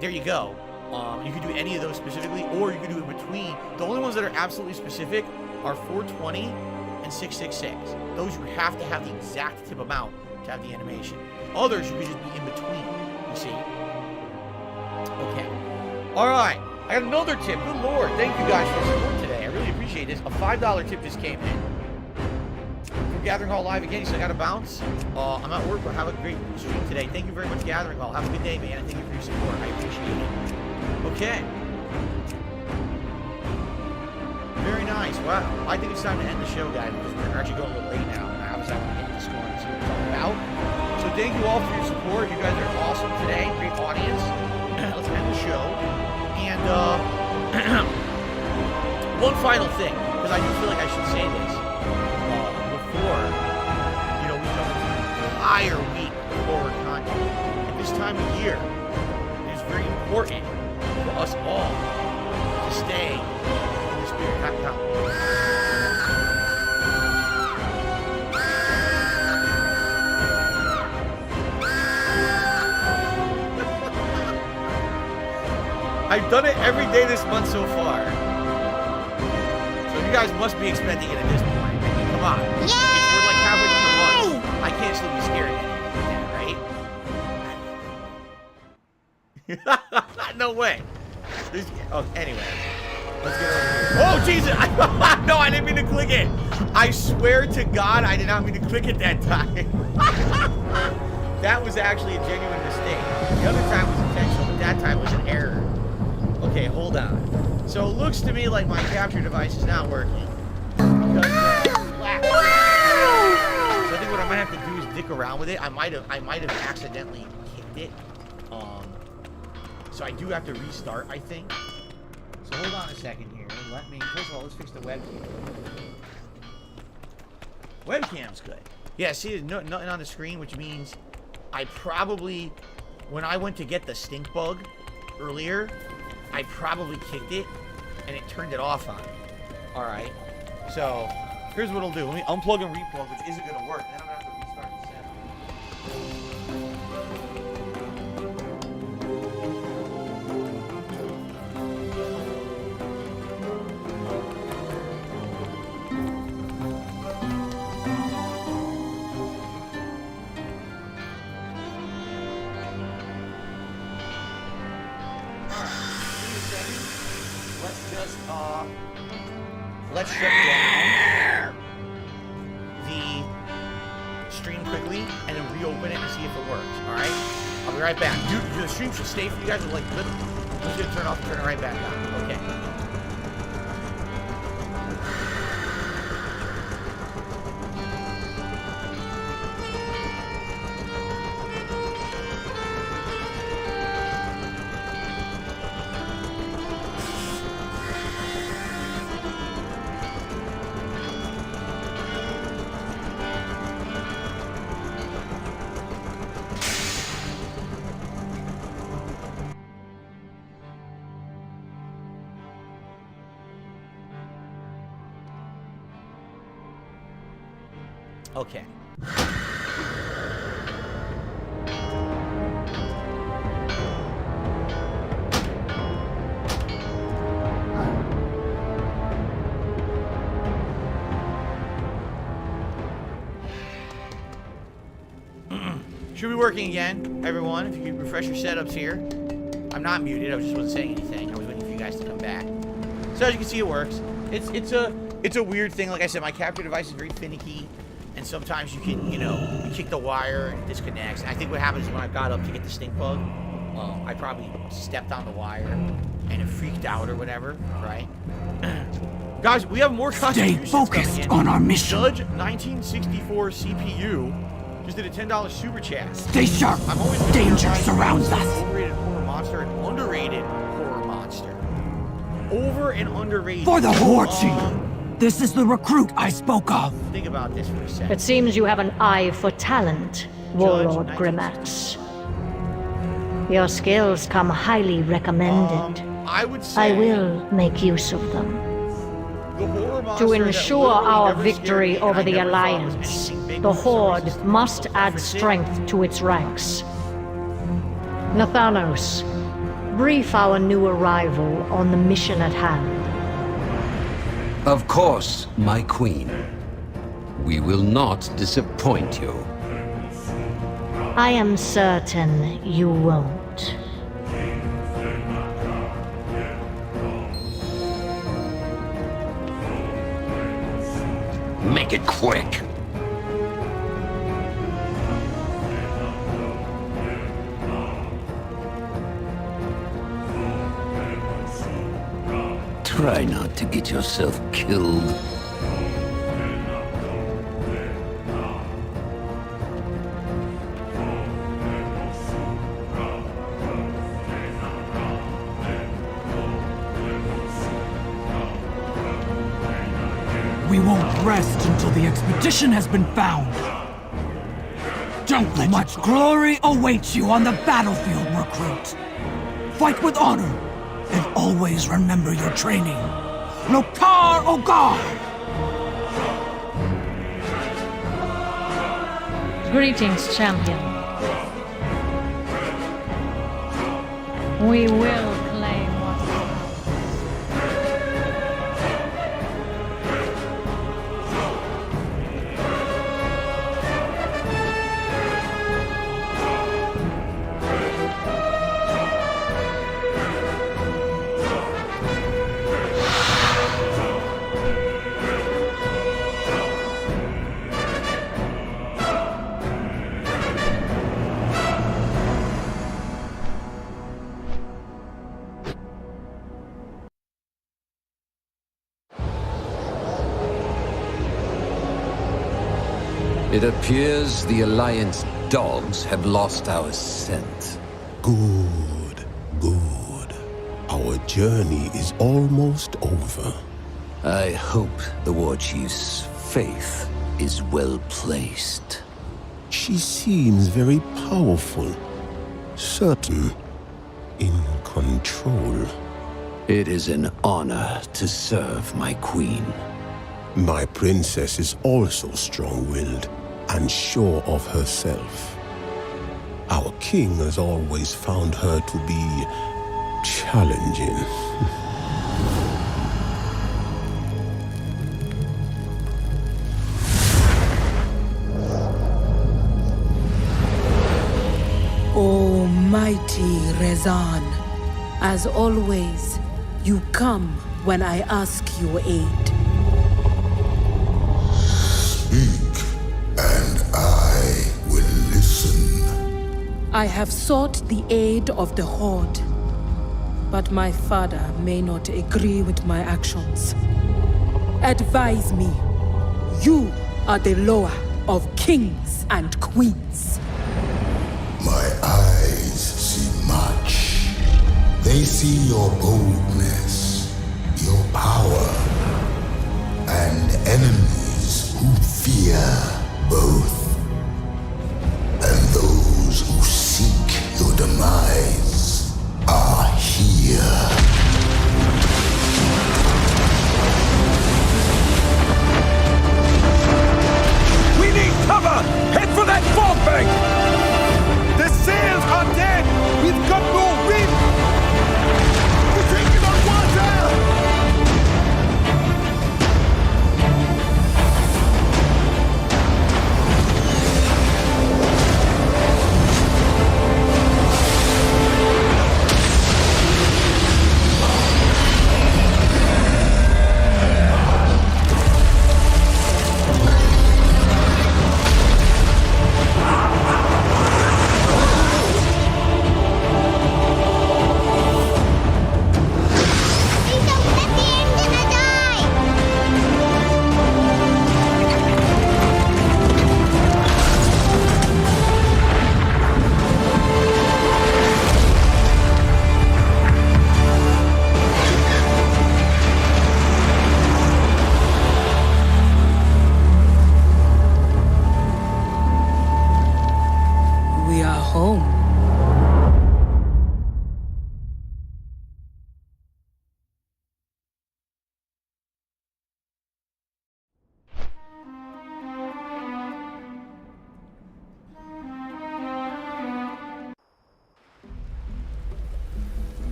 there you go. You can do any of those specifically, or you can do in between. The only ones that are absolutely specific are 420 and 666. Those you have to have the exact tip amount to have the animation. Others, you can just be in between, you see? Okay. All right. I got another tip. Good Lord. Thank you guys for the support today. I really appreciate this. A $5 tip just came in. From Gathering Hall Live again. So I got to bounce. I'm at work, but have a great stream today. Thank you very much, Gathering Hall. Have a good day, man. And thank you for your support. I appreciate it. Okay. Very nice. Wow. I think it's time to end the show, guys, because we're actually going a little late now, and I obviously want to get this going and see what it's all about. So thank you all for your support. You guys are awesome today. Great audience. Let's end the show. And one final thing, because I do feel like I should say this before, you know, we come into an entire week of horror content. At this time of year, it is very important for us all to stay in the spirit of I've done it every day this month so far. So you guys must be expecting it at this point. I mean, come on. Yay! We're like halfway through the month. I can't still be scared of that, right? No way. Oh, anyway. Let's get over here. Oh, Jesus! No, I didn't mean to click it. I swear to God, I did not mean to click it that time. That was actually a genuine mistake. The other time was intentional, but that time was an error. Okay, hold on. So it looks to me like my capture device is not working. Because, so I think what I might have to do is dick around with it. I might have accidentally kicked it. So I do have to restart, I think. So hold on a second here. Let me, first of all, let's fix the webcam. Webcam's good. Yeah, see, there's nothing on the screen, which means I probably, when I went to get the stink bug earlier, I probably kicked it, and it turned it off on me. All right. So here's what I'll do. Let me unplug and replug, which isn't going to work. Then I'm going to have to restart the setup. Let's shut down the stream quickly and then reopen it and see if it works. All right, I'll be right back. The stream should stay for you guys. Like, I'm just gonna turn it off and turn it right back on. Okay. Okay. Should be working again, everyone. If you could refresh your setups here. I'm not muted. I just wasn't saying anything. I was waiting for you guys to come back. So as you can see, it works. It's a weird thing. Like I said, my capture device is very finicky. And sometimes you can, you kick the wire and it disconnects. And I think what happens is when I got up to get the stink bug, I probably stepped on the wire and it freaked out or whatever, right? Guys, we have more contributions Stay focused on our mission. Judge 1964 CPU just did a $10 super chat. Stay sharp. Danger surrounds us. Overrated horror monster and underrated horror monster. Over and underrated. For the Horde team. This is the recruit I spoke of. Think about this for a second. It seems you have an eye for talent, Warlord Grimax. Your skills come highly recommended. I would say I will make use of them. The horror monster To that ensure literally our never scared victory me, and over I the never thought was Alliance, anything big the with Horde resources. must add strength to its ranks. Nathanos, brief our new arrival on the mission at hand. Of course, my queen. We will not disappoint you. I am certain you won't. Make it quick. Try not to get yourself killed. We won't rest until the expedition has been found. Don't let much glory awaits you on the battlefield, recruit. Fight with honor, and always remember your training. Lokar Ogar! Greetings, champion. We will claim what's ours. It appears the Alliance dogs have lost our scent. Good, good. Our journey is almost over. I hope the War Chief's faith is well placed. She seems very powerful, certain, in control. It is an honor to serve my queen. My princess is also strong-willed and sure of herself. Our king has always found her to be challenging. Almighty Rezan, as always, you come when I ask your aid. Speak, and I will listen. I have sought the aid of the Horde, but my father may not agree with my actions. Advise me. You are the lower of kings and queens. My eyes see much. They see your boldness, your power, and enemies who fear both. And those who seek your demise are here. We need cover! Head for that fog bank! The sails are dead! We've got no wind! We're taking on water!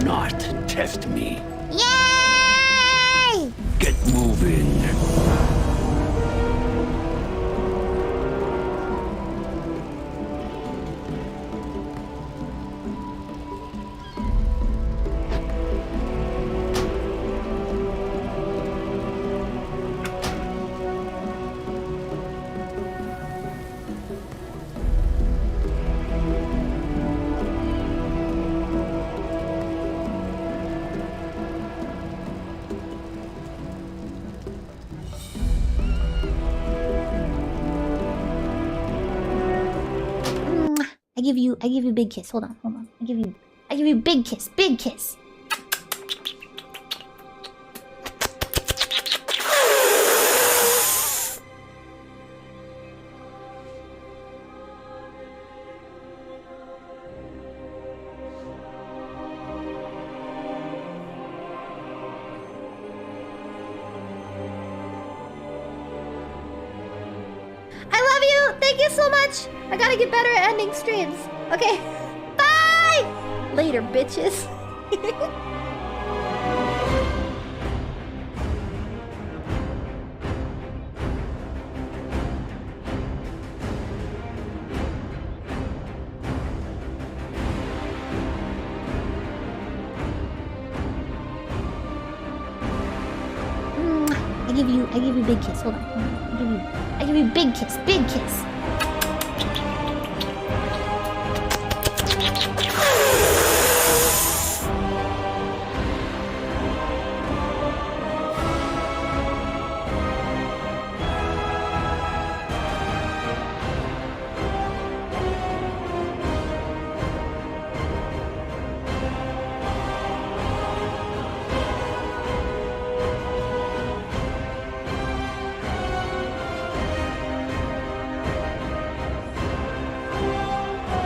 not test me. Yay! Get moving. I give you a big kiss. Hold on. I give you a big kiss. Big kiss. I love you. Thank you so much. I gotta get better at ending streams. Okay. Bye! Later, bitches. I give you a big kiss. Hold on. I give you a big kiss. Big kiss.